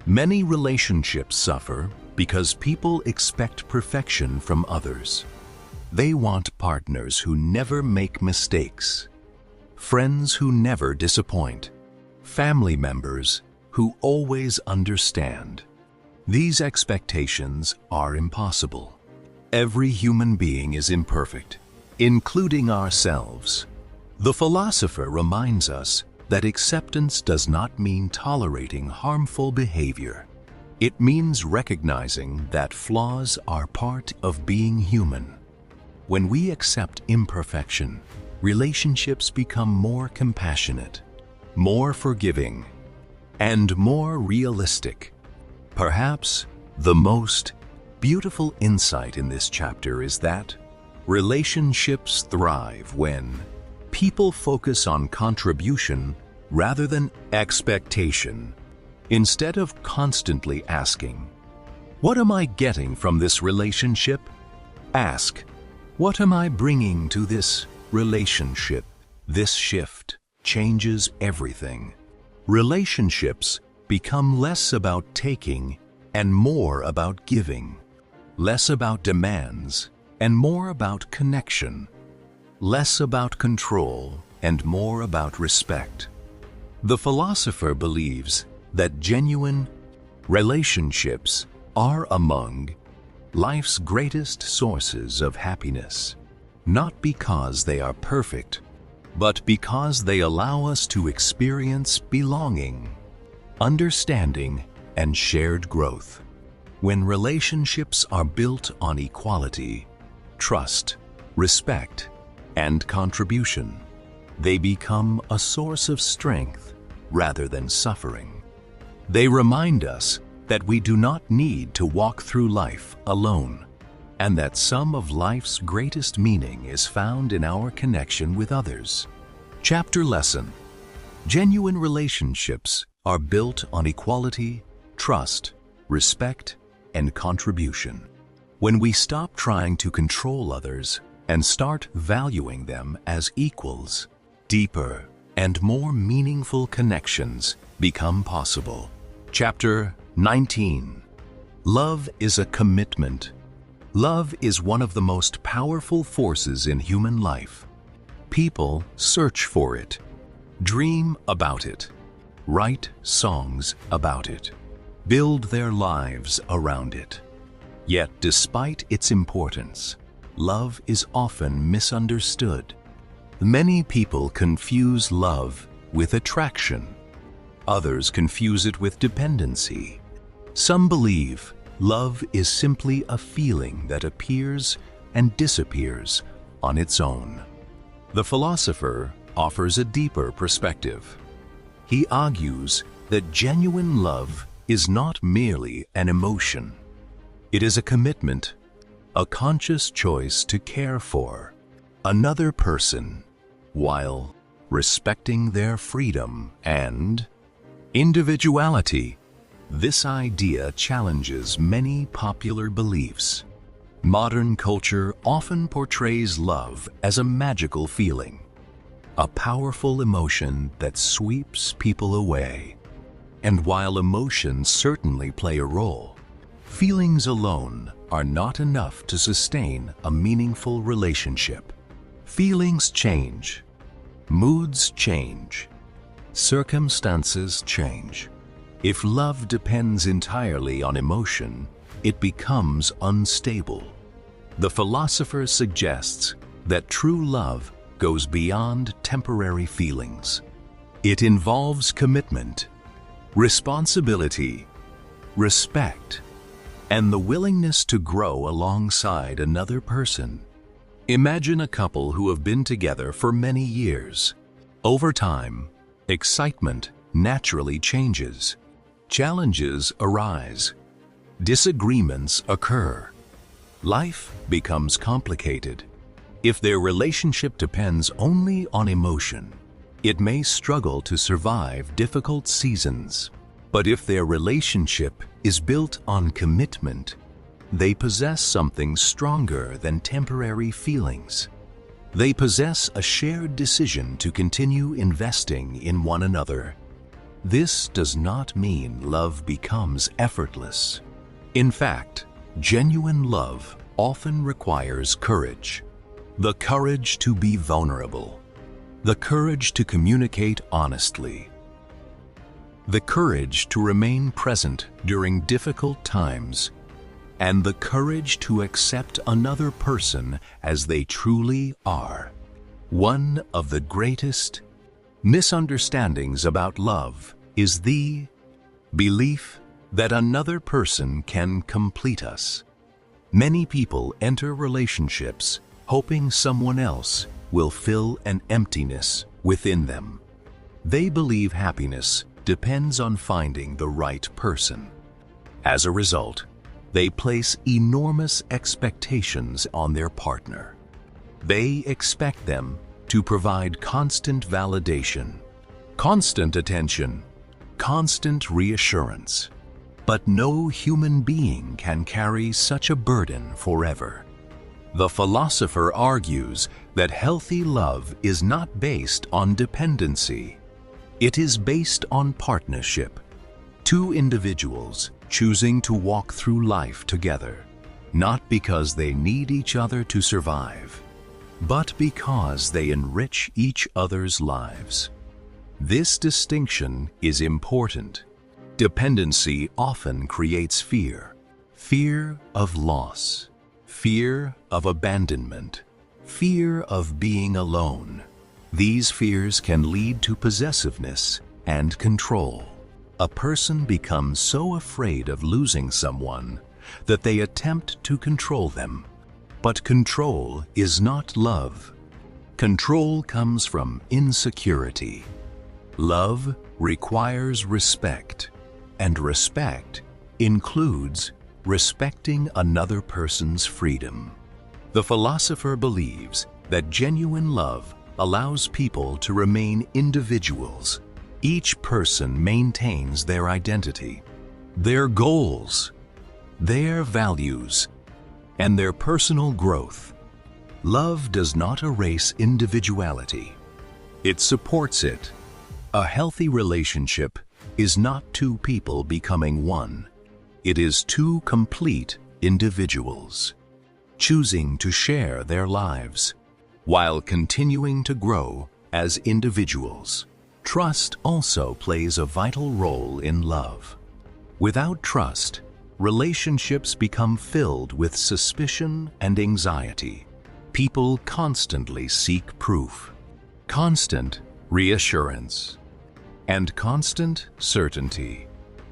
Many relationships suffer because people expect perfection from others. They want partners who never make mistakes, friends who never disappoint, family members who always understand. These expectations are impossible. Every human being is imperfect, including ourselves. The philosopher reminds us that acceptance does not mean tolerating harmful behavior. It means recognizing that flaws are part of being human. When we accept imperfection, relationships become more compassionate, more forgiving, and more realistic. Perhaps the most beautiful insight in this chapter is that relationships thrive when people focus on contribution rather than expectation. Instead of constantly asking, "What am I getting from this relationship?" ask, "What am I bringing to this relationship?" This shift changes everything. Relationships become less about taking and more about giving, less about demands and more about connection, less about control and more about respect. The philosopher believes that genuine relationships are among life's greatest sources of happiness, not because they are perfect, but because they allow us to experience belonging, understanding, and shared growth. When relationships are built on equality, trust, respect, and contribution, they become a source of strength rather than suffering. They remind us that we do not need to walk through life alone, and that some of life's greatest meaning is found in our connection with others. Chapter lesson: genuine relationships are built on equality, trust, respect, and contribution. When we stop trying to control others and start valuing them as equals, deeper and more meaningful connections become possible. Chapter 19. Love is a commitment. Love is one of the most powerful forces in human life. People search for it, dream about it, write songs about it, build their lives around it. Yet, despite its importance, love is often misunderstood. Many people confuse love with attraction. Others confuse it with dependency. Some believe love is simply a feeling that appears and disappears on its own. The philosopher offers a deeper perspective. He argues that genuine love is not merely an emotion. It is a commitment, a conscious choice to care for another person while respecting their freedom and individuality. This idea challenges many popular beliefs. Modern culture often portrays love as a magical feeling, a powerful emotion that sweeps people away. And while emotions certainly play a role, feelings alone are not enough to sustain a meaningful relationship. Feelings change, moods change, circumstances change. If love depends entirely on emotion, it becomes unstable. The philosopher suggests that true love goes beyond temporary feelings. It involves commitment, responsibility, respect, and the willingness to grow alongside another person. Imagine a couple who have been together for many years. Over time, excitement naturally changes. Challenges arise. Disagreements occur. Life becomes complicated. If their relationship depends only on emotion, it may struggle to survive difficult seasons. But if their relationship is built on commitment, they possess something stronger than temporary feelings. They possess a shared decision to continue investing in one another. This does not mean love becomes effortless. In fact, genuine love often requires courage. The courage to be vulnerable. The courage to communicate honestly. The courage to remain present during difficult times. And the courage to accept another person as they truly are. One of the greatest misunderstandings about love is the belief that another person can complete us. Many people enter relationships hoping someone else will fill an emptiness within them. They believe happiness depends on finding the right person. As a result, they place enormous expectations on their partner. They expect them to provide constant validation, constant attention, constant reassurance. But no human being can carry such a burden forever. The philosopher argues that healthy love is not based on dependency. It is based on partnership. Two individuals choosing to walk through life together, not because they need each other to survive, but because they enrich each other's lives. This distinction is important. Dependency often creates fear. Fear of loss, fear of abandonment, fear of being alone. These fears can lead to possessiveness and control. A person becomes so afraid of losing someone that they attempt to control them. But control is not love. Control comes from insecurity. Love requires respect, and respect includes respecting another person's freedom. The philosopher believes that genuine love allows people to remain individuals. Each person maintains their identity, their goals, their values, and their personal growth. Love does not erase individuality. It supports it. A healthy relationship is not two people becoming one. It is two complete individuals, choosing to share their lives, while continuing to grow as individuals. Trust also plays a vital role in love. Without trust, relationships become filled with suspicion and anxiety. People constantly seek proof, constant reassurance, and constant certainty.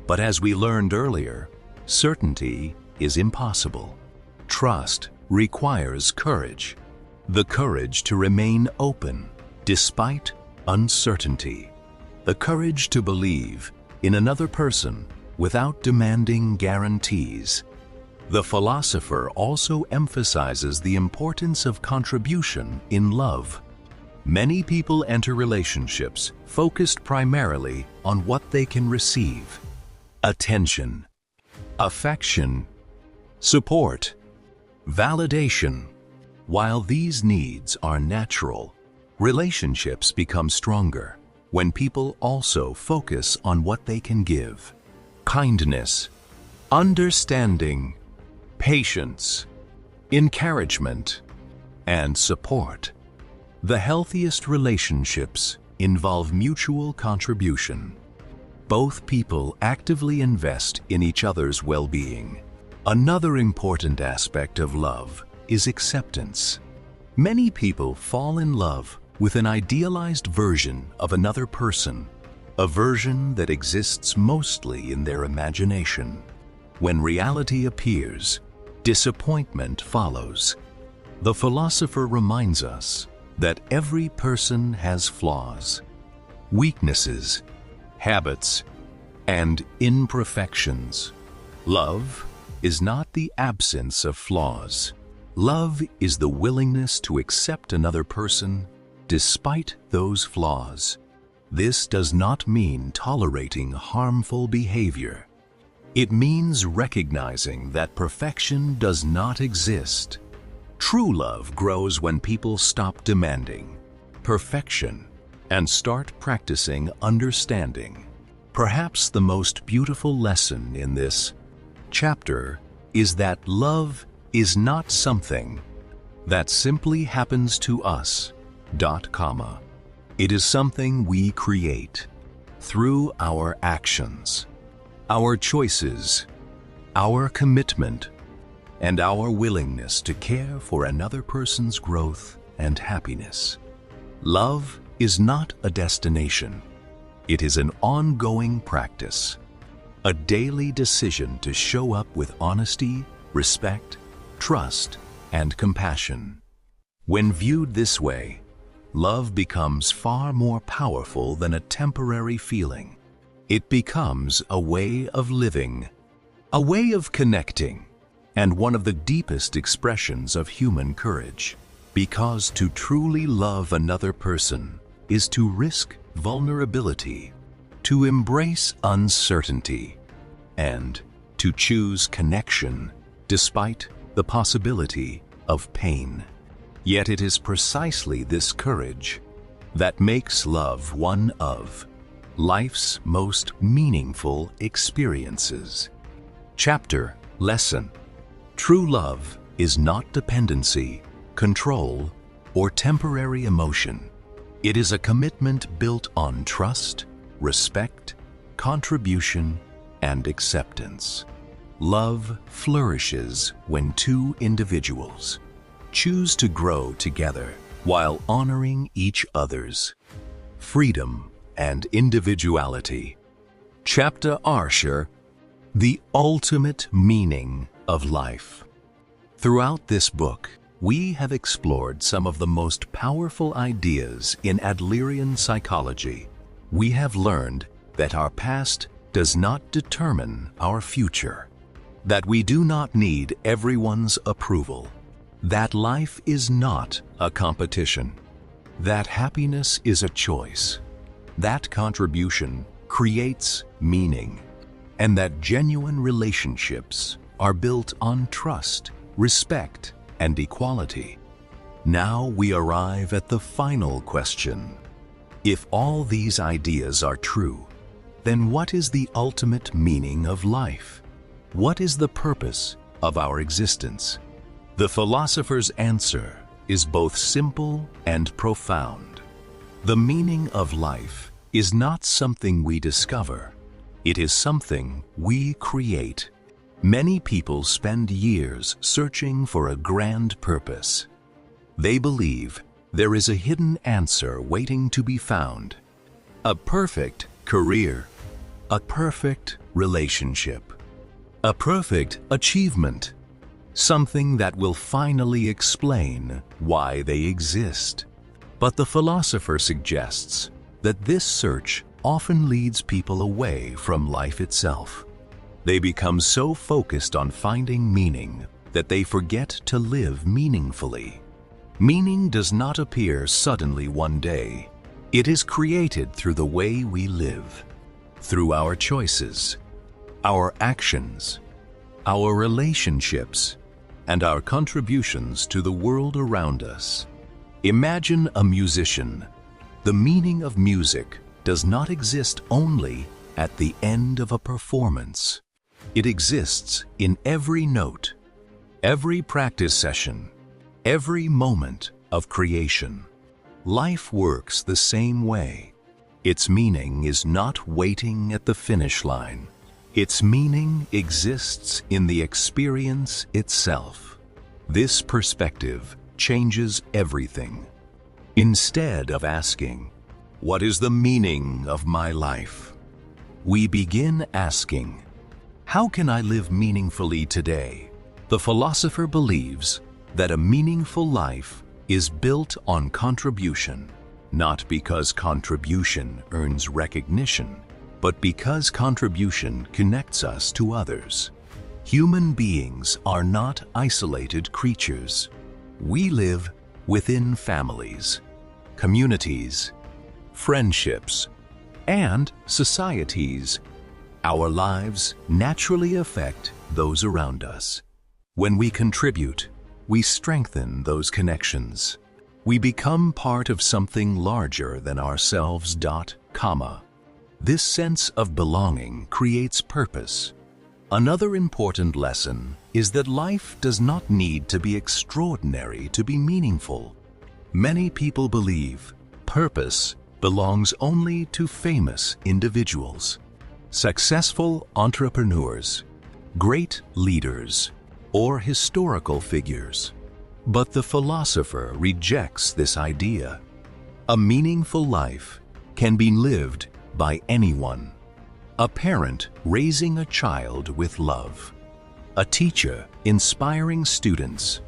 But as we learned earlier, certainty is impossible. Trust requires courage, the courage to remain open despite uncertainty, the courage to believe in another person without demanding guarantees. The philosopher also emphasizes the importance of contribution in love. Many people enter relationships focused primarily on what they can receive: attention, affection, support, validation. While these needs are natural, relationships become stronger when people also focus on what they can give: kindness, understanding, patience, encouragement, and support. The healthiest relationships involve mutual contribution. Both people actively invest in each other's well-being. Another important aspect of love is acceptance. Many people fall in love with an idealized version of another person, a version that exists mostly in their imagination. When reality appears, disappointment follows. The philosopher reminds us that every person has flaws, weaknesses, habits, and imperfections. Love is not the absence of flaws. Love is the willingness to accept another person despite those flaws. This does not mean tolerating harmful behavior. It means recognizing that perfection does not exist. True love grows when people stop demanding perfection and start practicing understanding. Perhaps the most beautiful lesson in this chapter is that love is not something that simply happens to us, comma. It is something we create through our actions, our choices, our commitment, and our willingness to care for another person's growth and happiness. Love is not a destination. It is an ongoing practice, a daily decision to show up with honesty, respect, trust, and compassion. When viewed this way, love becomes far more powerful than a temporary feeling. It becomes a way of living, a way of connecting, and one of the deepest expressions of human courage. Because to truly love another person is to risk vulnerability, to embrace uncertainty, and to choose connection despite the possibility of pain. Yet it is precisely this courage that makes love one of life's most meaningful experiences. Chapter Lesson: True love is not dependency, control, or temporary emotion. It is a commitment built on trust, respect, contribution, and acceptance. Love flourishes when two individuals choose to grow together while honoring each other's freedom and individuality. Chapter Arsher: The Ultimate Meaning of Life. Throughout this book, we have explored some of the most powerful ideas in Adlerian psychology. We have learned that our past does not determine our future, that we do not need everyone's approval, that life is not a competition, that happiness is a choice, that contribution creates meaning, and that genuine relationships are built on trust, respect, and equality. Now we arrive at the final question. If all these ideas are true, then what is the ultimate meaning of life? What is the purpose of our existence? The philosopher's answer is both simple and profound. The meaning of life is not something we discover. It is something we create. Many people spend years searching for a grand purpose. They believe there is a hidden answer waiting to be found. A perfect career, a perfect relationship, a perfect achievement, something that will finally explain why they exist. But the philosopher suggests that this search often leads people away from life itself. They become so focused on finding meaning that they forget to live meaningfully. Meaning does not appear suddenly one day. It is created through the way we live, through our choices, our actions, our relationships, and our contributions to the world around us. Imagine a musician. The meaning of music does not exist only at the end of a performance. It exists in every note, every practice session, every moment of creation. Life works the same way. Its meaning is not waiting at the finish line. Its meaning exists in the experience itself. This perspective changes everything. Instead of asking, "What is the meaning of my life?" we begin asking, "How can I live meaningfully today?" The philosopher believes that a meaningful life is built on contribution, not because contribution earns recognition, but because contribution connects us to others. Human beings are not isolated creatures. We live within families, communities, friendships, and societies. Our lives naturally affect those around us. When we contribute, we strengthen those connections. We become part of something larger than ourselves, comma. This sense of belonging creates purpose, Another important lesson is that life does not need to be extraordinary to be meaningful. Many people believe purpose belongs only to famous individuals, successful entrepreneurs, great leaders, or historical figures. But the philosopher rejects this idea. A meaningful life can be lived by anyone. A parent raising a child with love, a teacher inspiring students,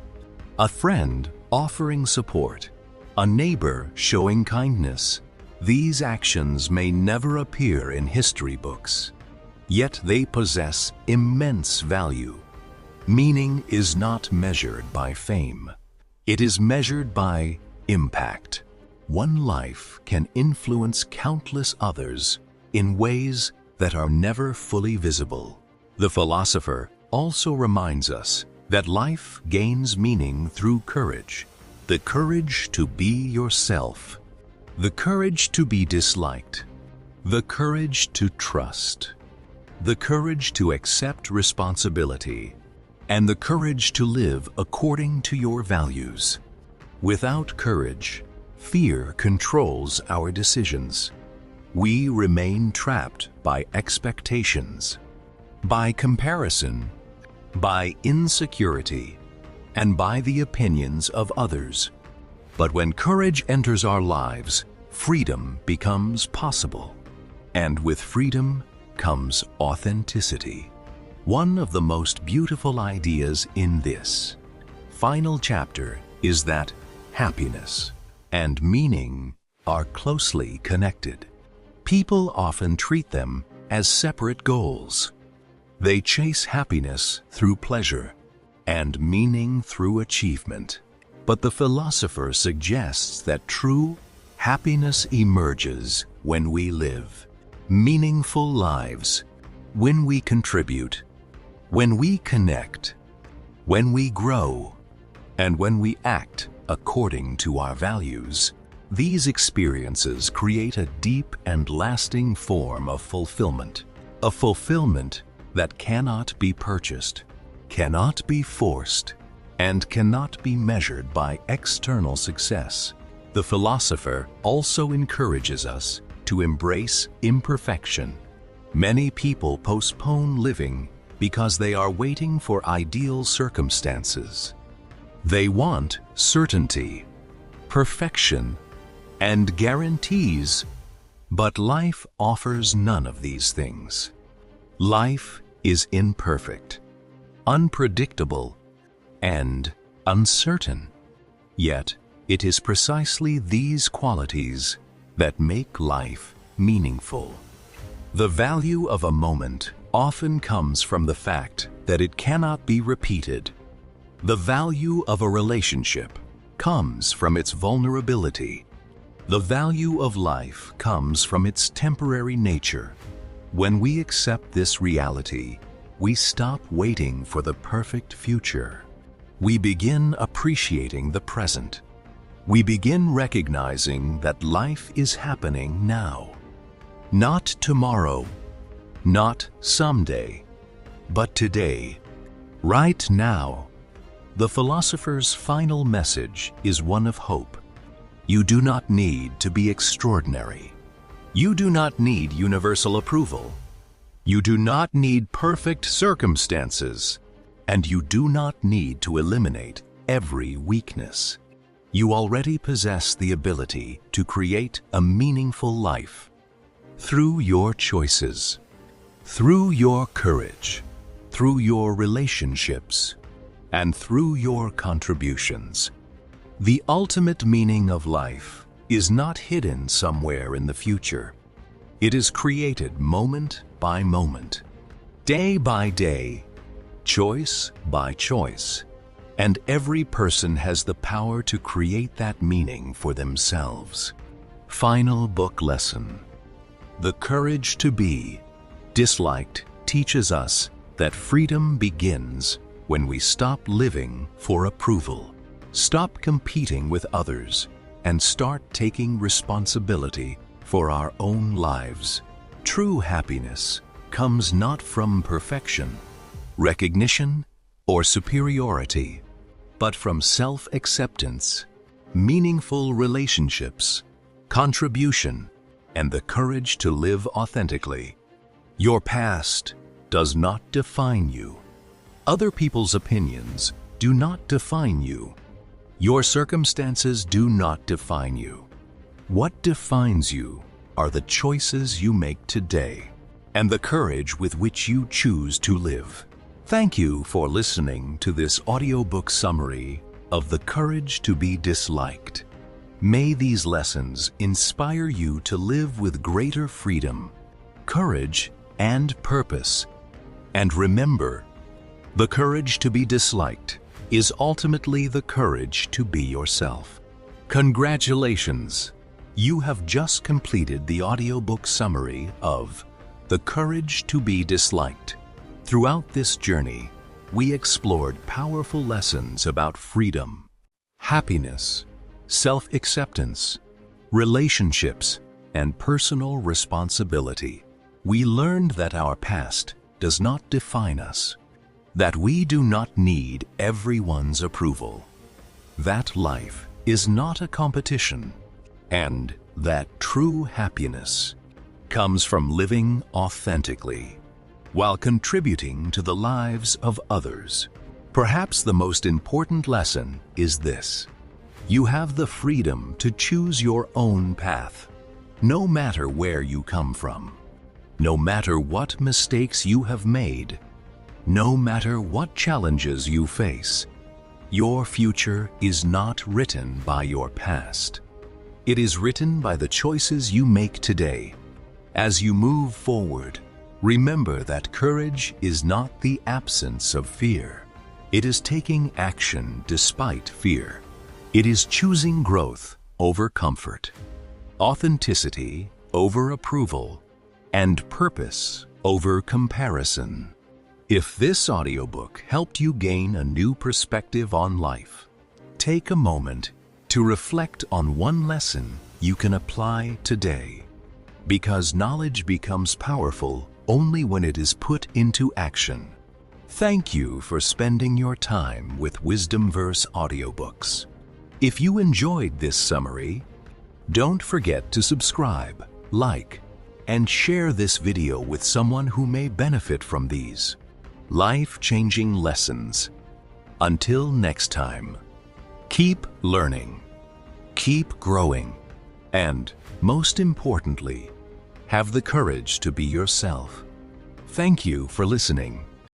a friend offering support, a neighbor showing kindness. These actions may never appear in history books, yet they possess immense value. Meaning is not measured by fame. It is measured by impact. One life can influence countless others in ways that are never fully visible. The philosopher also reminds us that life gains meaning through courage. The courage to be yourself. The courage to be disliked. The courage to trust. The courage to accept responsibility. And the courage to live according to your values. Without courage, fear controls our decisions. We remain trapped by expectations, by comparison, by insecurity, and by the opinions of others. But when courage enters our lives, freedom becomes possible. And with freedom comes authenticity. One of the most beautiful ideas in this final chapter is that happiness and meaning are closely connected. People often treat them as separate goals. They chase happiness through pleasure and meaning through achievement. But the philosopher suggests that true happiness emerges when we live meaningful lives, when we contribute, when we connect, when we grow, and when we act according to our values. These experiences create a deep and lasting form of fulfillment, a fulfillment that cannot be purchased, cannot be forced, and cannot be measured by external success. The philosopher also encourages us to embrace imperfection. Many people postpone living because they are waiting for ideal circumstances. They want certainty, perfection, and guarantees, but life offers none of these things. Life is imperfect, unpredictable, and uncertain. Yet, it is precisely these qualities that make life meaningful. The value of a moment often comes from the fact that it cannot be repeated. The value of a relationship comes from its vulnerability. The value of life comes from its temporary nature. When we accept this reality, we stop waiting for the perfect future. We begin appreciating the present. We begin recognizing that life is happening now. Not tomorrow, not someday, but today, right now. The philosopher's final message is one of hope. You do not need to be extraordinary. You do not need universal approval. You do not need perfect circumstances. And you do not need to eliminate every weakness. You already possess the ability to create a meaningful life through your choices, through your courage, through your relationships, and through your contributions. The ultimate meaning of life is not hidden somewhere in the future. It is created moment by moment, day by day, choice by choice, and every person has the power to create that meaning for themselves. Final book lesson. The courage to be disliked teaches us that freedom begins when we stop living for approval, stop competing with others, and start taking responsibility for our own lives. True happiness comes not from perfection, recognition, or superiority, but from self-acceptance, meaningful relationships, contribution, and the courage to live authentically. Your past does not define you. Other people's opinions do not define you. Your circumstances do not define you. What defines you are the choices you make today and the courage with which you choose to live. Thank you for listening to this audiobook summary of The Courage to be Disliked. May these lessons inspire you to live with greater freedom, courage, and purpose. And remember, the courage to be disliked is ultimately the courage to be yourself. Congratulations! You have just completed the audiobook summary of The Courage to be Disliked. Throughout this journey, we explored powerful lessons about freedom, happiness, self-acceptance, relationships, and personal responsibility. We learned that our past does not define us, that we do not need everyone's approval, that life is not a competition, and that true happiness comes from living authentically while contributing to the lives of others. Perhaps the most important lesson is this: you have the freedom to choose your own path, no matter where you come from, no matter what mistakes you have made, no matter what challenges you face. Your future is not written by your past. It is written by the choices you make today. As you move forward, remember that courage is not the absence of fear. It is taking action despite fear. It is choosing growth over comfort, authenticity over approval, and purpose over comparison. If this audiobook helped you gain a new perspective on life, take a moment to reflect on one lesson you can apply today, because knowledge becomes powerful only when it is put into action. Thank you for spending your time with Wisdom Verse Audiobooks. If you enjoyed this summary, don't forget to subscribe, like, and share this video with someone who may benefit from these life-changing lessons. Until next time, keep learning, keep growing, and, most importantly, have the courage to be yourself. Thank you for listening.